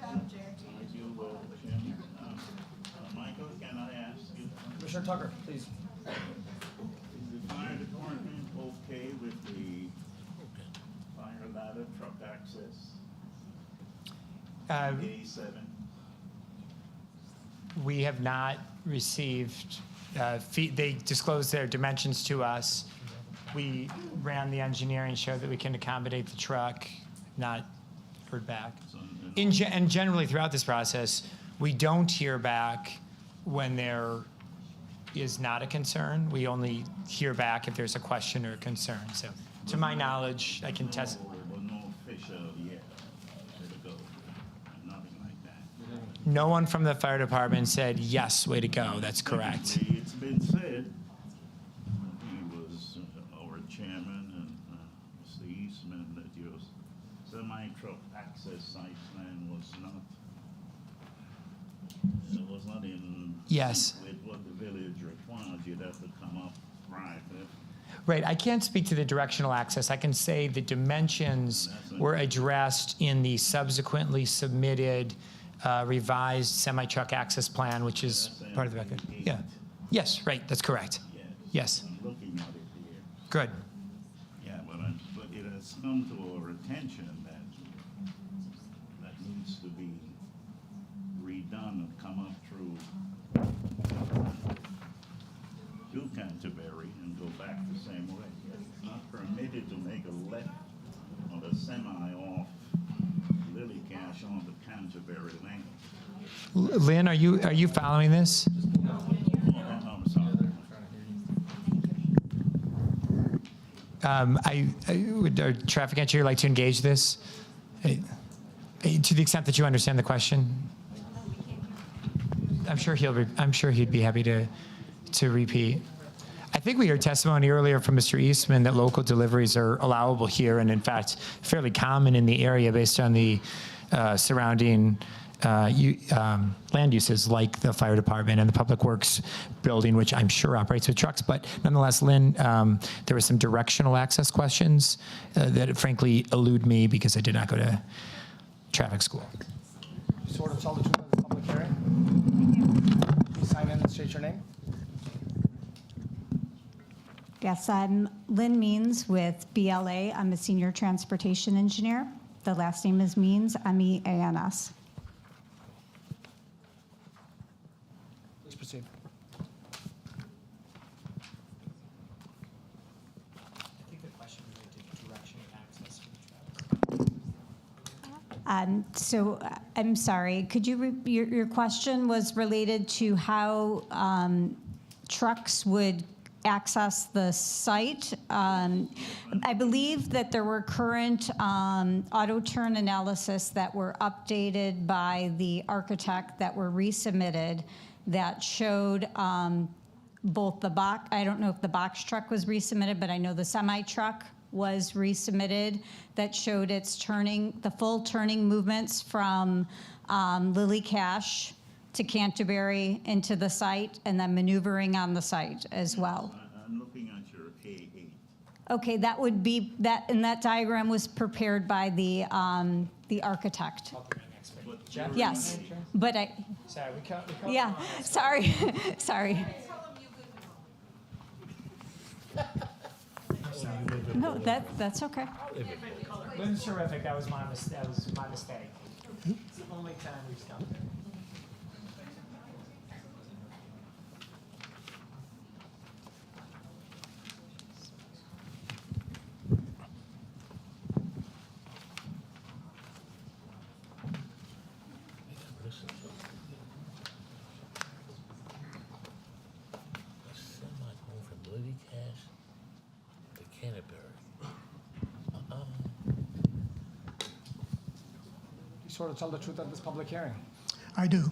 Thank you, Chairman. Michael, can I ask you, Commissioner Tucker, please. is the fire department okay with the fire ladder truck access? A7? We have not received, they disclosed their dimensions to us. We ran the engineering, showed that we can accommodate the truck, not heard back. And generally throughout this process, we don't hear back when there is not a concern. We only hear back if there's a question or a concern. So to my knowledge, I can test. No official yet, way to go, nothing like that. No one from the fire department said, yes, way to go. That's correct. Technically, it's been said, he was our chairman and Mr. Eastman, that your semi-truck access site plan was not, it was not in Yes. sync with what the village requires. You'd have to come up private. Right, I can't speak to the directional access. I can say the dimensions were addressed in the subsequently submitted revised semi-truck access plan, which is part of the record. Yeah. Yes, right, that's correct. Yes. I'm looking at it here. Good. Yeah, but it has come to our attention that needs to be redone and come up through Canterbury and go back the same way. It's not permitted to make a left on the semi off Lily Cash on the Canterbury lane. Lynn, are you following this? I'm sorry. Would our traffic engineer like to engage this? To the extent that you understand the question? I'm sure he'd be happy to repeat. I think we heard testimony earlier from Mr. Eastman that local deliveries are allowable here, and in fact, fairly common in the area based on the surrounding land uses like the fire department and the public works building, which I'm sure operates with trucks. But nonetheless, Lynn, there were some directional access questions that frankly elude me because I did not go to traffic school. Sort of tell the truth of the public hearing. Please sign in and state your name. Yes, I'm Lynn Means with BLA. I'm a senior transportation engineer. The last name is Means, M-E-A-N-S. Please proceed. I think the question related to direction of access for traffic. So I'm sorry, could you, your question was related to how trucks would access the site. I believe that there were current auto turn analysis that were updated by the architect that were resubmitted that showed both the box, I don't know if the box truck was resubmitted, but I know the semi-truck was resubmitted that showed its turning, the full turning movements from Lily Cash to Canterbury into the site, and then maneuvering on the site as well. I'm looking at your A8. Okay, that would be, and that diagram was prepared by the architect. Yes, but I, Sorry, we cut yeah, sorry, sorry. No, that's okay. Lynn's terrific. That was my mistake. It's the only time we've come there. swear to tell the truth at this public hearing? I do.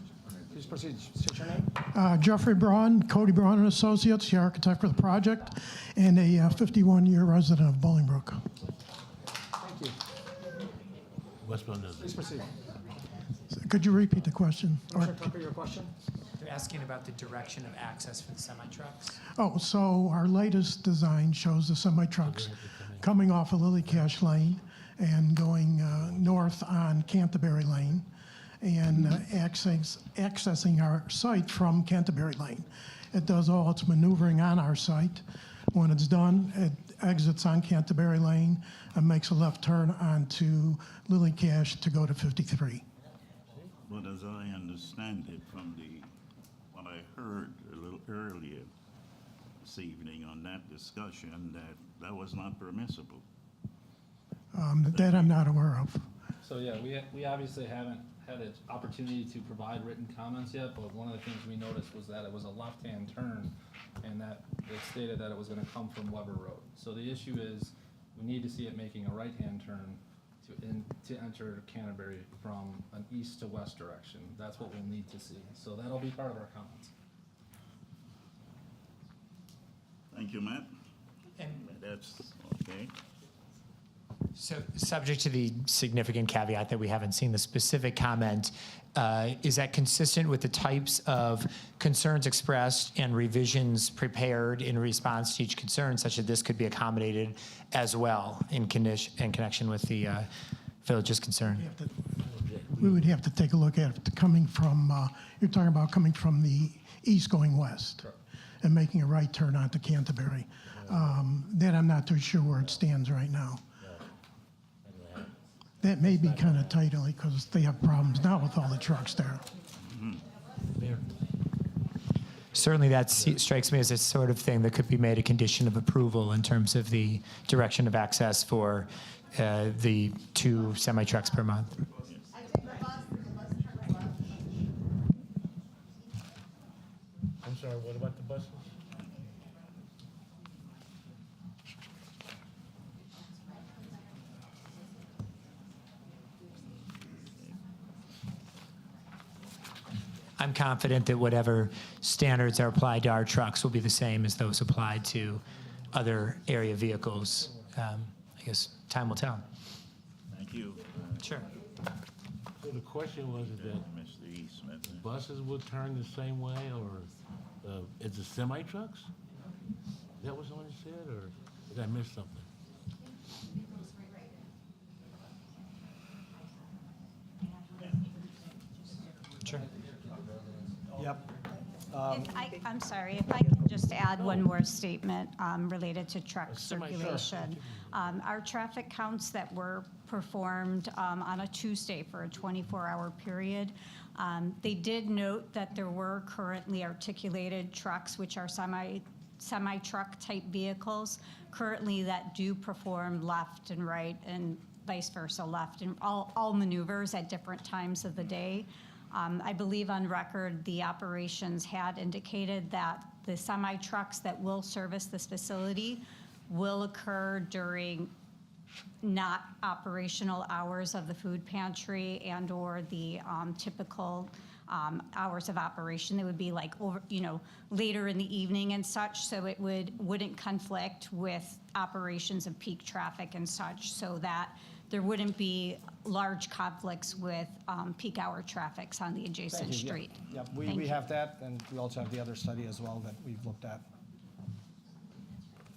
Please proceed. State your name. Jeffrey Braun, Cody Braun and Associates, the architect for the project, and a 51-year resident of Bolingbrook. Thank you. Westbound Please doesn't. proceed. Could you repeat the question? Commissioner Tucker, your question? They're asking about the direction of access for the semi-trucks. Oh, so our latest design shows the semi-trucks coming off of Lily Cash Lane and going north on Canterbury Lane and accessing our site from Canterbury Lane. It does all its maneuvering on our site. When it's done, it exits on Canterbury Lane and makes a left turn onto Lily Cash to go to 53. But as I understand it from what I heard a little earlier this evening on that discussion, that was not permissible. That I'm not aware of. So yeah, we obviously haven't had an opportunity to provide written comments yet, but one of the things we noticed was that it was a left-hand turn and that it stated that it was gonna come from Weber Road. So the issue is, we need to see it making a right-hand turn to enter Canterbury from an east to west direction. That's what we'll need to see. So that'll be part of our comments. Thank you, Matt. And That's okay. so, subject to the significant caveat that we haven't seen the specific comment, is that consistent with the types of concerns expressed and revisions prepared in response to each concern, such that this could be accommodated as well in connection with the village's concern? We would have to take a look at it coming from, you're talking about coming from the east going west and making a right turn onto Canterbury. That I'm not too sure where it stands right now. That may be kind of tight only because they have problems now with all the trucks there. Certainly, that strikes me as a sort of thing that could be made a condition of approval in terms of the direction of access for the 2 semi-trucks per month. I'm sorry, what about the buses? I'm confident that whatever standards are applied to our trucks will be the same as those applied to other area vehicles. I guess time will tell. Thank you. Sure. So the question was that Mr. Eastman. buses will turn the same way, or is it semi-trucks? Is that what someone said, or did I miss something? Sure. Yep. I'm sorry, if I can just add one more statement related to truck circulation. Our traffic counts that were performed on a Tuesday for a 24-hour period, they did note that there were currently articulated trucks, which are semi-truck type vehicles, currently that do perform left and right and vice versa, left and all maneuvers at different times of the day. I believe on record, the operations had indicated that the semi-trucks that will service this facility will occur during not operational hours of the food pantry and/or the typical hours of operation. They would be like later in the evening and such, so it wouldn't conflict with operations of peak traffic and such, so that there wouldn't be large conflicts with peak hour traffics on the adjacent Thank you. street. Yep, Thank we you. have that, and we also have the other study as well that we've looked at.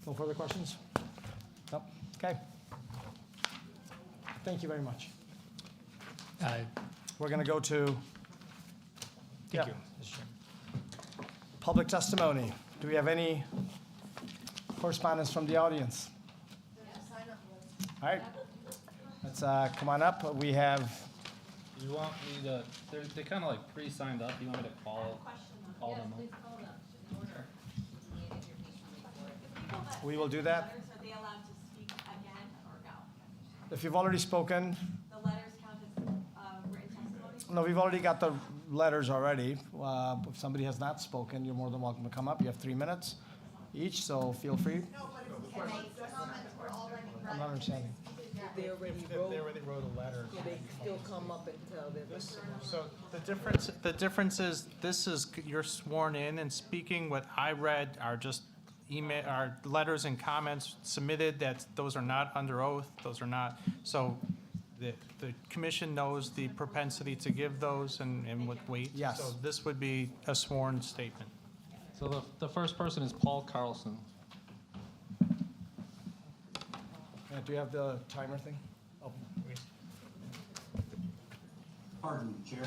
No further questions? Nope. Okay. Thank you very much. We're going to go to Thank you. public testimony. Do we have any correspondence from the audience? All right. Let's come on up. We have, You want me to, they kind of like pre-signed up. You want me to call them up? we will do that. Are they allowed to speak again or no? If you've already spoken, The letters count as written testimony? no, we've already got the letters already. If somebody has not spoken, you're more than welcome to come up. You have 3 minutes each, so feel free. No, but if comments were already I'm not understanding. they already If wrote, they already wrote a letter. so they still come up and tell their testimony. So the difference is, this is, you're sworn in and speaking. What I read are just email, are letters and comments submitted, that those are not under oath, those are not, so the commission knows the propensity to give those and would wait. Yes. So this would be a sworn statement. So the first person is Paul Carlson. Do you have the timer thing? Oh, Pardon me, Chair.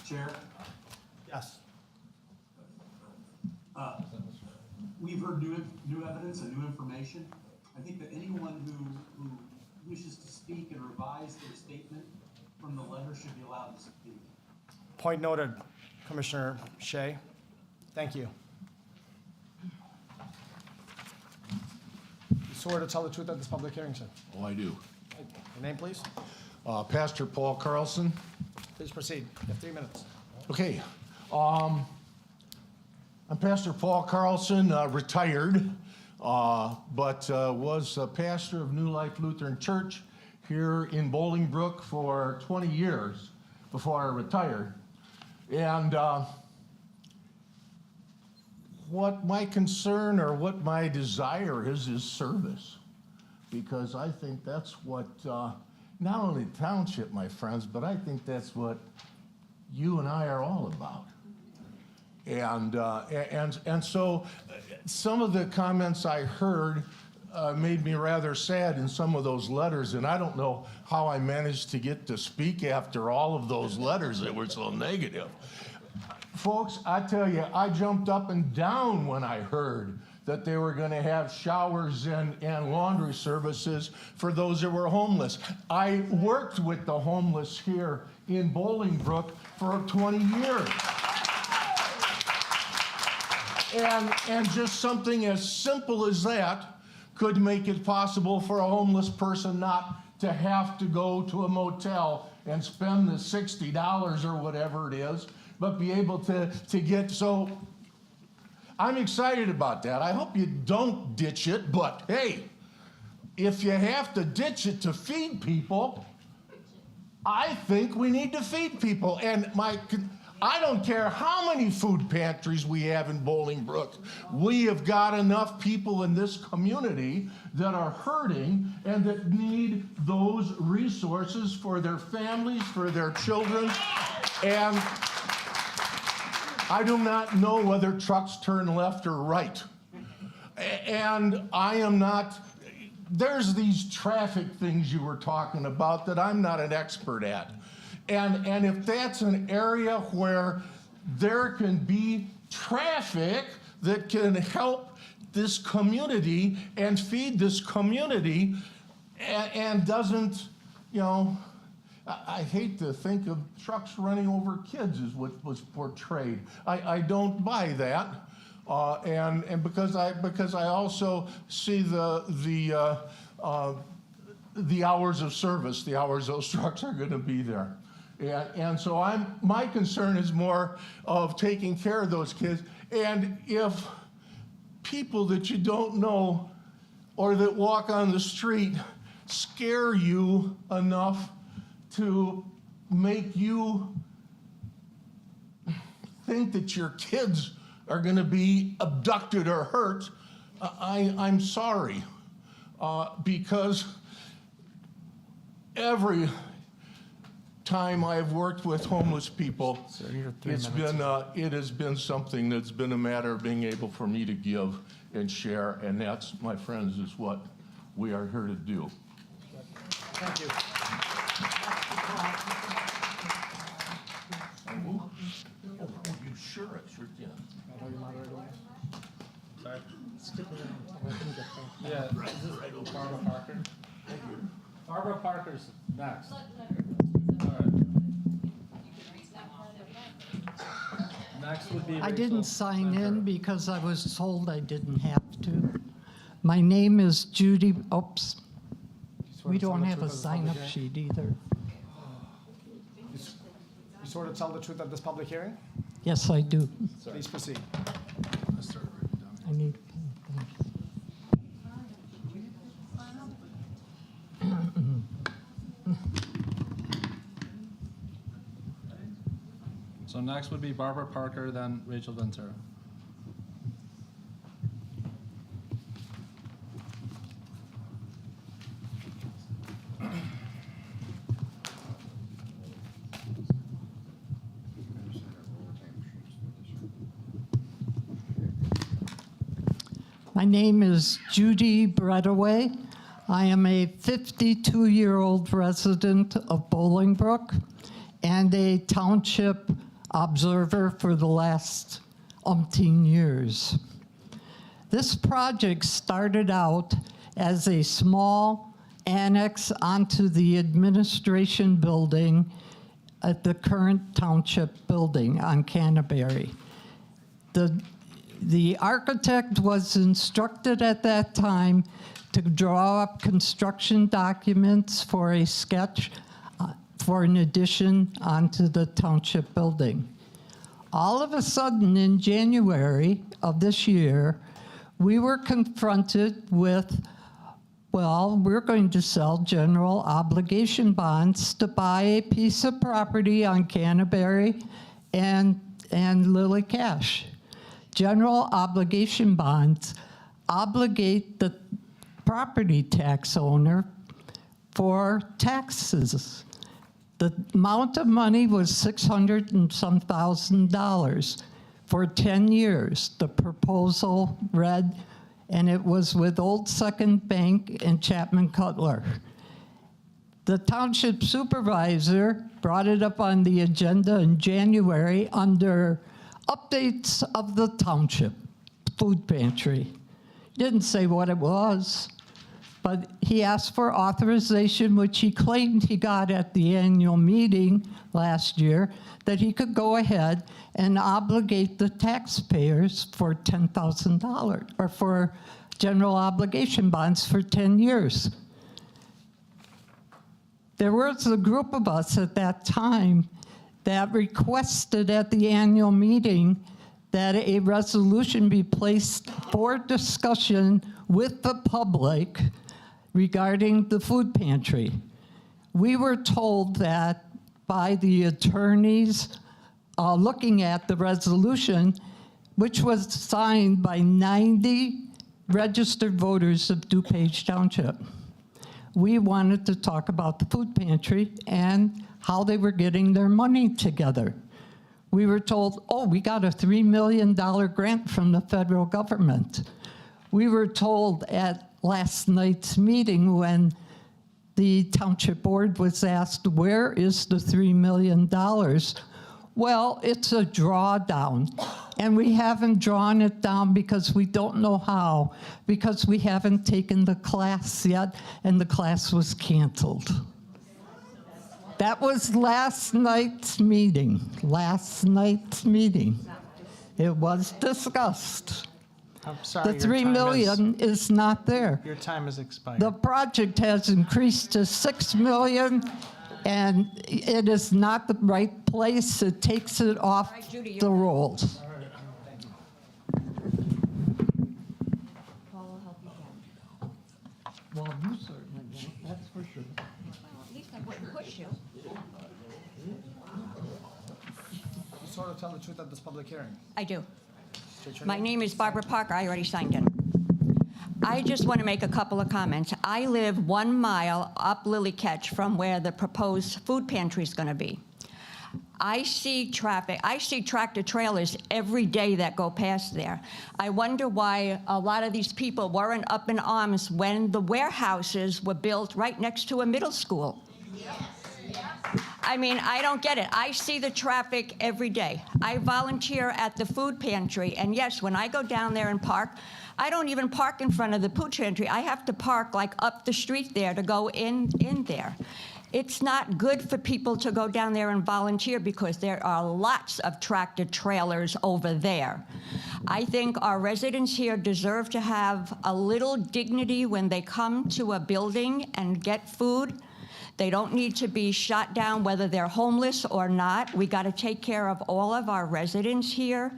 Chair, yes. we've heard new evidence and new information. I think that anyone who wishes to speak and revise their statement from the letter should be allowed to speak. Point noted, Commissioner Shea. Thank you. You swear to tell the truth at this public hearing, sir? Oh, I do. Your name, please? Pastor Paul Carlson. Please proceed. You have 3 minutes. Okay. I'm Pastor Paul Carlson, retired, but was a pastor of New Life Lutheran Church here in Bolingbrook for 20 years before I retired. And what my concern or what my desire is service, because I think that's what, not only the township, my friends, but I think that's what you and I are all about. And so some of the comments I heard made me rather sad in some of those letters, and I don't know how I managed to get to speak after all of those letters that were so negative. Folks, I tell you, I jumped up and down when I heard that they were going to have showers and laundry services for those that were homeless. I worked with the homeless here in Bolingbrook for 20 years. And just something as simple as that could make it possible for a homeless person not to have to go to a motel and spend the $60 or whatever it is, but be able to get, so I'm excited about that. I hope you don't ditch it, but hey, if you have to ditch it to feed people, I think we need to feed people. And I don't care how many food pantries we have in Bolingbrook. We have got enough people in this community that are hurting and that need those resources for their families, for their children. And I do not know whether trucks turn left or right. And I am not, there's these traffic things you were talking about that I'm not an expert at. And if that's an area where there can be traffic that can help this community and feed this community and doesn't, you know, I hate to think of trucks running over kids is what was portrayed. I don't buy that. And because I also see the hours of service, the hours those trucks are going to be there. And so my concern is more of taking care of those kids. And if people that you don't know or that walk on the street scare you enough to make you think that your kids are going to be abducted or hurt, I'm sorry. Because every time I've worked with homeless people, it has been something that's been a matter of being able for me to give and share, and that's, my friends, is what we are here to do. Thank you. You sure? I sure can. Sorry. Yeah, this is Barbara Parker. Barbara Parker's next. All right. Next would be I Rachel didn't sign Spencer. in because I was told I didn't have to. My name is Judy, oops. We don't have a sign-up sheet either. You swear to tell the truth at this public hearing? Yes, I do. Please proceed. I need. So next would be Barbara Parker, then Rachel Ventura. My name is Judy Bredaway. I am a 52-year-old resident of Bolingbrook and a township observer for the last umpteen years. This project started out as a small annex onto the administration building at the current township building on Canterbury. The architect was instructed at that time to draw up construction documents for a sketch for an addition onto the township building. All of a sudden, in January of this year, we were confronted with, well, we're going to sell general obligation bonds to buy a piece of property on Canterbury and Lily Cash. General obligation bonds obligate the property tax owner for taxes. The amount of money was $600 and some thousand for 10 years. The proposal read, and it was with Old Second Bank and Chapman Cutler. The township supervisor brought it up on the agenda in January under updates of the township food pantry. He didn't say what it was, but he asked for authorization, which he claimed he got at the annual meeting last year, that he could go ahead and obligate the taxpayers for $10,000 or for general obligation bonds for 10 years. There was a group of us at that time that requested at the annual meeting that a resolution be placed for discussion with the public regarding the food pantry. We were told that by the attorneys looking at the resolution, which was signed by 90 registered voters of DuPage Township. We wanted to talk about the food pantry and how they were getting their money together. We were told, oh, we got a $3 million grant from the federal government. We were told at last night's meeting when the township board was asked, where is the $3 million? Well, it's a drawdown, and we haven't drawn it down because we don't know how, because we haven't taken the class yet, and the class was canceled. That was last night's meeting. Last night's meeting. It was discussed. I'm sorry, The $3 million is not there. Your time has expired. The project has increased to $6 million, and it is not the right place. It takes it off the rolls. Paul will help you again. Well, you certainly won't, that's for sure. At least I wouldn't push you. You sort of tell the truth at this public hearing. I do. State your My name is Barbara Parker. I already signed in. I just want to make a couple of comments. I live 1 mile up Lily Catch from where the proposed food pantry is going to be. I see traffic. I see tractor trailers every day that go past there. I wonder why a lot of these people weren't up in arms when the warehouses were built right next to a middle school. I mean, I don't get it. I see the traffic every day. I volunteer at the food pantry, and yes, when I go down there and park, I don't even park in front of the food pantry. I have to park like up the street there to go in there. It's not good for people to go down there and volunteer because there are lots of tractor trailers over there. I think our residents here deserve to have a little dignity when they come to a building and get food. They don't need to be shot down whether they're homeless or not. We got to take care of all of our residents here.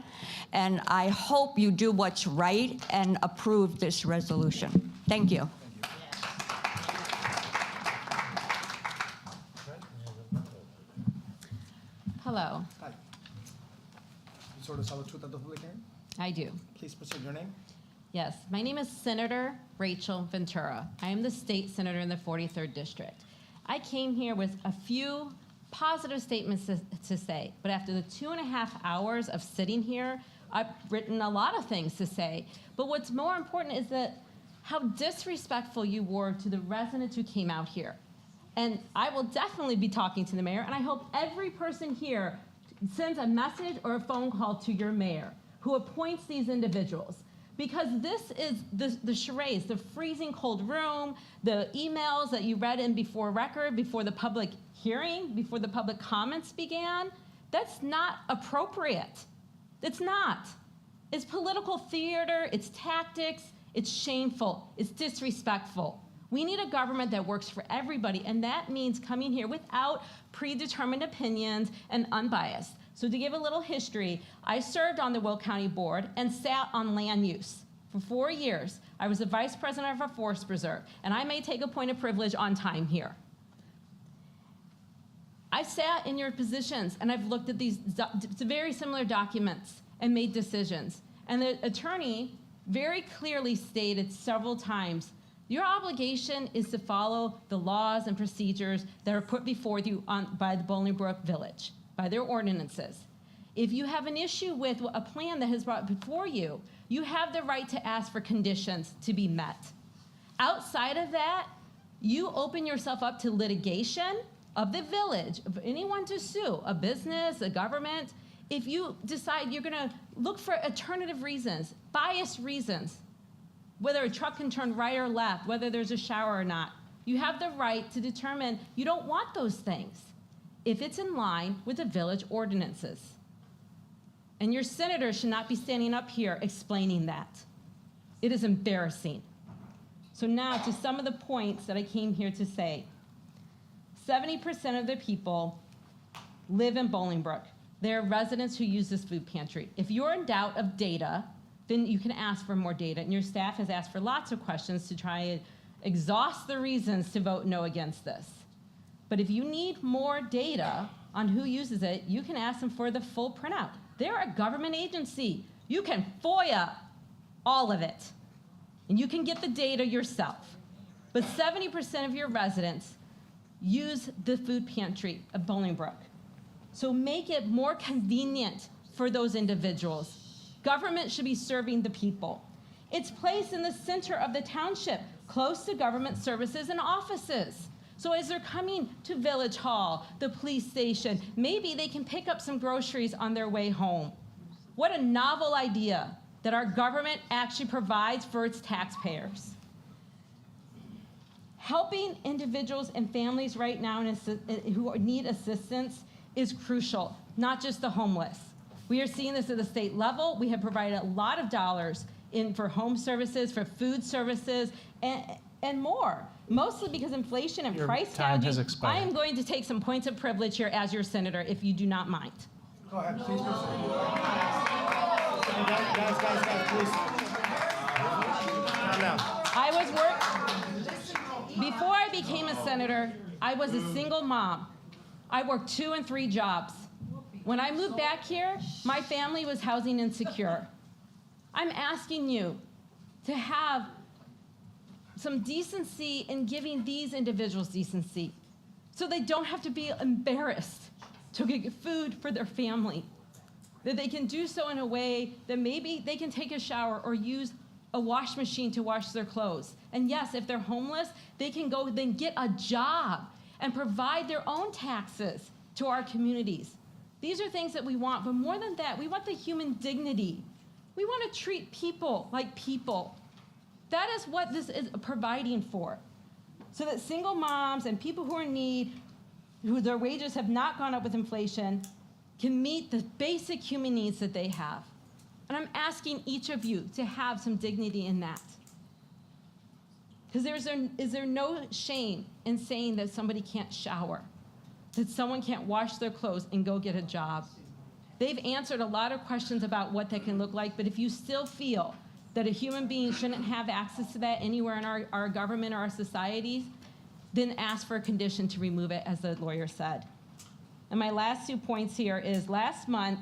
And I hope you do what's right and approve this resolution. Thank you. Hello. swear to tell the truth at the public hearing? I do. Please proceed. Your name? Yes, my name is Senator Rachel Ventura. I am the state senator in the 43rd District. I came here with a few positive statements to say, but after the 2.5 hours of sitting here, I've written a lot of things to say. But what's more important is that how disrespectful you were to the residents who came out here. And I will definitely be talking to the mayor, and I hope every person here sends a message or a phone call to your mayor who appoints these individuals. Because this is the charades, the freezing cold room, the emails that you read in before record, before the public hearing, before the public comments began, that's not appropriate. It's not. It's political theater, it's tactics, it's shameful, it's disrespectful. We need a government that works for everybody, and that means coming here without predetermined opinions and unbiased. So to give a little history, I served on the Will County Board and sat on land use for 4 years. I was the vice president of a forest preserve, and I may take a point of privilege on time here. I sat in your positions, and I've looked at these very similar documents and made decisions. And the attorney very clearly stated several times, your obligation is to follow the laws and procedures that are put before you by the Bolingbrook Village, by their ordinances. If you have an issue with a plan that has brought before you, you have the right to ask for conditions to be met. Outside of that, you open yourself up to litigation of the village, of anyone to sue, a business, a government. If you decide you're gonna look for alternative reasons, biased reasons, whether a truck can turn right or left, whether there's a shower or not, you have the right to determine you don't want those things if it's in line with the village ordinances. And your senator should not be standing up here explaining that. It is embarrassing. So now to some of the points that I came here to say. 70% of the people live in Bolingbrook. There are residents who use this food pantry. If you're in doubt of data, then you can ask for more data. And your staff has asked for lots of questions to try and exhaust the reasons to vote no against this. But if you need more data on who uses it, you can ask them for the full printout. They're a government agency. You can FOIA all of it. And you can get the data yourself. But 70% of your residents use the food pantry of Bolingbrook. So make it more convenient for those individuals. Government should be serving the people. It's placed in the center of the township, close to government services and offices. So as they're coming to Village Hall, the police station, maybe they can pick up some groceries on their way home. What a novel idea that our government actually provides for its taxpayers. Helping individuals and families right now who need assistance is crucial, not just the homeless. We are seeing this at the state level. We have provided a lot of dollars for home services, for food services, and more. Mostly because inflation and Your price time has gouging. expired. I am going to take some points of privilege here as your senator, if you do not mind. Go ahead, please proceed. Guys, please. Calm down. Before I became a senator, I was a single mom. I worked 2 and 3 jobs. When I moved back here, my family was housing insecure. I'm asking you to have some decency in giving these individuals decency so they don't have to be embarrassed to get food for their family, that they can do so in a way that maybe they can take a shower or use a wash machine to wash their clothes. And yes, if they're homeless, they can go then get a job and provide their own taxes to our communities. These are things that we want, but more than that, we want the human dignity. We want to treat people like people. That is what this is providing for. So that single moms and people who are in need, who their wages have not gone up with inflation, can meet the basic human needs that they have. And I'm asking each of you to have some dignity in that. Because is there no shame in saying that somebody can't shower, that someone can't wash their clothes and go get a job? They've answered a lot of questions about what that can look like, but if you still feel that a human being shouldn't have access to that anywhere in our government or our societies, then ask for a condition to remove it, as the lawyer said. And my last 2 points here is last month,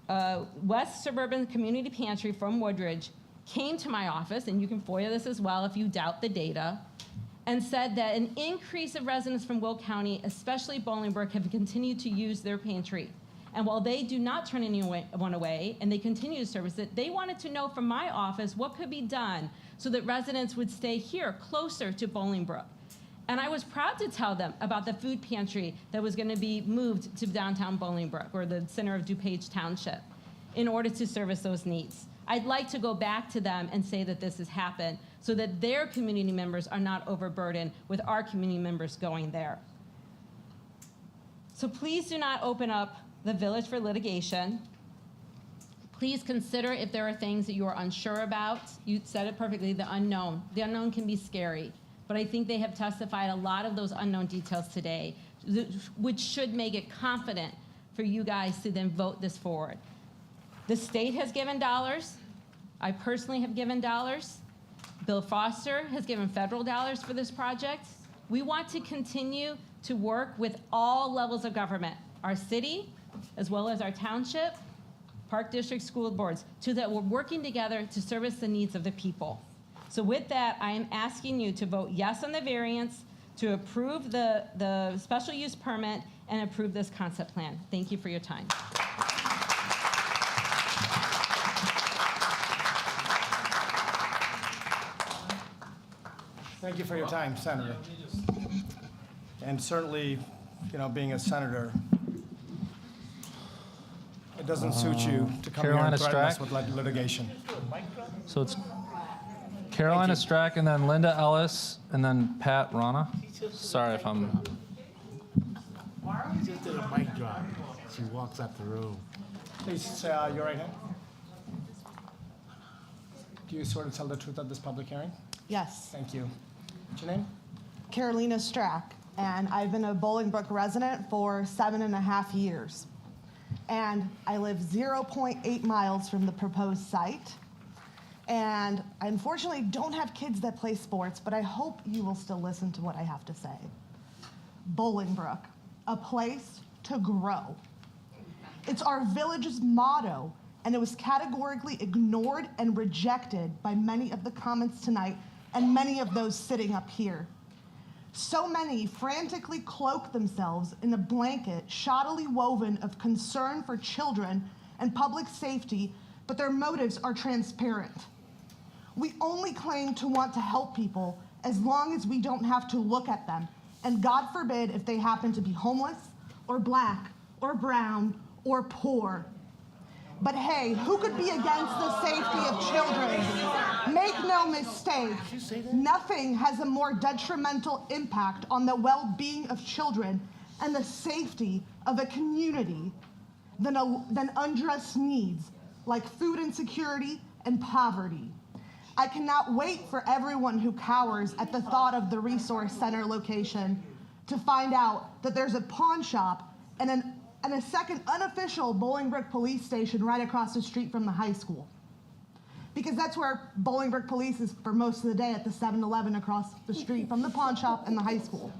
West Suburban Community Pantry from Woodridge came to my office, and you can FOIA this as well if you doubt the data, and said that an increase of residents from Will County, especially Bolingbrook, have continued to use their pantry. And while they do not turn anyone away and they continue to service it, they wanted to know from my office what could be done so that residents would stay here closer to Bolingbrook. And I was proud to tell them about the food pantry that was going to be moved to downtown Bolingbrook, or the center of DuPage Township, in order to service those needs. I'd like to go back to them and say that this has happened so that their community members are not overburdened with our community members going there. So please do not open up the village for litigation. Please consider if there are things that you are unsure about. You said it perfectly, the unknown. The unknown can be scary, but I think they have testified a lot of those unknown details today, which should make it confident for you guys to then vote this forward. The state has given dollars. I personally have given dollars. Bill Foster has given federal dollars for this project. We want to continue to work with all levels of government, our city, as well as our township, park district, school boards, so that we're working together to service the needs of the people. So with that, I am asking you to vote yes on the variance, to approve the special use permit, and approve this concept plan. Thank you for your time. Thank you for your time, Senator. And certainly, you know, being a senator, it doesn't suit you to come here and threaten us with litigation. So it's Carolina Strack, and then Linda Ellis, and then Pat Rana. Sorry if I'm... She just did a mic drop. She walks out the room. Please say your right hand. Do you swear to tell the truth at this public hearing? Yes. Thank you. What's your name? Carolina Strack, and I've been a Bolingbrook resident for 7.5 years. And I live 0.8 miles from the proposed site. And I unfortunately don't have kids that play sports, but I hope you will still listen to what I have to say. Bolingbrook, a place to grow. It's our village's motto, and it was categorically ignored and rejected by many of the comments tonight and many of those sitting up here. So many frantically cloak themselves in a blanket shoddily woven of concern for children and public safety, but their motives are transparent. We only claim to want to help people as long as we don't have to look at them, and God forbid if they happen to be homeless or black or brown or poor. But hey, who could be against the safety of children? Make no mistake, nothing has a more detrimental impact on the well-being of children and the safety of a community than undressed needs like food insecurity and poverty. I cannot wait for everyone who cowers at the thought of the resource center location to find out that there's a pawn shop and a second unofficial Bolingbrook police station right across the street from the high school. Because that's where Bolingbrook police is for most of the day, at the 7-Eleven across the street from the pawn shop and the high school.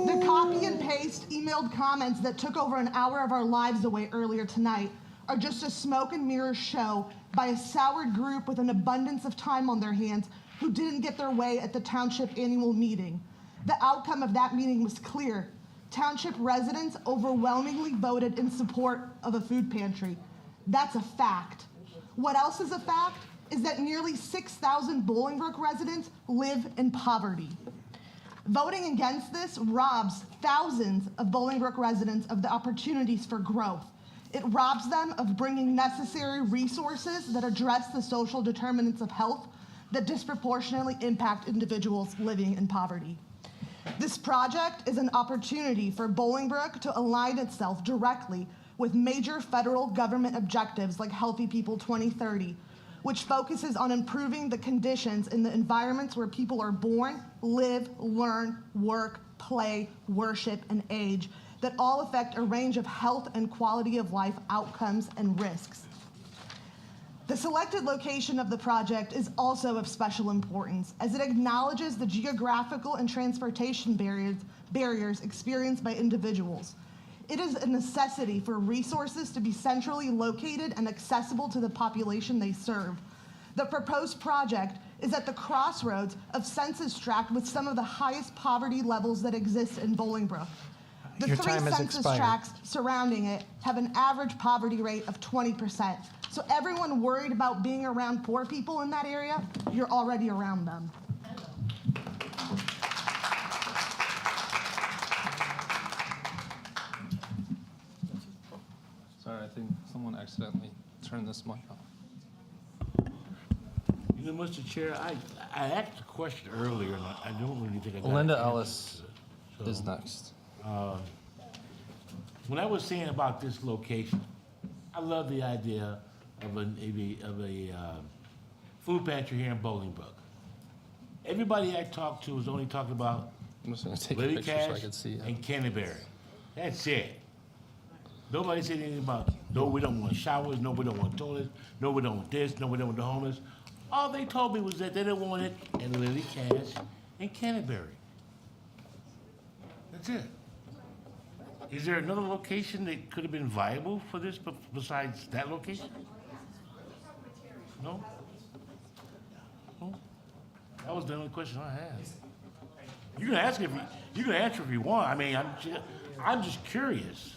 The copy and paste emailed comments that took over an hour of our lives away earlier tonight are just a smoke and mirrors show by a soured group with an abundance of time on their hands who didn't get their way at the township annual meeting. The outcome of that meeting was clear. Township residents overwhelmingly voted in support of a food pantry. That's a fact. What else is a fact is that nearly 6,000 Bolingbrook residents live in poverty. Voting against this robs thousands of Bolingbrook residents of the opportunities for growth. It robs them of bringing necessary resources that address the social determinants of health that disproportionately impact individuals living in poverty. This project is an opportunity for Bolingbrook to align itself directly with major federal government objectives like Healthy People 2030, which focuses on improving the conditions in the environments where people are born, live, learn, work, play, worship, and age, that all affect a range of health and quality of life outcomes and risks. The selected location of the project is also of special importance, as it acknowledges the geographical and transportation barriers experienced by individuals. it is a necessity for resources to be centrally located and accessible to the population they serve. The proposed project is at the crossroads of census tract with some of the highest poverty levels that exist in Bolingbrook. The Your three time has census expired. tracts surrounding it have an average poverty rate of 20%. So everyone worried about being around poor people in that area, you're already around them. Sorry, I think someone accidentally turned this mic off. You know, Mr. Chair, I asked a question earlier, and I don't really think I got Linda an answer Ellis to it. is next. When I was saying about this location, I love the idea of a food pantry here in Bolingbrook. Everybody I talked to was only talking about I'm just gonna take a Lily picture so I Cash can see it. and Canterbury. That's it. Nobody said anything about, no, we don't want showers, no, we don't want toilets, no, we don't want this, no, we don't want the homeless. All they told me was that they didn't want it in Lily Cash and Canterbury. That's it. Is there another location that could have been viable for this besides that location? No? No? That was the only question I had. You can ask if you can answer if you want. I mean, I'm just curious.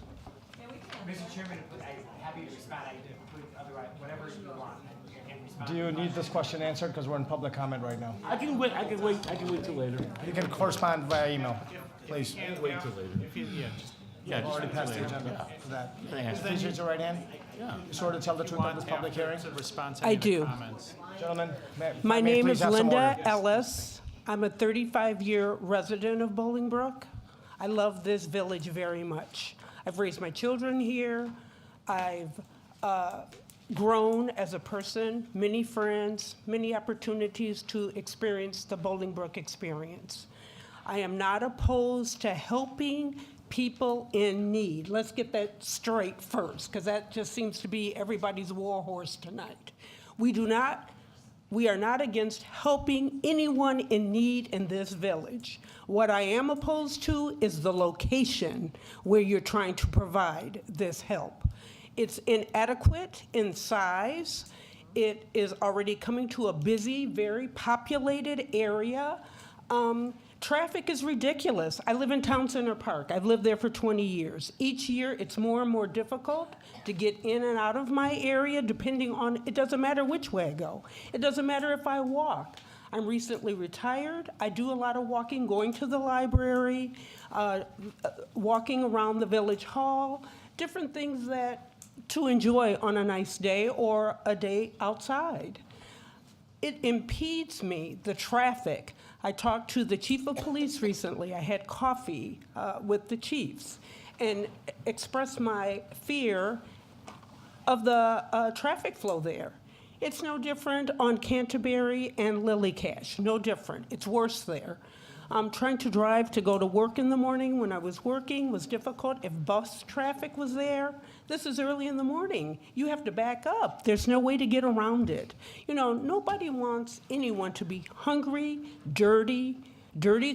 Mr. Chairman, I'm happy to respond. I did otherwise, whatever you want. I can respond. Do you need this question answered? Because we're in public comment right now. I can wait till later. You can correspond via email, please. Wait till later. Yeah, We've just already wait passed till the later. agenda Yeah. for that. Can I ask? Please raise your right hand. Yeah. You swear to tell the truth of this public hearing? To respond to I any of the do. comments. Gentlemen, My may name please is have some Linda order. Ellis. I'm a 35-year resident of Bolingbrook. I love this village very much. I've raised my children here. I've grown as a person, many friends, many opportunities to experience the Bolingbrook experience. I am not opposed to helping people in need. Let's get that straight first, because that just seems to be everybody's war horse tonight. We are not against helping anyone in need in this village. What I am opposed to is the location where you're trying to provide this help. It's inadequate in size. It is already coming to a busy, very populated area. Traffic is ridiculous. I live in Town Center Park. I've lived there for 20 years. Each year, it's more and more difficult to get in and out of my area, depending on, it doesn't matter which way I go. It doesn't matter if I walk. I'm recently retired. I do a lot of walking, going to the library, walking around the village hall, different things to enjoy on a nice day or a day outside. It impedes me, the traffic. I talked to the chief of police recently. I had coffee with the chiefs and expressed my fear of the traffic flow there. It's no different on Canterbury and Lily Cash, no different. It's worse there. Trying to drive to go to work in the morning when I was working was difficult. If bus traffic was there, this is early in the morning. You have to back up. There's no way to get around it. You know, nobody wants anyone to be hungry, dirty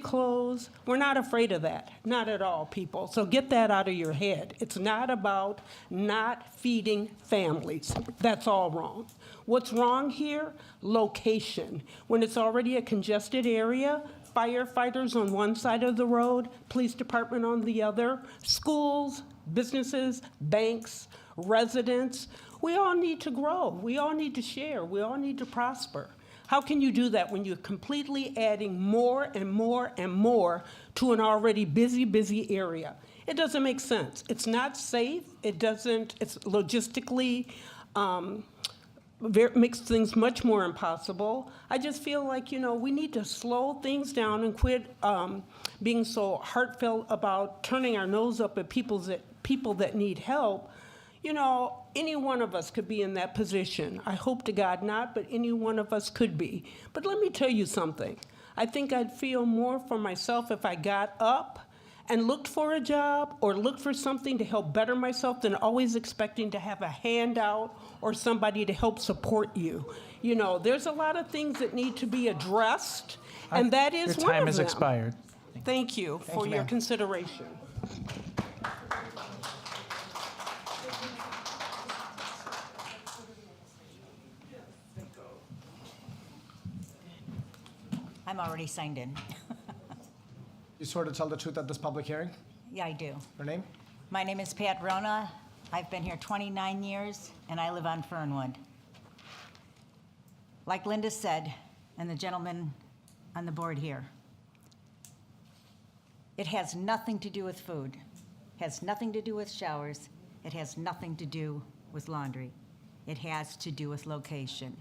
clothes. We're not afraid of that, not at all, people. So get that out of your head. It's not about not feeding families. That's all wrong. What's wrong here? Location. When it's already a congested area, firefighters on one side of the road, police department on the other, schools, businesses, banks, residents. We all need to grow. We all need to share. We all need to prosper. How can you do that when you're completely adding more and more and more to an already busy area? It doesn't make sense. It's not safe. It's logistically, makes things much more impossible. I just feel like, we need to slow things down and quit being so heartfelt about turning our nose up at people that need help. Any one of us could be in that position. I hope to God not, but any one of us could be. But let me tell you something. I think I'd feel more for myself if I got up and looked for a job or looked for something to help better myself than always expecting to have a handout or somebody to help support you. There's a lot of things that need to be addressed, and that is one of them. Your time has expired. Thank you for your ma'am. consideration. I'm already signed in. You swear to tell the truth at this public hearing? Yeah, I do. Your name? My name is Pat Rona. I've been here 29 years, and I live on Fernwood. Like Linda said, and the gentleman on the board here, it has nothing to do with food, has nothing to do with showers, it has nothing to do with laundry. It has to do with location.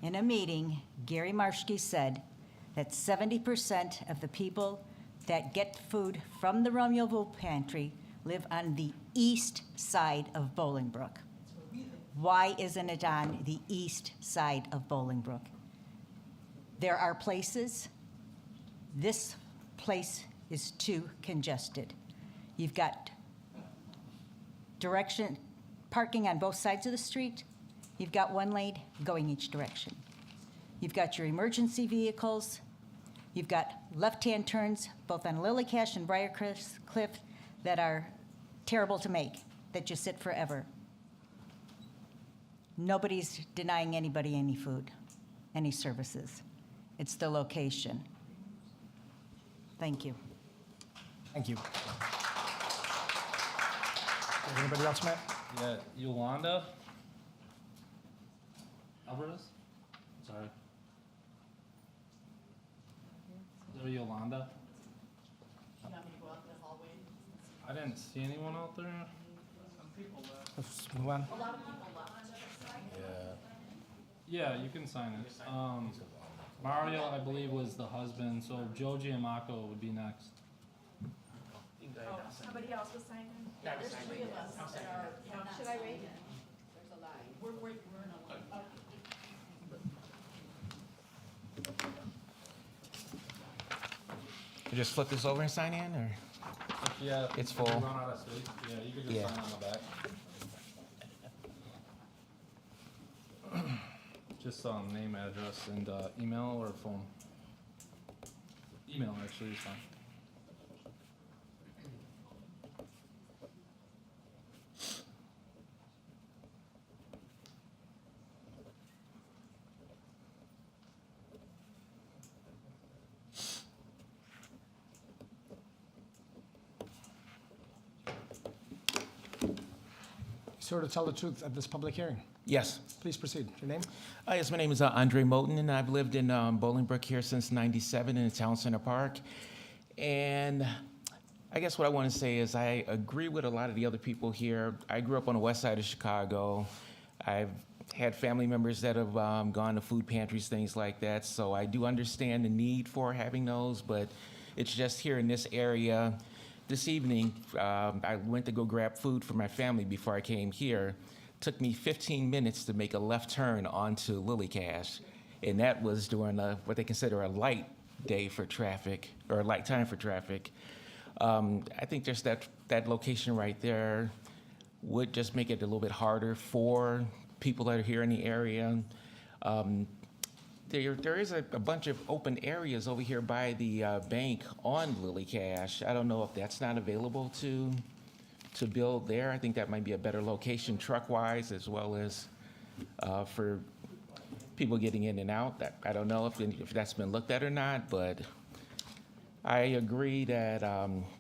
In a meeting, Gary Marshke said that 70% of the people that get food from the Romeo Food Pantry live on the east side of Bolingbrook. Why isn't it on the east side of Bolingbrook? There are places, this place is too congested. You've got parking on both sides of the street. You've got one lane going each direction. You've got your emergency vehicles. You've got left-hand turns, both on Lilycash and Briarcliff, that are terrible to make, that just sit forever. Nobody's denying anybody any food, any services. It's the location. Thank you. Thank you. Anybody else, Matt? Yeah, Yolanda Alvarez? Sorry. Is there Yolanda? I didn't see anyone out there. Let's move on. Yeah, you can sign it. Mario, I believe, was the husband, so Joe Giamacco would be next. Somebody else was signing? There's three of us that are, should I wait? There's a line. We're in a line. You just flip this over and sign in, or? Yeah. It's if you full. run out of space, yeah, you could just Yeah. sign on the back. Just name, address, and email or phone. Email actually is fine. Swear to tell the truth at this public hearing? Yes. Please proceed. Your name? Yes, my name is Andre Moten, and I've lived in Bolingbrook here since '97 in the Town Center Park. And I guess what I want to say is I agree with a lot of the other people here. I grew up on the west side of Chicago. I've had family members that have gone to food pantries, things like that. So I do understand the need for having those, but it's just here in this area. This evening, I went to go grab food for my family before I came here. Took me 15 minutes to make a left turn onto Lilycash, and that was during what they consider a light day for traffic, or a light time for traffic. I think just that location right there would just make it a little bit harder for people that are here in the area. There is a bunch of open areas over here by the bank on Lilycash. I don't know if that's not available to build there. I think that might be a better location truck-wise, as well as for people getting in and out. I don't know if that's been looked at or not, but I agree that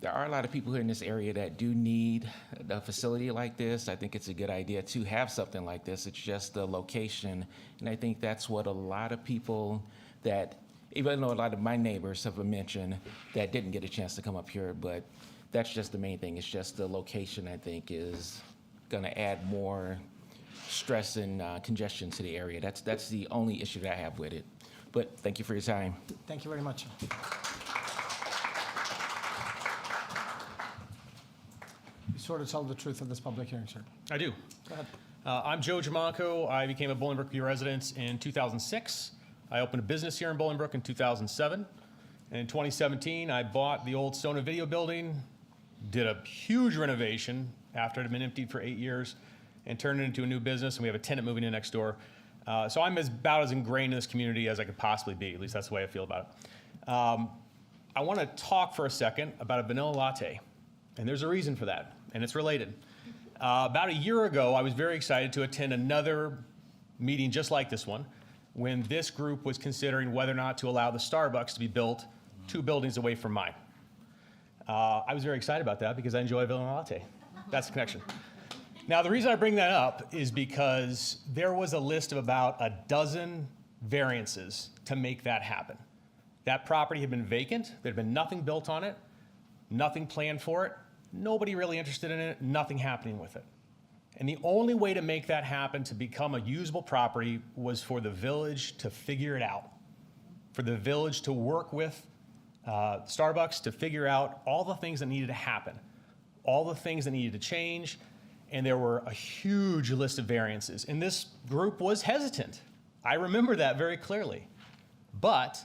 there are a lot of people here in this area that do need a facility like this. I think it's a good idea to have something like this. It's just the location. And I think that's what a lot of people that, even though a lot of my neighbors have mentioned, that didn't get a chance to come up here, but that's just the main thing. It's just the location, I think, is gonna add more stress and congestion to the area. That's the only issue that I have with it. But thank you for your time. Thank you very much. You swear to tell the truth at this public hearing, sir? I do. Go ahead. I'm Joe Jamanco. I became a Bolingbrook resident in 2006. I opened a business here in Bolingbrook in 2007. And in 2017, I bought the old Sona Video building, did a huge renovation after it had been emptied for 8 years, and turned it into a new business, and we have a tenant moving in next door. So I'm about as ingrained in this community as I could possibly be. At least that's the way I feel about it. I want to talk for a second about a vanilla latte, and there's a reason for that, and it's related. About a year ago, I was very excited to attend another meeting just like this one when this group was considering whether or not to allow the Starbucks to be built 2 buildings away from mine. I was very excited about that because I enjoy a vanilla latte. That's the connection. Now, the reason I bring that up is because there was a list of about a dozen variances to make that happen. That property had been vacant. There had been nothing built on it, nothing planned for it, nobody really interested in it, nothing happening with it. And the only way to make that happen to become a usable property was for the village to figure it out, for the village to work with Starbucks to figure out all the things that needed to happen, all the things that needed to change, and there were a huge list of variances. And this group was hesitant. I remember that very clearly. But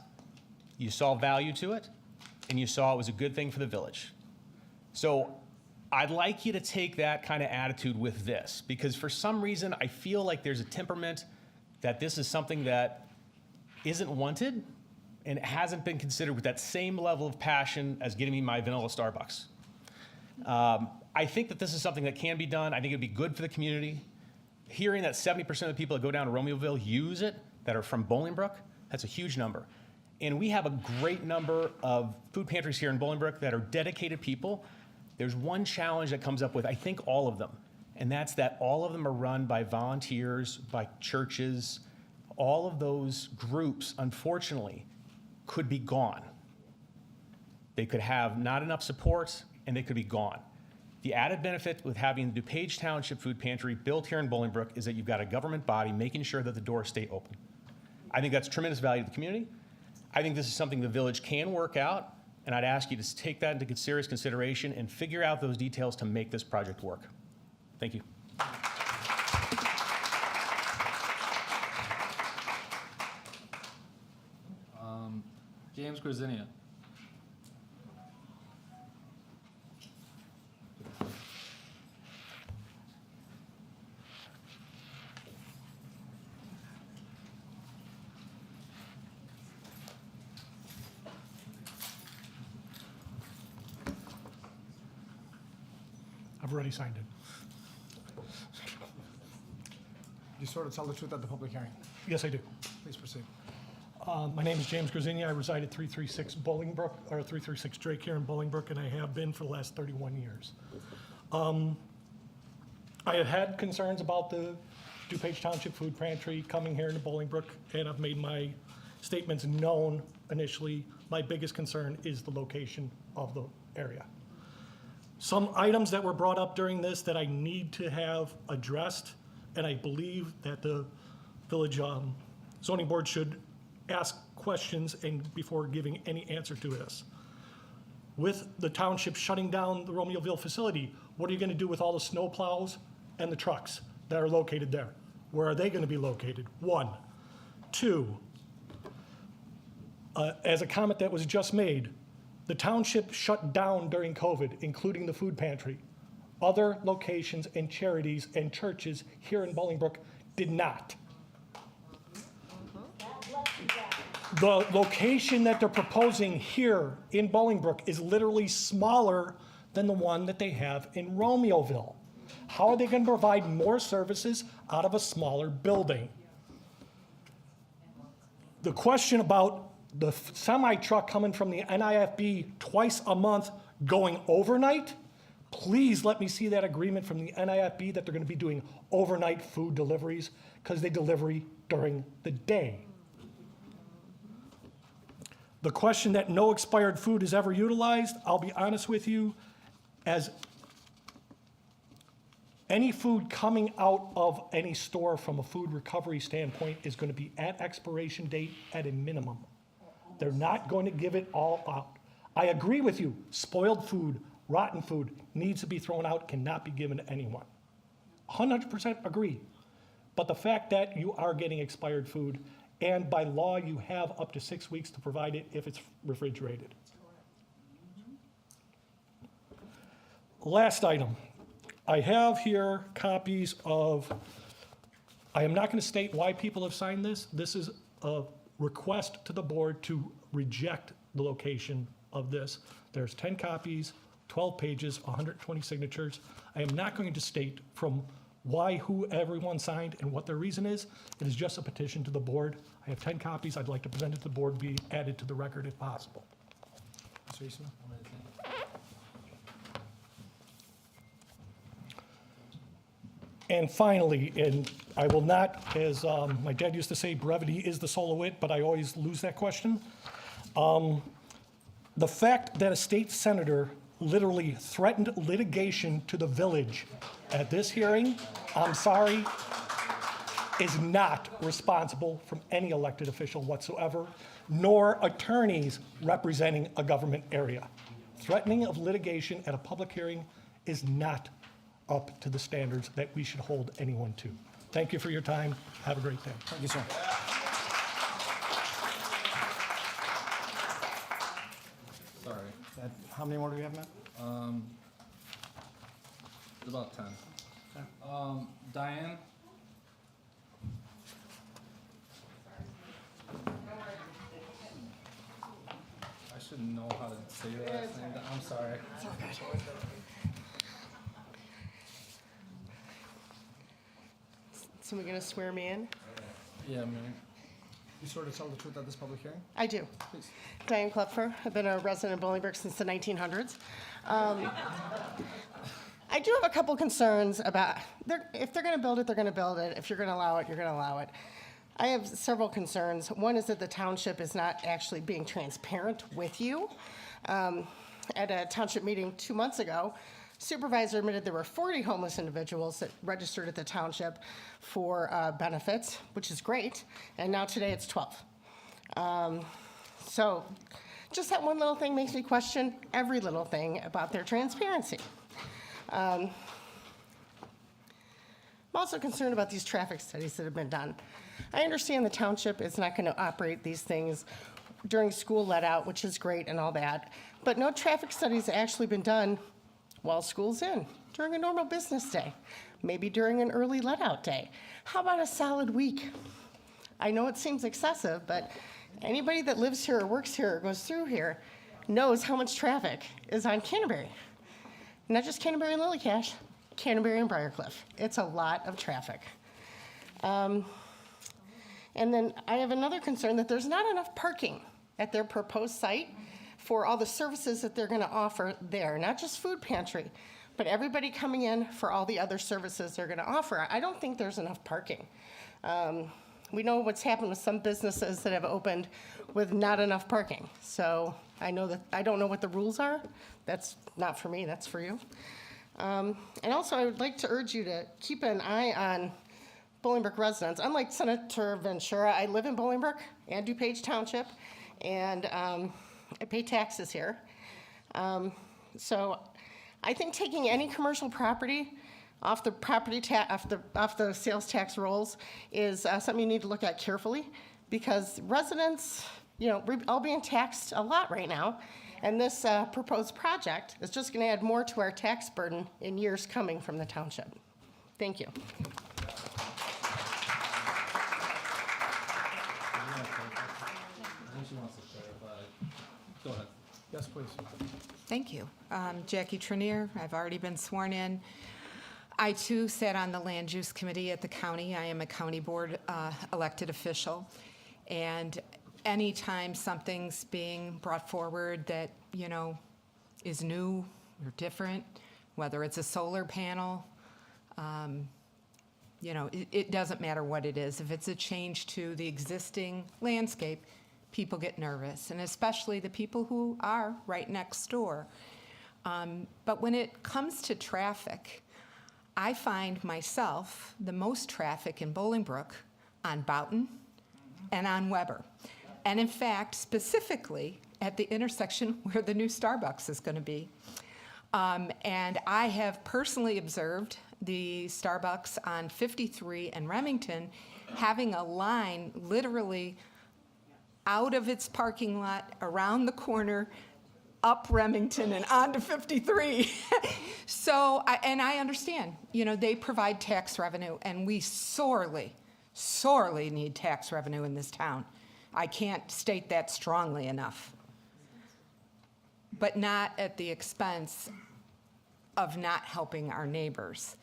you saw value to it, and you saw it was a good thing for the village. So I'd like you to take that kind of attitude with this, because for some reason I feel like there's a temperament that this is something that isn't wanted and it hasn't been considered with that same level of passion as getting me my vanilla Starbucks. I think that this is something that can be done. I think it'd be good for the community. Hearing that 70% of the people that go down to Romeoville use it, that are from Bolingbrook, that's a huge number. And we have a great number of food pantries here in Bolingbrook that are dedicated people. There's one challenge that comes up with, I think, all of them, and that's that all of them are run by volunteers, by churches. All of those groups, unfortunately, could be gone. They could have not enough support, and they could be gone. The added benefit with having the DuPage Township Food Pantry built here in Bolingbrook is that you've got a government body making sure that the doors stay open. I think that's tremendous value to the community. I think this is something the village can work out, and I'd ask you to take that into serious consideration and figure out those details to make this project work. Thank you. James Grazinia. I've already signed it. You sort of tell the truth at the public hearing. Yes, I do. Please proceed. My name is James Grazinia. I reside at 336 Bolingbrook, or 336 Drake here in Bolingbrook, and I have been for the last 31 years. I have had concerns about the DuPage Township Food Pantry coming here into Bolingbrook, and I've made my statements known initially. My biggest concern is the location of the area. Some items that were brought up during this that I need to have addressed, and I believe that the village zoning board should ask questions and before giving any answer to this. With the township shutting down the Romeoville facility, what are you going to do with all the snow plows and the trucks that are located there? Where are they going to be located? 1. 2, as a comment that was just made, the township shut down during COVID, including the food pantry. Other locations and charities and churches here in Bolingbrook did not. The location that they're proposing here in Bolingbrook is literally smaller than the one that they have in Romeoville. How are they going to provide more services out of a smaller building? The question about the semi-truck coming from the NIFB twice a month going overnight, please let me see that agreement from the NIFB that they're going to be doing overnight food deliveries, because they deliver during the day. The question that no expired food is ever utilized, I'll be honest with you, as any food coming out of any store from a food recovery standpoint is going to be at expiration date at a minimum. They're not going to give it all out. I agree with you, spoiled food, rotten food needs to be thrown out, cannot be given to anyone. 100% agree. But the fact that you are getting expired food, and by law, you have up to 6 weeks to provide it if it's refrigerated. Last item. I have here copies of, I am not going to state why people have signed this. This is a request to the board to reject the location of this. There's 10 copies, 12 pages, 120 signatures. I am not going to state from why, who, everyone signed, and what their reason is. It is just a petition to the board. I have 10 copies. I'd like to present it to the board, be added to the record if possible. Mr. Eastman? And finally, and I will not, as my dad used to say, brevity is the soul of wit, but I always lose that question. The fact that a state senator literally threatened litigation to the village at this hearing, I'm sorry, is not responsible from any elected official whatsoever, nor attorneys representing a government area. Threatening of litigation at a public hearing is not up to the standards that we should hold anyone to. Thank you for your time. Have a great day. Thank you, sir. Sorry. How many more do we have, Matt? About 10. Diane? I should know how to say your last name. I'm sorry. It's all good. So we're gonna swear me in? Yeah, man. You swear to tell the truth at this public hearing? I do. Please. Diane Klepfer. I've been a resident of Bolingbrook since the 1900s. I do have a couple concerns about, if they're gonna build it, they're gonna build it. If you're gonna allow it, you're gonna allow it. I have several concerns. One is that the township is not actually being transparent with you. At a township meeting 2 months ago, supervisor admitted there were 40 homeless individuals that registered at the township for benefits, which is great, and now today it's 12. So just that one little thing makes me question every little thing about their transparency. I'm also concerned about these traffic studies that have been done. I understand the township is not going to operate these things during school let out, which is great and all that, but no traffic studies have actually been done while school's in, during a normal business day, maybe during an early let out day. How about a solid week? I know it seems excessive, but anybody that lives here or works here or goes through here knows how much traffic is on Canterbury. Not just Canterbury and Lilycash, Canterbury and Briarcliff. It's a lot of traffic. And then I have another concern that there's not enough parking at their proposed site for all the services that they're going to offer there, not just food pantry, but everybody coming in for all the other services they're going to offer. I don't think there's enough parking. We know what's happened with some businesses that have opened with not enough parking. So I know that I don't know what the rules are. That's not for me, that's for you. And also I would like to urge you to keep an eye on Bolingbrook residents. Unlike Senator Ventura, I live in Bolingbrook and DuPage Township, and I pay taxes here. So I think taking any commercial property off the off the sales tax rolls is something you need to look at carefully, because residents, we're all being taxed a lot right now, and this proposed project is just going to add more to our tax burden in years coming from the township. Thank you. Go ahead. Yes, please. Thank you. Jackie Trenier, I've already been sworn in. I too sat on the land use committee at the county. I am a county board elected official. And anytime something's being brought forward that, is new or different, whether it's a solar panel, it doesn't matter what it is. If it's a change to the existing landscape, people get nervous, and especially the people who are right next door. But when it comes to traffic, I find myself the most traffic in Bolingbrook on Boughton and on Weber. And in fact, specifically at the intersection where the new Starbucks is going to be. And I have personally observed the Starbucks on 53 and Remington having a line literally out of its parking lot, around the corner, up Remington and onto 53. So, I understand, they provide tax revenue, and we sorely, sorely need tax revenue in this town. I can't state that strongly enough. But not at the expense of not helping our neighbors.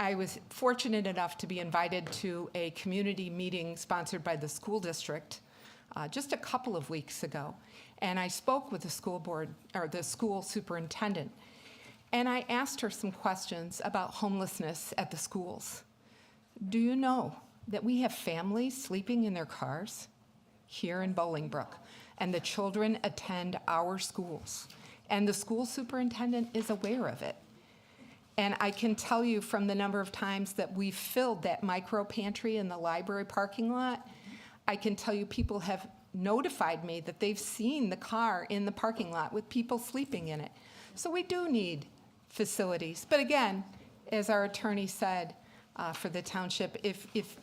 I was fortunate enough to be invited to a community meeting sponsored by the school district just a couple of weeks ago. And I spoke with the school board, or the school superintendent, and I asked her some questions about homelessness at the schools. Do you know that we have families sleeping in their cars here in Bolingbrook, and the children attend our schools, and the school superintendent is aware of it? And I can tell you from the number of times that we've filled that micro pantry in the library parking lot, I can tell you people have notified me that they've seen the car in the parking lot with people sleeping in it. So we do need facilities. But again, as our attorney said for the township, if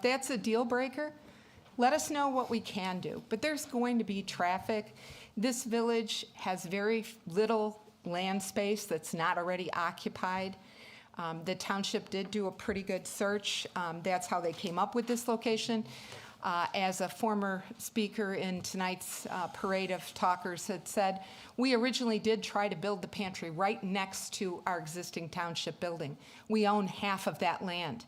that's a deal breaker, let us know what we can do. But there's going to be traffic. This village has very little land space that's not already occupied. The township did do a pretty good search. That's how they came up with this location. As a former speaker in tonight's parade of talkers had said, we originally did try to build the pantry right next to our existing township building. We own half of that land.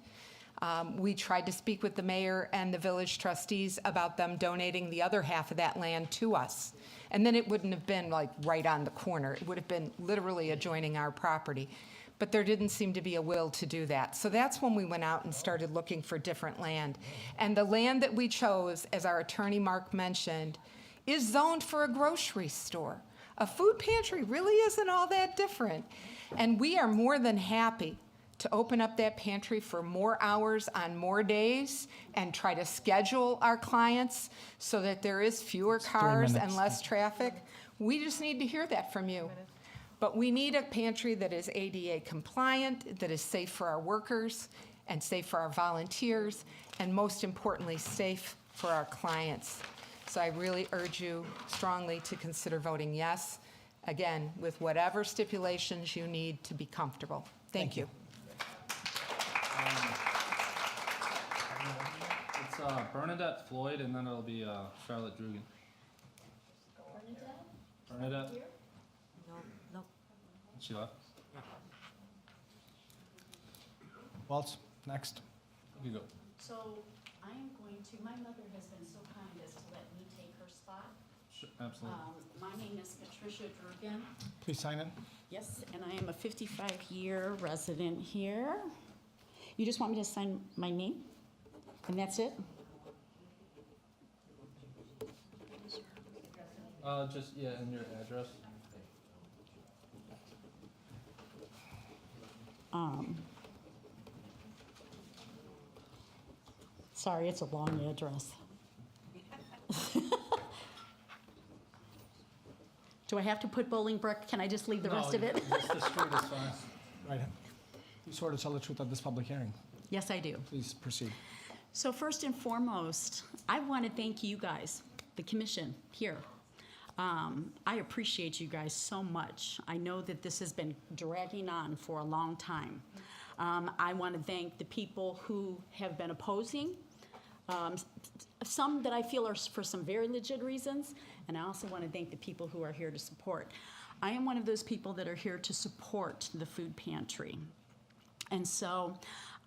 We tried to speak with the mayor and the village trustees about them donating the other half of that land to us. And then it wouldn't have been like right on the corner. It would have been literally adjoining our property. But there didn't seem to be a will to do that. So that's when we went out and started looking for different land. And the land that we chose, as our attorney Mark mentioned, is zoned for a grocery store. A food pantry really isn't all that different. And we are more than happy to open up that pantry for more hours on more days and try to schedule our clients so that there is fewer cars and less traffic. We just need to hear that from you. But we need a pantry that is ADA compliant, that is safe for our workers and safe for our volunteers, and most importantly, safe for our clients. So I really urge you strongly to consider voting yes, again, with whatever stipulations you need to be comfortable. Thank you. It's Bernadette Floyd, and then it'll be Charlotte Drugan. Bernadette? No. She left? Waltz, next. You go. So I am going to, my mother has been so kind as to let me take her spot. Sure, absolutely. My name is Patricia Drugan. Please sign in. Yes, and I am a 55-year resident here. You just want me to sign my name? And that's it? Just, yeah, and your address. Sorry, it's a long address. Do I have to put Bolingbrook? Can I just leave the rest of it? Just the street is fine. Right. You swear to tell the truth at this public hearing. Yes, I do. Please proceed. So first and foremost, I want to thank you guys, the commission here. I appreciate you guys so much. I know that this has been dragging on for a long time. I want to thank the people who have been opposing, some that I feel are for some very legit reasons, and I also want to thank the people who are here to support. I am one of those people that are here to support the food pantry. And so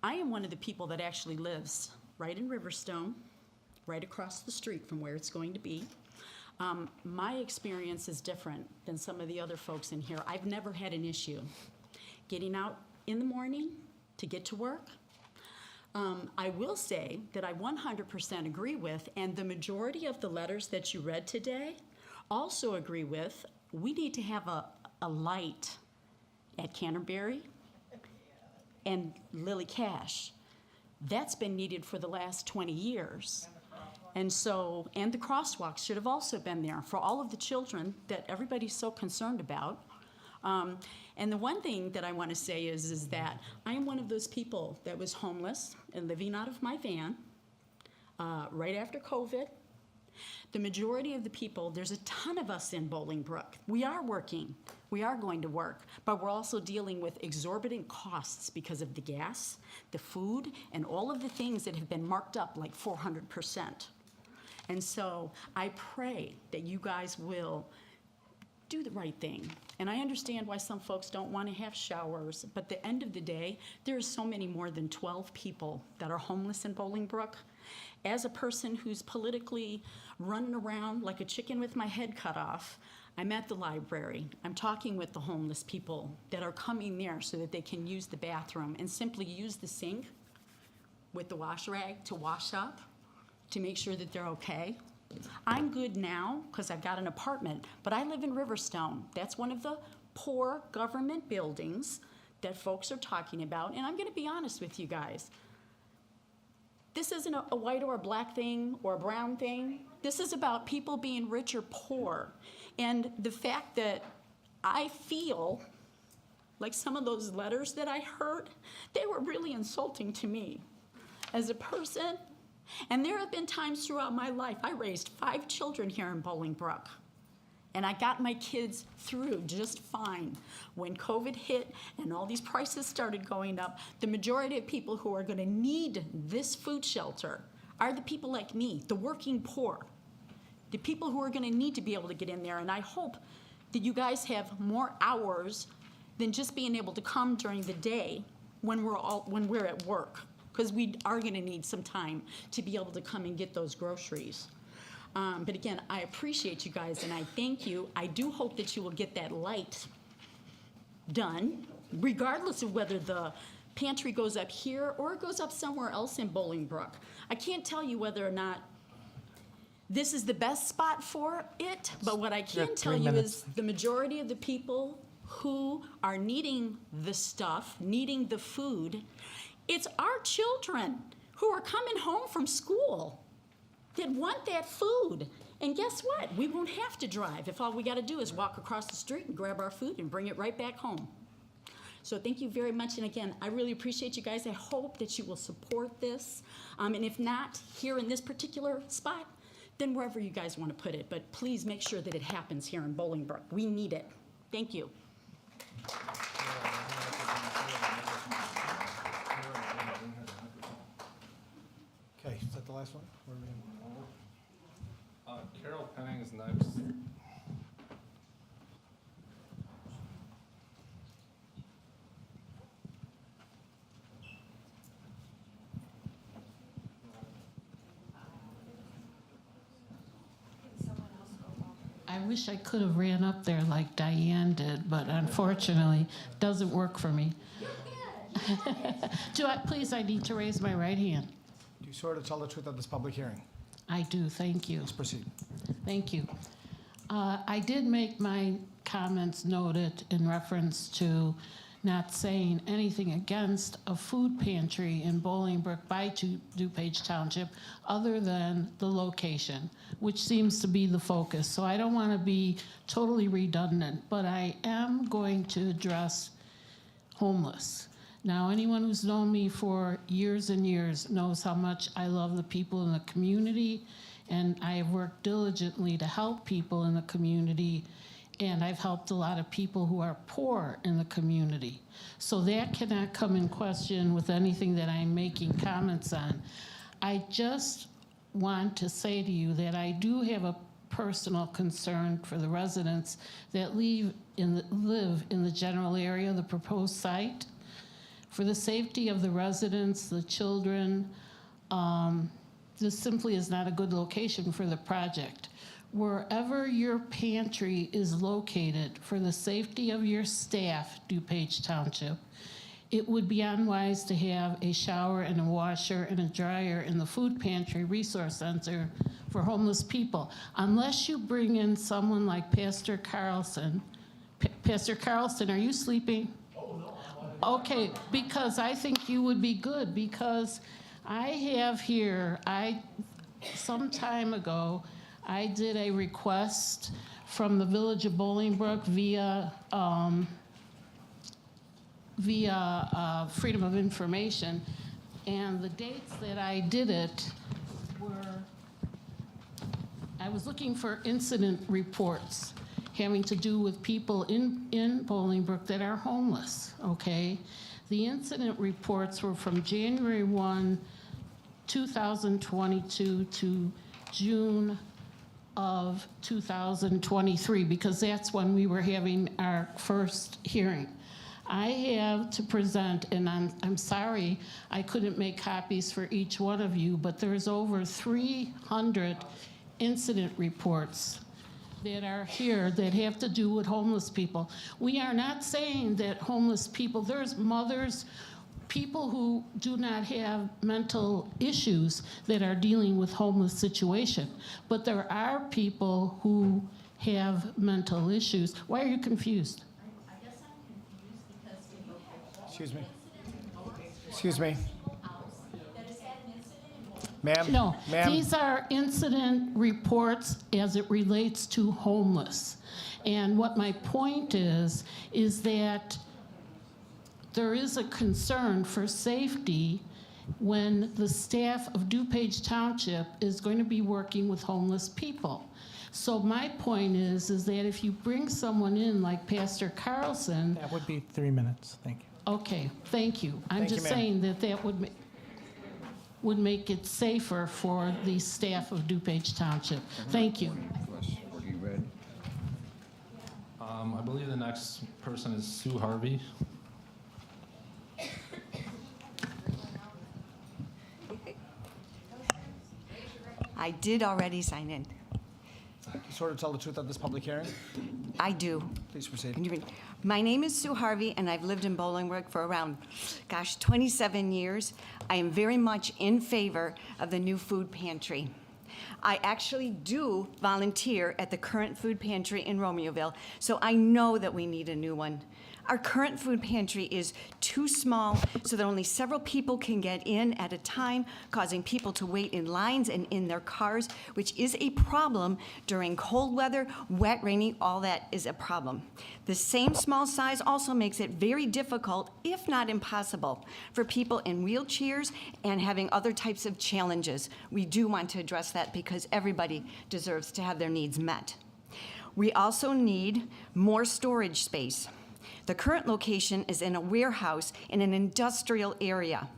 I am one of the people that actually lives right in Riverstone, right across the street from where it's going to be. My experience is different than some of the other folks in here. I've never had an issue getting out in the morning to get to work. I will say that I 100% agree with, and the majority of the letters that you read today also agree with, we need to have a light at Canterbury and Lily Cash. That's been needed for the last 20 years. And so, and the crosswalks should have also been there for all of the children that everybody's so concerned about. And the one thing that I want to say is that I am one of those people that was homeless and living out of my van right after COVID. The majority of the people, there's a ton of us in Bolingbrook. We are working. We are going to work, but we're also dealing with exorbitant costs because of the gas, the food, and all of the things that have been marked up like 400%. And so I pray that you guys will do the right thing. And I understand why some folks don't want to have showers, but at the end of the day, there are so many more than 12 people that are homeless in Bolingbrook. As a person who's politically running around like a chicken with my head cut off, I'm at the library. I'm talking with the homeless people that are coming there so that they can use the bathroom and simply use the sink with the wash rag to wash up, to make sure that they're okay. I'm good now because I've got an apartment, but I live in Riverstone. That's one of the poor government buildings that folks are talking about, and I'm gonna be honest with you guys. This isn't a white or a black thing or a brown thing. This is about people being rich or poor. And the fact that I feel like some of those letters that I heard, they were really insulting to me as a person. And there have been times throughout my life, I raised 5 children here in Bolingbrook. And I got my kids through just fine. When COVID hit and all these prices started going up, the majority of people who are gonna need this food shelter are the people like me, the working poor, the people who are gonna need to be able to get in there. And I hope that you guys have more hours than just being able to come during the day when we're at work, because we are gonna need some time to be able to come and get those groceries. But again, I appreciate you guys and I thank you. I do hope that you will get that light done, regardless of whether the pantry goes up here or it goes up somewhere else in Bolingbrook. I can't tell you whether or not this is the best spot for it, but what I can tell you is the majority of the people who are needing the stuff, needing the food, it's our children who are coming home from school that want that food. And guess what? We won't have to drive if all we got to do is walk across the street and grab our food and bring it right back home. So thank you very much. And again, I really appreciate you guys. I hope that you will support this. And if not here in this particular spot, then wherever you guys want to put it. But please make sure that it happens here in Bolingbrook. We need it. Thank you. Okay, is that the last one? Where are we in? Carol Penning is next. I wish I could have ran up there like Diane did, but unfortunately, it doesn't work for me. Please, I need to raise my right hand. Do you swear to tell the truth at this public hearing? I do, thank you. Please proceed. Thank you. I did make my comments noted in reference to not saying anything against a food pantry in Bolingbrook by DuPage Township other than the location, which seems to be the focus. So I don't want to be totally redundant, but I am going to address homeless. Now, anyone who's known me for years and years knows how much I love the people in the community, and I have worked diligently to help people in the community, and I've helped a lot of people who are poor in the community. So that cannot come in question with anything that I'm making comments on. I just want to say to you that I do have a personal concern for the residents that live in the general area of the proposed site. For the safety of the residents, the children, this simply is not a good location for the project. Wherever your pantry is located, for the safety of your staff, DuPage Township, it would be unwise to have a shower and a washer and a dryer in the food pantry resource center for homeless people, unless you bring in someone like Pastor Carlson. Pastor Carlson, are you sleeping? Okay, because I think you would be good, because I have here, some time ago, I did a request from the Village of Bolingbrook via Freedom of Information, and the dates that I did it were, I was looking for incident reports having to do with people in Bolingbrook that are homeless, okay? The incident reports were from January 1, 2022 to June of 2023, because that's when we were having our first hearing. I have to present, and I'm sorry I couldn't make copies for each one of you, but there's over 300 incident reports that are here that have to do with homeless people. We are not saying that homeless people, there's mothers, people who do not have mental issues that are dealing with homeless situation, but there are people who have mental issues. Why are you confused? I guess I'm confused because when you have Excuse me. incident Excuse me. that is had an incident in Ma'am? No, Ma'am? these are incident reports as it relates to homeless. And what my point is that there is a concern for safety when the staff of DuPage Township is going to be working with homeless people. So my point is that if you bring someone in like Pastor Carlson, That would be 3 minutes. Thank you. okay, thank you. I'm Thank you, just ma'am. saying that would make it safer for the staff of DuPage Township. Thank you. I believe the next person is Sue Harvey. I did already sign in. You sort of tell the truth at this public hearing? I do. Please proceed. Can you read? My name is Sue Harvey, and I've lived in Bolingbrook for around, 27 years. I am very much in favor of the new food pantry. I actually do volunteer at the current food pantry in Romeoville, so I know that we need a new one. Our current food pantry is too small so that only several people can get in at a time, causing people to wait in lines and in their cars, which is a problem during cold weather, wet, rainy, all that is a problem. The same small size also makes it very difficult, if not impossible, for people in wheelchairs and having other types of challenges. We do want to address that because everybody deserves to have their needs met. We also need more storage space. The current location is in a warehouse in an industrial area.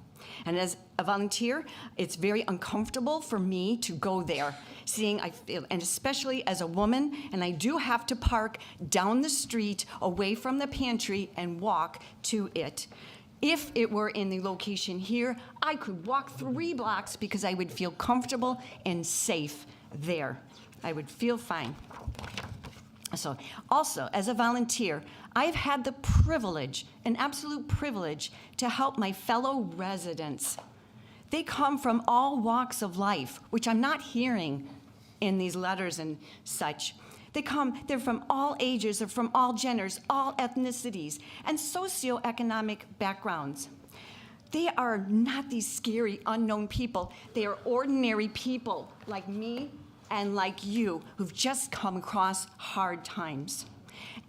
And as a volunteer, it's very uncomfortable for me to go there, and especially as a woman, and I do have to park down the street away from the pantry and walk to it. If it were in the location here, I could walk 3 blocks because I would feel comfortable and safe there. I would feel fine. So, also, as a volunteer, I've had the privilege, an absolute privilege, to help my fellow residents. They come from all walks of life, which I'm not hearing in these letters and such. They're from all ages, they're from all genders, all ethnicities, and socioeconomic backgrounds. They are not these scary, unknown people. They are ordinary people like me and like you who've just come across hard times.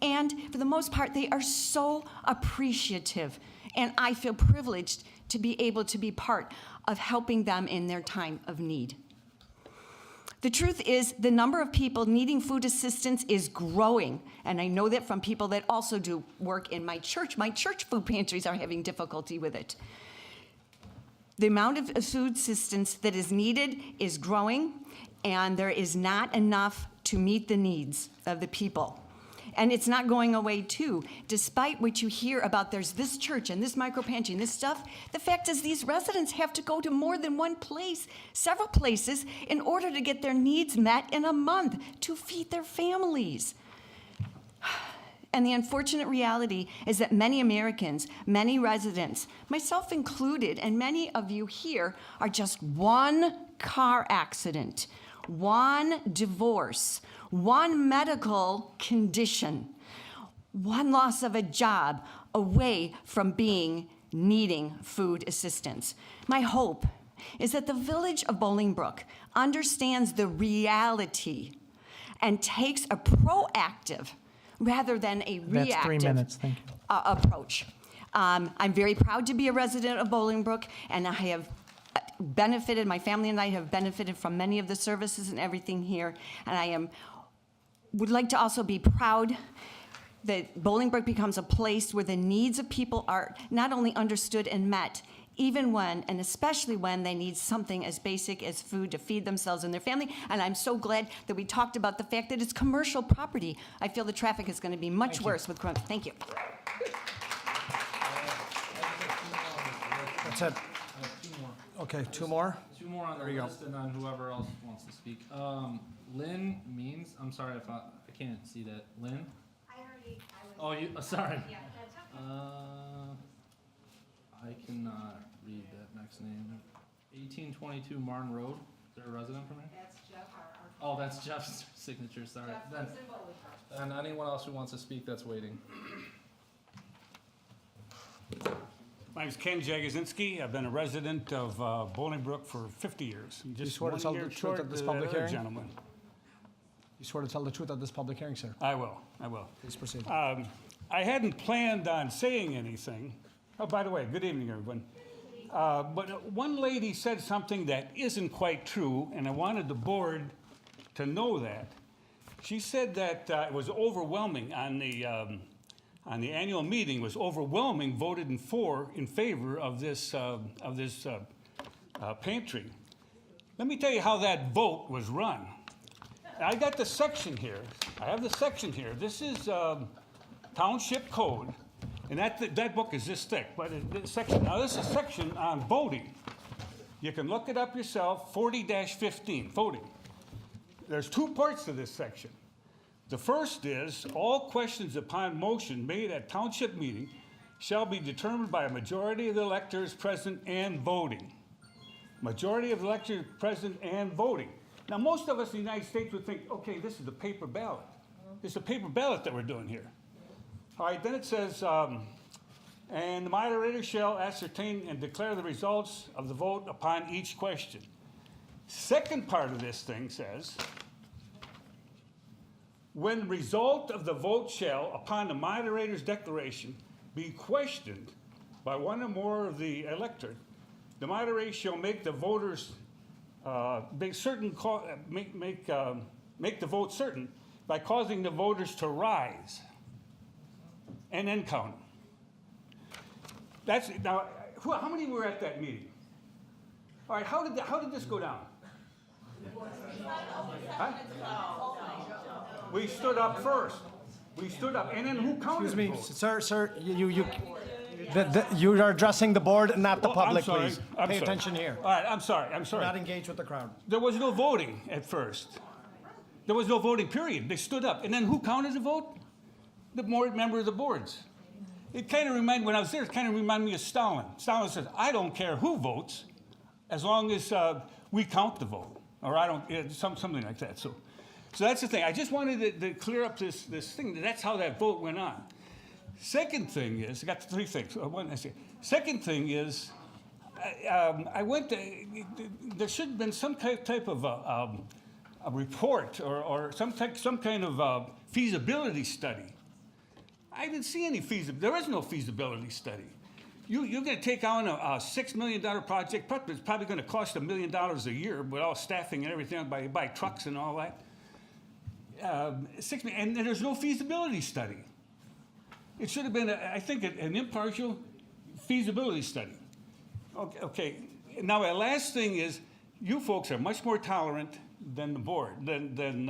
And for the most part, they are so appreciative, and I feel privileged to be able to be part of helping them in their time of need. The truth is, the number of people needing food assistance is growing, and I know that from people that also do work in my church. My church food pantries are having difficulty with it. The amount of food assistance that is needed is growing, and there is not enough to meet the needs of the people. And it's not going away too. Despite what you hear about there's this church and this micro-pantry and this stuff, the fact is these residents have to go to more than one place, several places, in order to get their needs met in a month to feed their families. And the unfortunate reality is that many Americans, many residents, myself included, and many of you here, are just one car accident, one divorce, one medical condition, one loss of a job away from needing food assistance. My hope is that the village of Bolingbrook understands the reality and takes a proactive rather than a reactive That's 3 minutes, thank you. approach. I'm very proud to be a resident of Bolingbrook, and I have benefited, my family and I have benefited from many of the services and everything here, and would like to also be proud that Bolingbrook becomes a place where the needs of people are not only understood and met even when, and especially when, they need something as basic as food to feed themselves and their family. And I'm so glad that we talked about the fact that it's commercial property. I feel the traffic is going to be much worse with Corona. Thank you. That's it. Okay, two more? Two more on the There you go. list, and then whoever else wants to speak. Lynn Means, I'm sorry if I can't see that. Lynn? Oh, you, sorry. I cannot read that next name. 1822 Martin Road. Is there a resident from here? That's Jeff, Oh, that's Jeff's signature, sorry. And anyone else who wants to speak that's waiting. My name's Ken Jagosinski. I've been a resident of Bolingbrook for 50 years. You Just swear to one tell the year truth short at this of public that other hearing? gentleman. You swear to tell the truth at this public hearing, sir? I will. Please proceed. I hadn't planned on saying anything. Oh, by the way, good evening, everyone. But one lady said something that isn't quite true, and I wanted the board to know that. She said that it was overwhelming on the annual meeting, was overwhelming, voted in favor of this pantry. Let me tell you how that vote was run. I got the section here. I have the section here. This is Township Code, and that book is this thick. But this section, now this is a section on voting. You can look it up yourself. 40-15 voting. There's two parts to this section. The first is, all questions upon motion made at township meeting shall be determined by a majority of the electors present and voting. Majority of the electors present and voting. Now, most of us in the United States would think, okay, this is a paper ballot. It's a paper ballot that we're doing here. All right, then it says, and the moderator shall ascertain and declare the results of the vote upon each question. Second part of this thing says, when the result of the vote shall, upon the moderator's declaration, be questioned by one or more of the electorate, the moderator shall make the voters make the vote certain by causing the voters to rise and then count them. That's now. How many were at that meeting? All right. How did this go down? Huh? We stood up first. We stood up, and then who counted? Excuse me, the vote? sir, you are addressing the board, not the Oh, public, I'm sorry. please. I'm Pay sorry. attention here. All right, I'm sorry. Do not engage with the crowd. There was no voting at first. There was no voting, period. They stood up. And then who counted the vote? The member of the boards. It kind of reminded, when I was there, it kind of reminded me of Stalin. Stalin says, I don't care who votes, as long as we count the vote. Or I don't, something like that. So that's the thing. I just wanted to clear up this thing. That's how that vote went on. Second thing is, I got three things. Second thing is, I went to, there should have been some type of a report or some kind of feasibility study. I didn't see any there is no feasibility study. You're going to take on a $6 million project, it's probably going to cost $1 million a year with all staffing and everything, by trucks and all that. $6 million, and there's no feasibility study. It should have been, I think, an impartial feasibility study. Okay. Now, the last thing is, you folks are much more tolerant than the board, than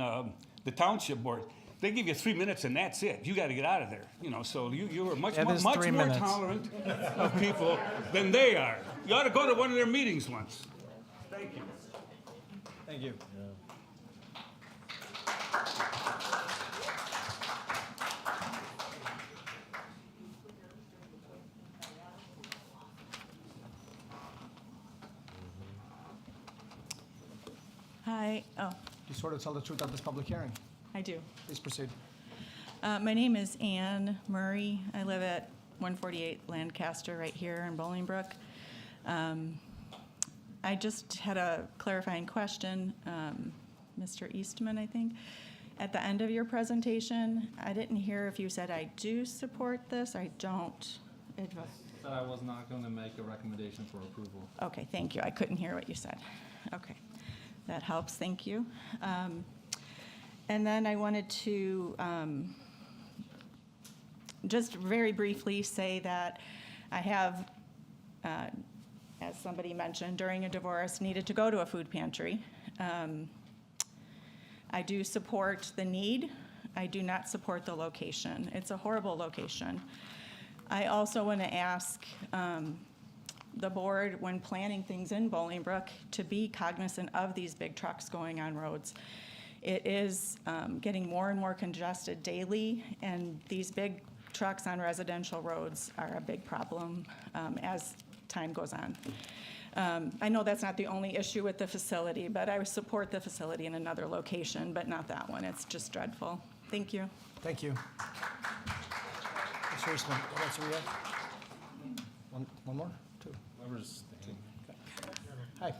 the township board. They give you 3 minutes and that's it. You got to get out of there. So you are much more tolerant of people than they are. You ought to go to one of their meetings once. Thank you. Thank you. Hi. Oh, You swear to tell the truth at this public hearing? I do. Please proceed. My name is Ann Murray. I live at 148 Lancaster right here in Bolingbrook. I just had a clarifying question. Mr. Eastman, I think. At the end of your presentation, I didn't hear if you said I do support this, I don't. Said I was not going to make a recommendation for approval. Okay, thank you. I couldn't hear what you said. Okay, that helps. Thank you. And then I wanted to just very briefly say that I have as somebody mentioned, during a divorce, needed to go to a food pantry. I do support the need. I do not support the location. It's a horrible location. I also want to ask the board, when planning things in Bolingbrook, to be cognizant of these big trucks going on roads. It is getting more and more congested daily, and these big trucks on residential roads are a big problem as time goes on. I know that's not the only issue with the facility, but I would support the facility in another location, but not that one. It's just dreadful. Thank you. Thank you. Mr. Eastman, what else do we have? One more? Two? Whoever's staying. Hi.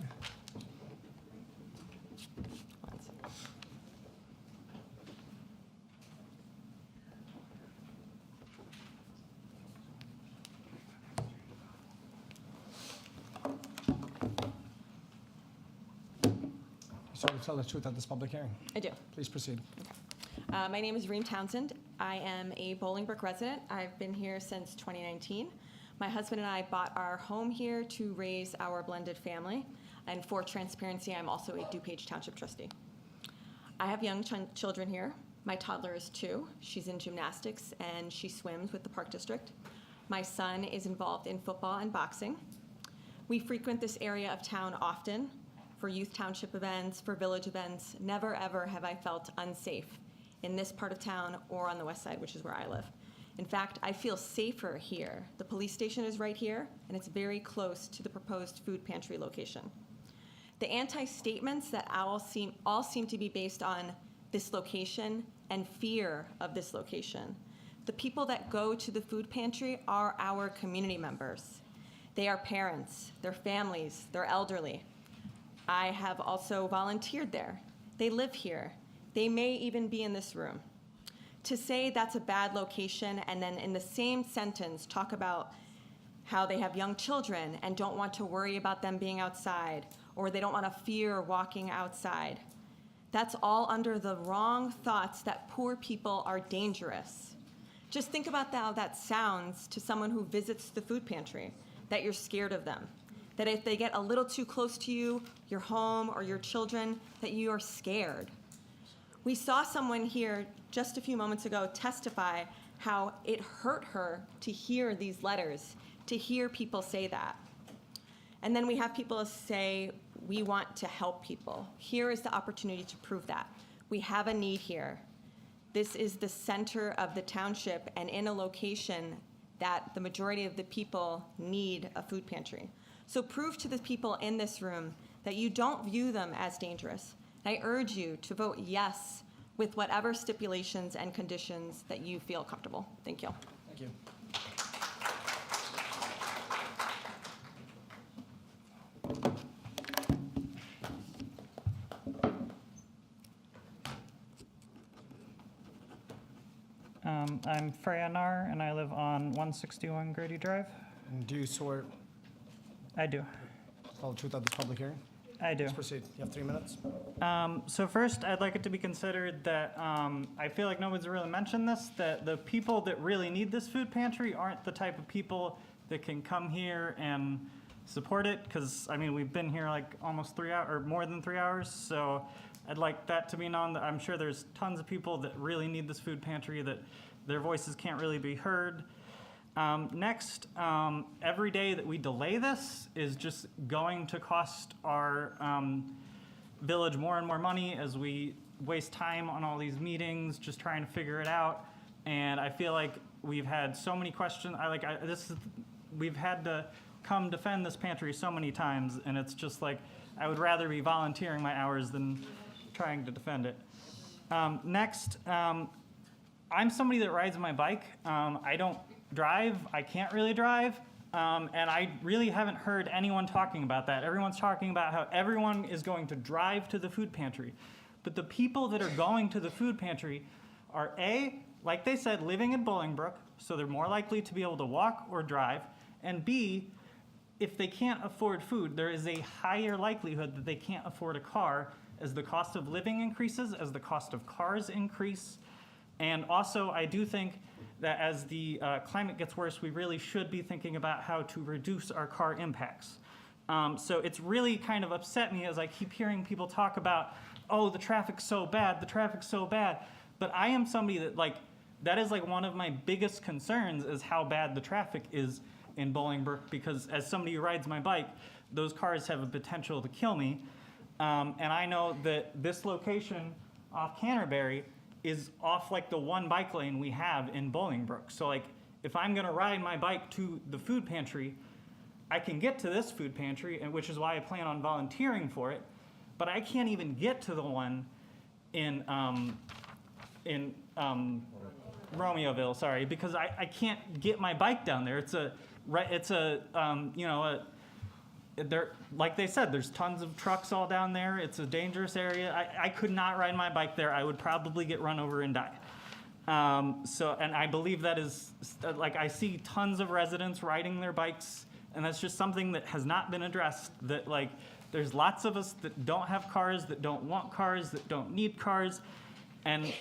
So to tell the truth at this public hearing. I do. Please proceed. My name is Reem Townsend. I am a Bolingbrook resident. I've been here since 2019. My husband and I bought our home here to raise our blended family. And for transparency, I'm also a DuPage Township trustee. I have young children here. My toddler is 2. She's in gymnastics and she swims with the Park District. My son is involved in football and boxing. We frequent this area of town often for youth township events, for village events. Never ever have I felt unsafe in this part of town or on the west side, which is where I live. In fact, I feel safer here. The police station is right here, and it's very close to the proposed food pantry location. The anti-statements that all seem to be based on this location and fear of this location. The people that go to the food pantry are our community members. They are parents, their families, they're elderly. I have also volunteered there. They live here. They may even be in this room. To say that's a bad location and then in the same sentence talk about how they have young children and don't want to worry about them being outside, or they don't want to fear walking outside, that's all under the wrong thoughts that poor people are dangerous. Just think about how that sounds to someone who visits the food pantry, that you're scared of them. That if they get a little too close to you, your home, or your children, that you are scared. We saw someone here just a few moments ago testify how it hurt her to hear these letters, to hear people say that. And then we have people say, we want to help people. Here is the opportunity to prove that. We have a need here. This is the center of the township and in a location that the majority of the people need a food pantry. So prove to the people in this room that you don't view them as dangerous. I urge you to vote yes with whatever stipulations and conditions that you feel comfortable. Thank you. Thank you. I'm Freya Nar, and I live on 161 Grady Drive. And do you swear I do. tell the truth at this public hearing? I do. Please proceed. You have 3 minutes. So first, I'd like it to be considered that I feel like nobody's really mentioned this, that the people that really need this food pantry aren't the type of people that can come here and support it, because, I mean, we've been here like almost 3 hours, or more than 3 hours, so I'd like that to be known that I'm sure there's tons of people that really need this food pantry, that their voices can't really be heard. Next, every day that we delay this is just going to cost our village more and more money as we waste time on all these meetings just trying to figure it out. And I feel like we've had so many questions. We've had to come defend this pantry so many times, and it's just like I would rather be volunteering my hours than trying to defend it. Next, I'm somebody that rides my bike. I don't drive. I can't really drive. And I really haven't heard anyone talking about that. Everyone's talking about how everyone is going to drive to the food pantry. But the people that are going to the food pantry are A, like they said, living in Bolingbrook, so they're more likely to be able to walk or drive. And B, if they can't afford food, there is a higher likelihood that they can't afford a car as the cost of living increases, as the cost of cars increase. And also, I do think that as the climate gets worse, we really should be thinking about how to reduce our car impacts. So it's really kind of upset me as I keep hearing people talk about, oh, the traffic's so bad, the traffic's so bad. But I am somebody that that is one of my biggest concerns is how bad the traffic is in Bolingbrook, because as somebody who rides my bike, those cars have a potential to kill me. And I know that this location off Canterbury is off the one bike lane we have in Bolingbrook. So if I'm gonna ride my bike to the food pantry, I can get to this food pantry, and which is why I plan on volunteering for it, but I can't even get to the one in Romeoville, sorry, because I can't get my bike down there. Like they said, there's tons of trucks all down there. It's a dangerous area. I could not ride my bike there. I would probably get run over and die. And I believe that is, I see tons of residents riding their bikes, and that's just something that has not been addressed, that there's lots of us that don't have cars, that don't want cars, that don't need cars. And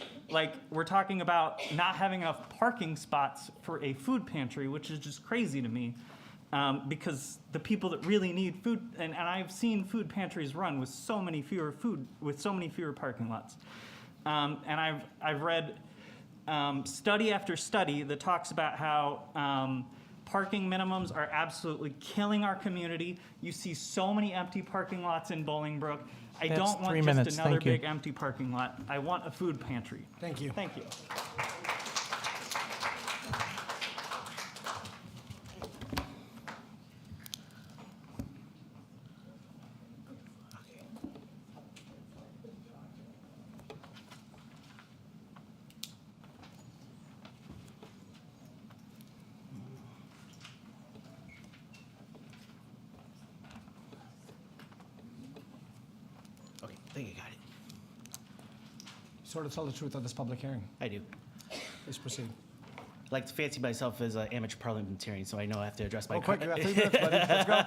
we're talking about not having enough parking spots for a food pantry, which is just crazy to me. Because the people that really need food, and I've seen food pantries run with so many fewer parking lots. And I've read study after study that talks about how parking minimums are absolutely killing our community. You see so many empty parking lots in Bolingbrook. I That's don't want 3 just minutes. another Thank you. big empty parking lot. I want a food pantry. Thank you. Thank you. Okay, I think I got it. Sort of tell the truth of this public hearing. I do. Please proceed. I like to fancy myself as an amateur parliamentarian, so I know I have to address my. Oh, quick, you got 3 minutes, buddy. Let's go.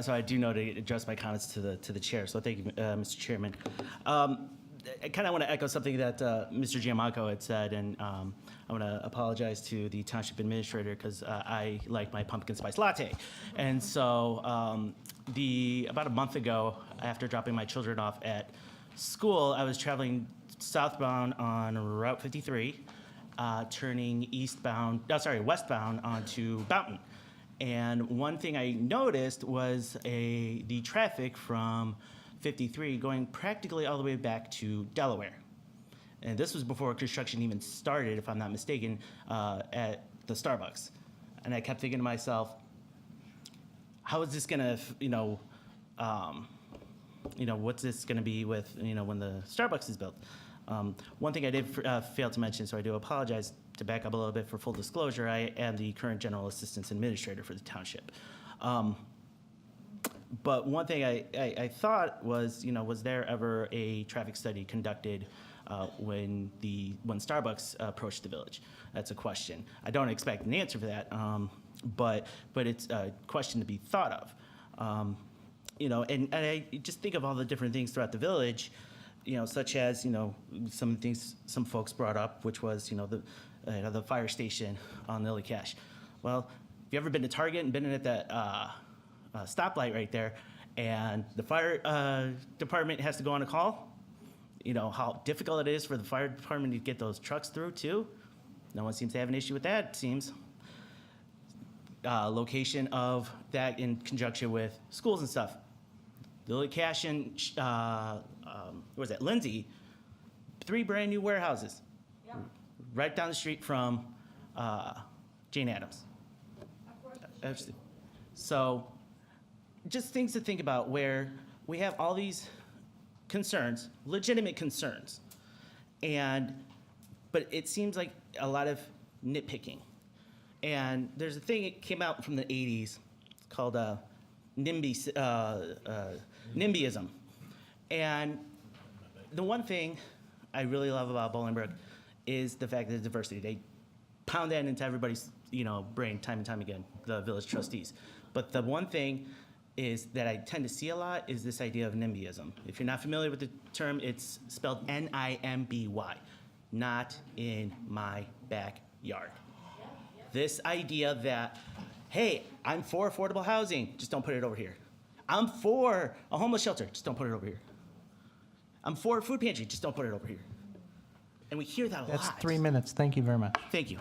So I do know to address my comments to the chair. So thank you, Mr. Chairman. I kind of want to echo something that Mr. Giamacco had said, and I want to apologize to the township administrator because I like my pumpkin spice latte. And so about a month ago, after dropping my children off at school, I was traveling southbound on Route 53, turning westbound onto Bounton. And one thing I noticed was the traffic from 53 going practically all the way back to Delaware. And this was before construction even started, if I'm not mistaken, at the Starbucks. And I kept thinking to myself, how is this gonna, what's this gonna be with, when the Starbucks is built? One thing I did fail to mention, so I do apologize, to back up a little bit for full disclosure, I am the current General Assistance Administrator for the township. But one thing I thought was, was there ever a traffic study conducted when Starbucks approached the village? That's a question. I don't expect an answer for that, but it's a question to be thought of. And I just think of all the different things throughout the village, such as, some things some folks brought up, which was, the fire station on Lily Cash. Well, if you ever been to Target and been in at that stoplight right there, and the fire department has to go on a call, how difficult it is for the fire department to get those trucks through too. No one seems to have an issue with that, it seems. Location of that in conjunction with schools and stuff. Lily Cash and Lindsay, 3 brand new warehouses. Yeah. Right down the street from Jane Addams. So just things to think about where we have all these concerns, legitimate concerns, but it seems like a lot of nitpicking. And there's a thing that came out from the 80s called NIMBYism. And the one thing I really love about Bolingbrook is the fact that the diversity. They pound that into everybody's brain time and time again, the village trustees. But the one thing is that I tend to see a lot is this idea of NIMBYism. If you're not familiar with the term, it's spelled NIMBY, not in my backyard. This idea that, hey, I'm for affordable housing, just don't put it over here. I'm for a homeless shelter, just don't put it over here. I'm for a food pantry, just don't put it over here. And we hear that a lot. That's 3 minutes. Thank you very much. Thank you.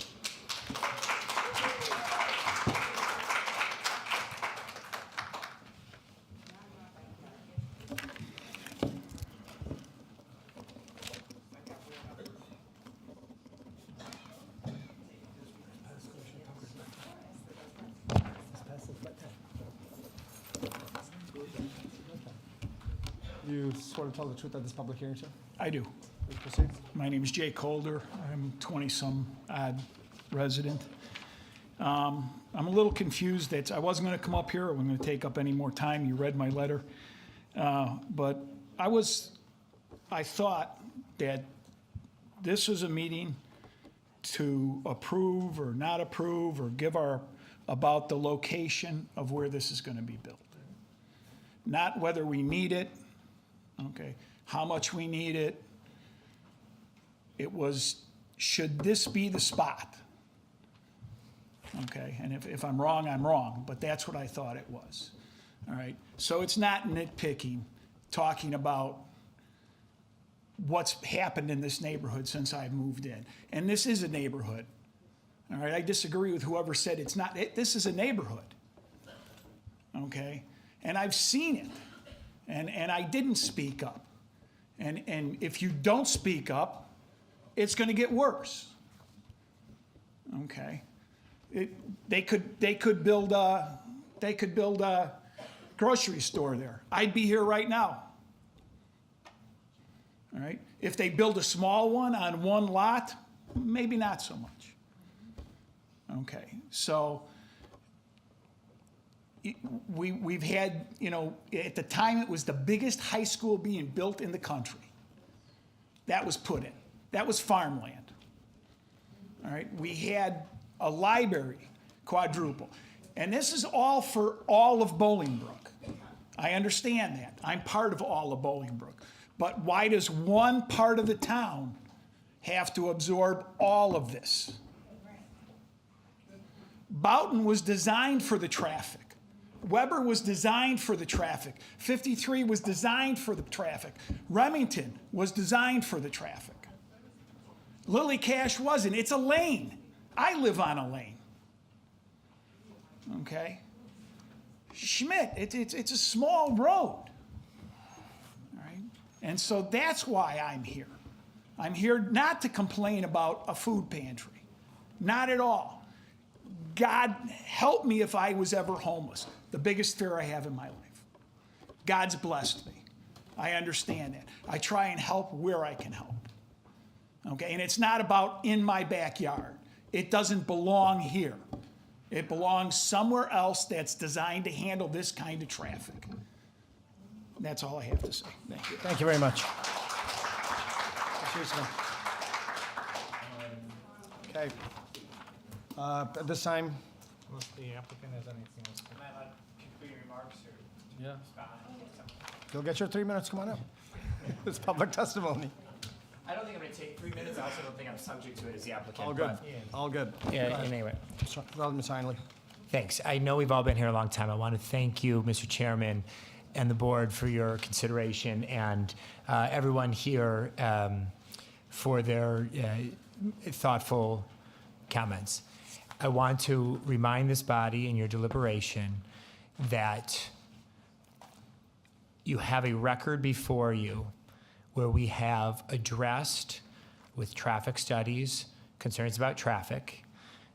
You swear to tell the truth at this public hearing, sir? I do. Please proceed. My name is Jake Holder. I'm 20-some odd resident. I'm a little confused that I wasn't going to come up here. I wasn't going to take up any more time. You read my letter. But I thought that this was a meeting to approve or not approve or give about the location of where this is going to be built. Not whether we need it, okay, how much we need it. It was, should this be the spot? Okay, and if I'm wrong, I'm wrong, but that's what I thought it was. All right, so it's not nitpicking, talking about what's happened in this neighborhood since I've moved in. And this is a neighborhood. All right, I disagree with whoever said it's not. This is a neighborhood. Okay, and I've seen it, and I didn't speak up. And if you don't speak up, it's going to get worse. Okay, they could build a grocery store there. I'd be here right now. All right, if they build a small one on one lot, maybe not so much. Okay, so we've had, at the time it was the biggest high school being built in the country. That was put in. That was farmland. All right, we had a library, quadruple. And this is all for all of Bolingbrook. I understand that. I'm part of all of Bolingbrook. But why does one part of the town have to absorb all of this? Boughton was designed for the traffic. Weber was designed for the traffic. 53 was designed for the traffic. Remington was designed for the traffic. Lily Cash wasn't. It's a lane. I live on a lane. Okay? Schmidt, it's a small road. All right? And so that's why I'm here. I'm here not to complain about a food pantry. Not at all. God help me if I was ever homeless. The biggest fear I have in my life. God's blessed me. I understand that. I try and help where I can help. Okay, and it's not about in my backyard. It doesn't belong here. It belongs somewhere else that's designed to handle this kind of traffic. That's all I have to say. Thank you. Thank you very much. Okay. At this time, Unless the applicant has anything else. Yeah. you'll get your 3 minutes. Come on up. It's public testimony. I don't think I'm going to take 3 minutes. I also don't think I'm subject to it as the applicant. All good. but- All good. Yeah, anyway. Ms. Heinley. Thanks. I know we've all been here a long time. I want to thank you, Mr. Chairman, and the board for your consideration, and everyone here for their thoughtful comments. I want to remind this body in your deliberation that you have a record before you where we have addressed with traffic studies concerns about traffic.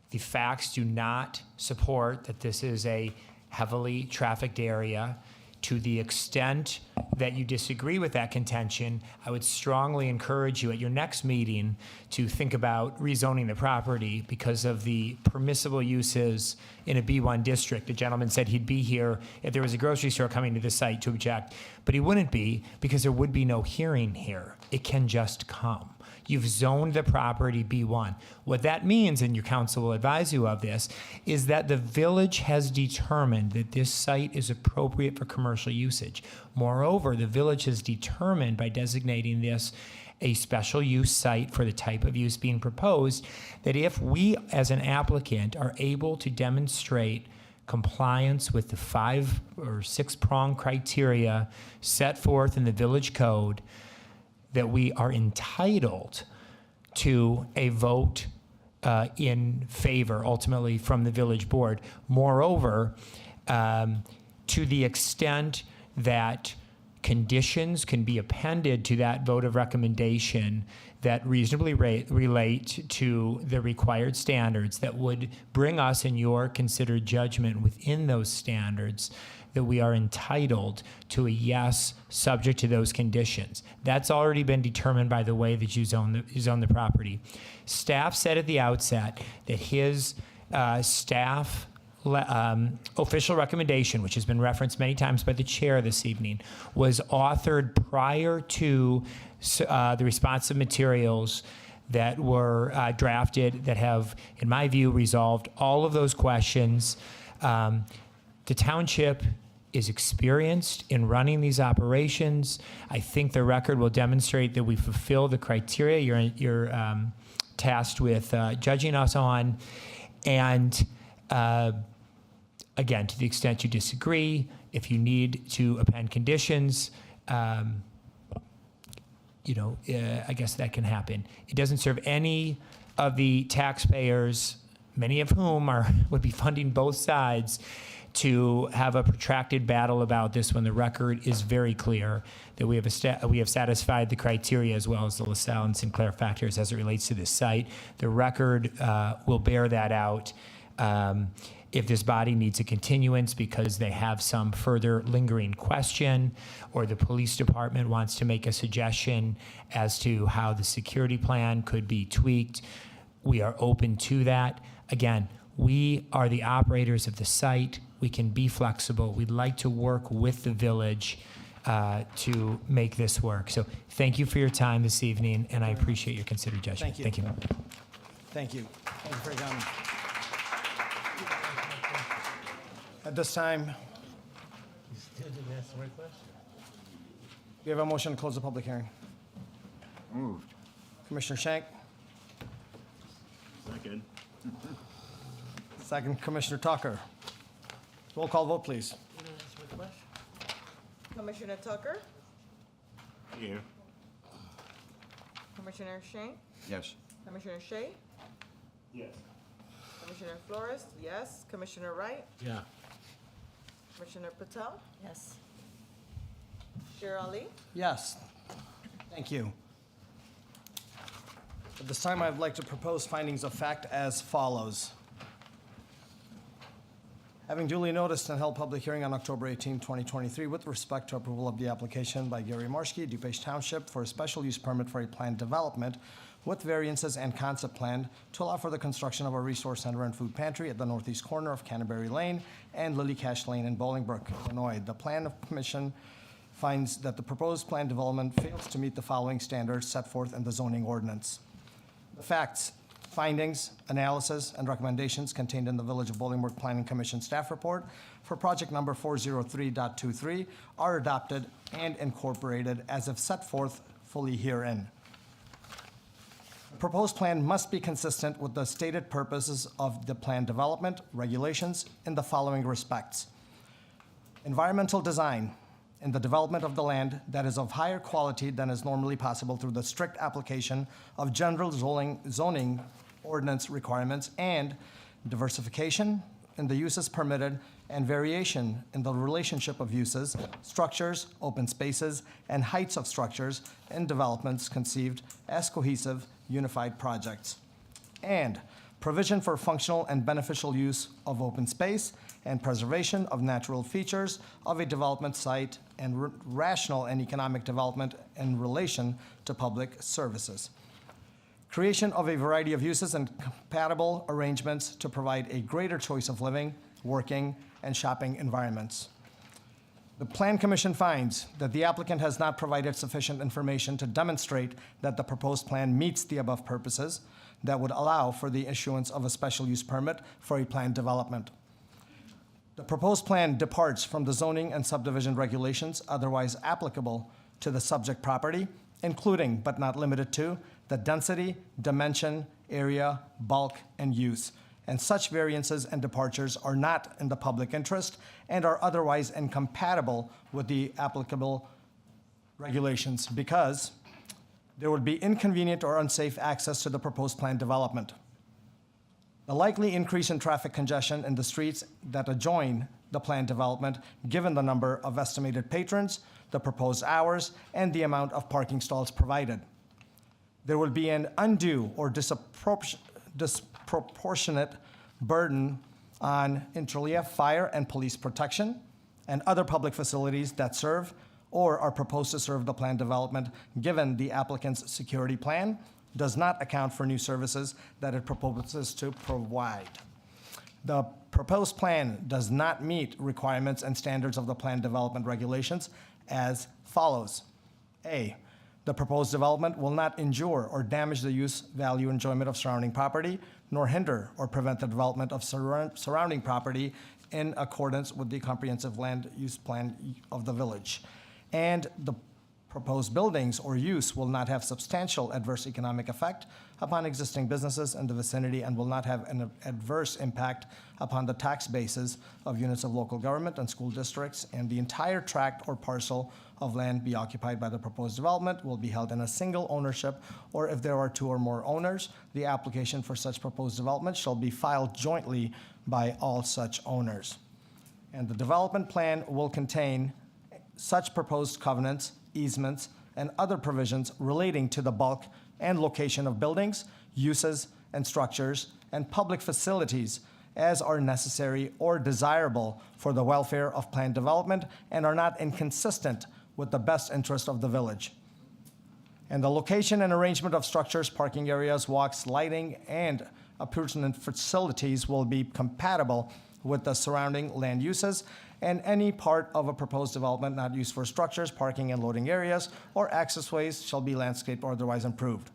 The facts do not support that this is a heavily trafficked area. To the extent that you disagree with that contention, I would strongly encourage you at your next meeting to think about rezoning the property because of the permissible uses in a B1 district. The gentleman said he'd be here if there was a grocery store coming to the site to object, but he wouldn't be because there would be no hearing here. It can just come. You've zoned the property B1. What that means, and your council will advise you of this, is that the village has determined that this site is appropriate for commercial usage. Moreover, the village has determined by designating this a special use site for the type of use being proposed, that if we as an applicant are able to demonstrate compliance with the 5 or 6-prong criteria set forth in the village code, that we are entitled to a vote in favor, ultimately, from the village board. Moreover, to the extent that conditions can be appended to that vote of recommendation that reasonably relate to the required standards that would bring us in your considered judgment within those standards, that we are entitled to a yes subject to those conditions. That's already been determined by the way that you zone the property. Staff said at the outset that his staff official recommendation, which has been referenced many times by the chair this evening, was authored prior to the responsive materials that were drafted that have, in my view, resolved all of those questions. The township is experienced in running these operations. I think the record will demonstrate that we fulfill the criteria you're tasked with judging us on. And again, to the extent you disagree, if you need to append conditions, I guess that can happen. It doesn't serve any of the taxpayers, many of whom would be funding both sides, to have a protracted battle about this when the record is very clear that we have satisfied the criteria as well as the LaSalle and Sinclair factors as it relates to this site. The record will bear that out. If this body needs a continuance because they have some further lingering question, or the police department wants to make a suggestion as to how the security plan could be tweaked, we are open to that. Again, we are the operators of the site. We can be flexible. We'd like to work with the village to make this work. So thank you for your time this evening, and I appreciate your considered judgment. Thank you. Thank you. Thank you. Thank you for your comment. At this time, we have a motion to close the public hearing. Moved. Commissioner Schenk, Second. second Commissioner Tucker. Roll call vote, please. Commissioner Tucker? Here. Commissioner Shank? Yes. Commissioner Shea? Yes. Commissioner Flores? Yes. Commissioner Wright? Yeah. Commissioner Patel? Yes. Chair Ali? Yes. Thank you. At this time, I'd like to propose findings of fact as follows. Having duly noticed and held public hearing on October 18, 2023, with respect to approval of the application by Gary Marshke, DuPage Township, for a special use permit for a planned development with variances and concept plan to allow for the construction of a resource center and food pantry at the northeast corner of Canterbury Lane and Lily Cash Lane in Bolingbrook, Illinois. The plan of commission finds that the proposed planned development fails to meet the following standards set forth in the zoning ordinance. The facts, findings, analysis, and recommendations contained in the Village of Bolingbrook Planning Commission staff report for project number 403.23 are adopted and incorporated as if set forth fully herein. The proposed plan must be consistent with the stated purposes of the planned development regulations in the following respects. Environmental design in the development of the land that is of higher quality than is normally possible through the strict application of general zoning ordinance requirements, and diversification in the uses permitted and variation in the relationship of uses, structures, open spaces, and heights of structures in developments conceived as cohesive, unified projects. And provision for functional and beneficial use of open space and preservation of natural features of a development site and rational and economic development in relation to public services. Creation of a variety of uses and compatible arrangements to provide a greater choice of living, working, and shopping environments. The Plan Commission finds that the applicant has not provided sufficient information to demonstrate that the proposed plan meets the above purposes that would allow for the issuance of a special use permit for a planned development. The proposed plan departs from the zoning and subdivision regulations otherwise applicable to the subject property, including but not limited to the density, dimension, area, bulk, and use, and such variances and departures are not in the public interest and are otherwise incompatible with the applicable regulations because there would be inconvenient or unsafe access to the proposed planned development. The likely increase in traffic congestion in the streets that adjoin the planned development, given the number of estimated patrons, the proposed hours, and the amount of parking stalls provided. There would be an undue or disproportionate burden on inter alia fire and police protection and other public facilities that serve or are proposed to serve the planned development, given the applicant's security plan does not account for new services that it proposes to provide. The proposed plan does not meet requirements and standards of the planned development regulations as follows. A, the proposed development will not injure or damage the use, value, enjoyment of surrounding property, nor hinder or prevent the development of surrounding property in accordance with the comprehensive land use plan of the village. And the proposed buildings or use will not have substantial adverse economic effect upon existing businesses in the vicinity and will not have an adverse impact upon the tax bases of units of local government and school districts, and the entire tract or parcel of land be occupied by the proposed development will be held in a single ownership, or if there are two or more owners, the application for such proposed development shall be filed jointly by all such owners. And the development plan will contain such proposed covenants, easements, and other provisions relating to the bulk and location of buildings, uses, and structures, and public facilities as are necessary or desirable for the welfare of planned development and are not inconsistent with the best interest of the village. And the location and arrangement of structures, parking areas, walks, lighting, and appurtenant facilities will be compatible with the surrounding land uses, and any part of a proposed development not used for structures, parking and loading areas, or accessways shall be landscaped or otherwise improved.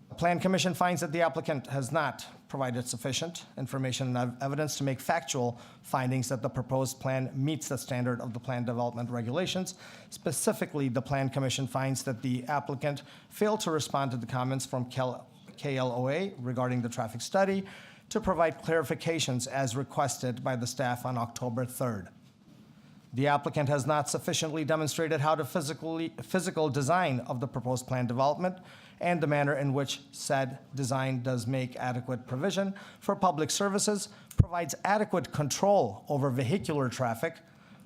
The Plan Commission finds that the applicant has not provided sufficient information and evidence to make factual findings that the proposed plan meets the standard of the plan development regulations. Specifically, the Plan Commission finds that the applicant failed to respond to the comments from KLOA regarding the traffic study, to provide clarifications as requested by the staff on October 3rd. The applicant has not sufficiently demonstrated how the physical design of the proposed plan development and the manner in which said design does make adequate provision for public services, provides adequate control over vehicular traffic,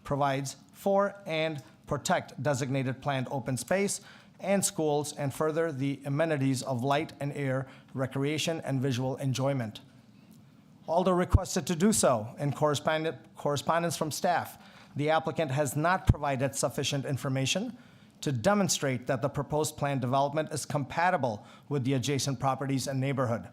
provides for and protect designated planned open space and schools, and further the amenities of light and air, recreation, and visual enjoyment. Although requested to do so in correspondence from staff, the applicant has not provided sufficient information to demonstrate that the proposed planned development is compatible with the adjacent properties and neighborhood.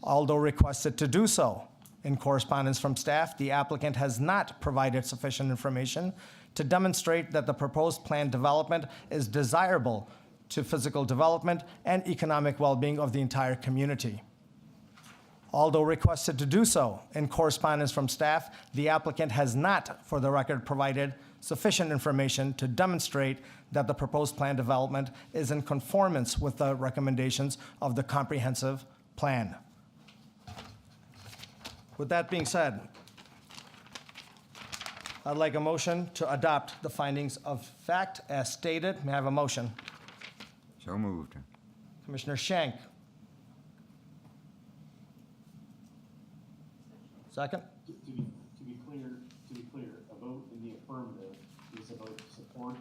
Although requested to do so in correspondence from staff, the applicant has not provided sufficient information to demonstrate that the proposed planned development is desirable to physical development and economic well-being of the entire community. Although requested to do so in correspondence from staff, the applicant has not, for the record, provided sufficient information to demonstrate that the proposed plan development is in conformance with the recommendations of the comprehensive plan. With that being said, I'd like a motion to adopt the findings of fact as stated. May I have a motion? So moved. Commissioner Schenk. Second? To be clear, a vote in the affirmative is a vote to support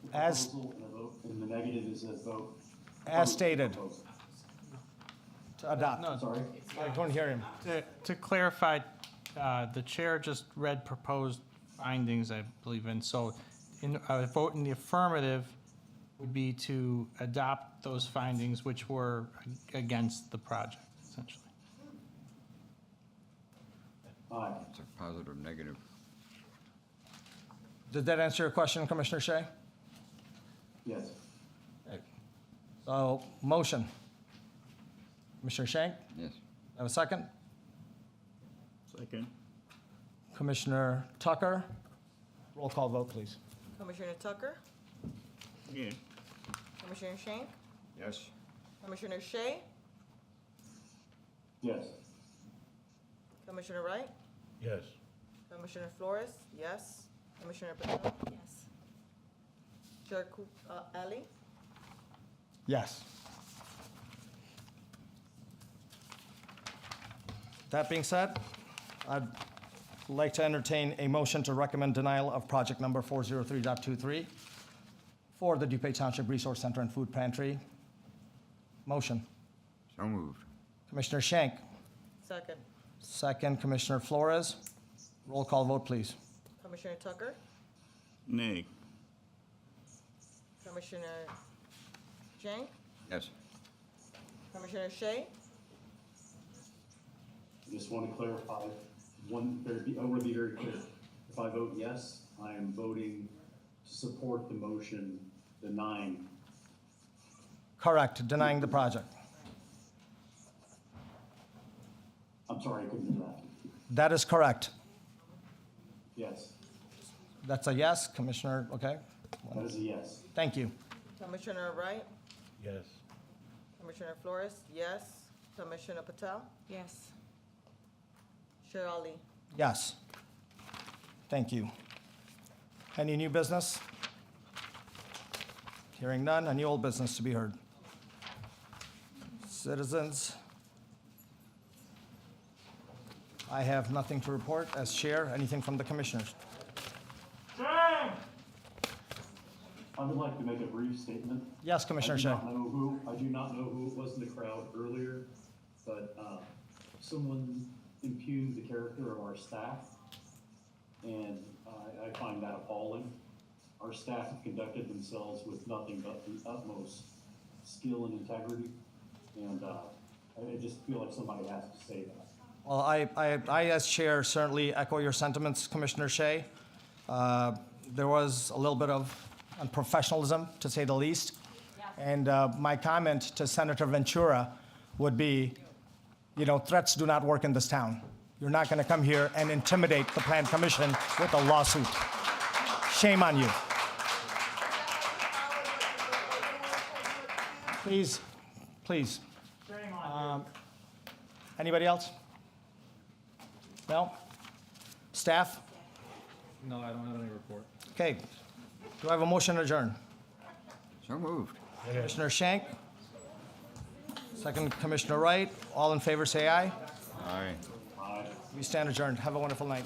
the proposal, and a vote in the negative is a vote. As stated. To adopt. No, Sorry? I couldn't hear him. To clarify, the chair just read proposed findings, I believe, and so a vote in the affirmative would be to adopt those findings which were against the project, essentially. Aye. It's a positive, negative. Did that answer your question, Commissioner Shea? Yes. Okay. So, motion. Commissioner Schenk? Yes. Have a second? Second. Commissioner Tucker? Roll call vote, please. Commissioner Tucker? Yeah. Commissioner Schenk? Yes. Commissioner Shea? Yes. Commissioner Wright? Yes. Commissioner Flores? Yes. Commissioner Patel? Yes. Chair Ali? Yes. That being said, I'd like to entertain a motion to recommend denial of project number 403.23 for the DuPage Township Resource Center and Food Pantry. Motion. So moved. Commissioner Schenk. Second. Second, Commissioner Flores. Roll call vote, please. Commissioner Tucker? Nay. Commissioner Schenk? Yes. Commissioner Shea? Just want to clarify, I want to be very clear. If I vote yes, I am voting to support the motion denying. Correct, denying the project. I'm sorry, I couldn't do that. That is correct. Yes, That's a yes, Commissioner, okay? that is a yes. Thank you. Commissioner Wright? Yes. Commissioner Flores? Yes. Commissioner Patel? Yes. Chair Ali? Yes. Thank you. Any new business? Hearing none, any old business to be heard? Citizens? I have nothing to report as chair. Anything from the commissioners? I would like to make a brief statement. Yes, Commissioner Shea. I do not know who it was in the crowd earlier, but someone impugned the character of our staff, and I find that appalling. Our staff have conducted themselves with nothing but the utmost skill and integrity, and I just feel like somebody has to say that. Well, I as chair, certainly echo your sentiments, Commissioner Shea. There was a little bit of unprofessionalism, to say the least. And my comment to Senator Ventura would be, threats do not work in this town. You're not going to come here and intimidate the Plan Commission with a lawsuit. Shame on you. Please, please. Anybody else? No? Staff? No, I don't have any report. Okay. Do I have a motion to adjourn? So moved. Commissioner Schenk? Second, Commissioner Wright. All in favor, say aye. Aye. We stand adjourned. Have a wonderful night.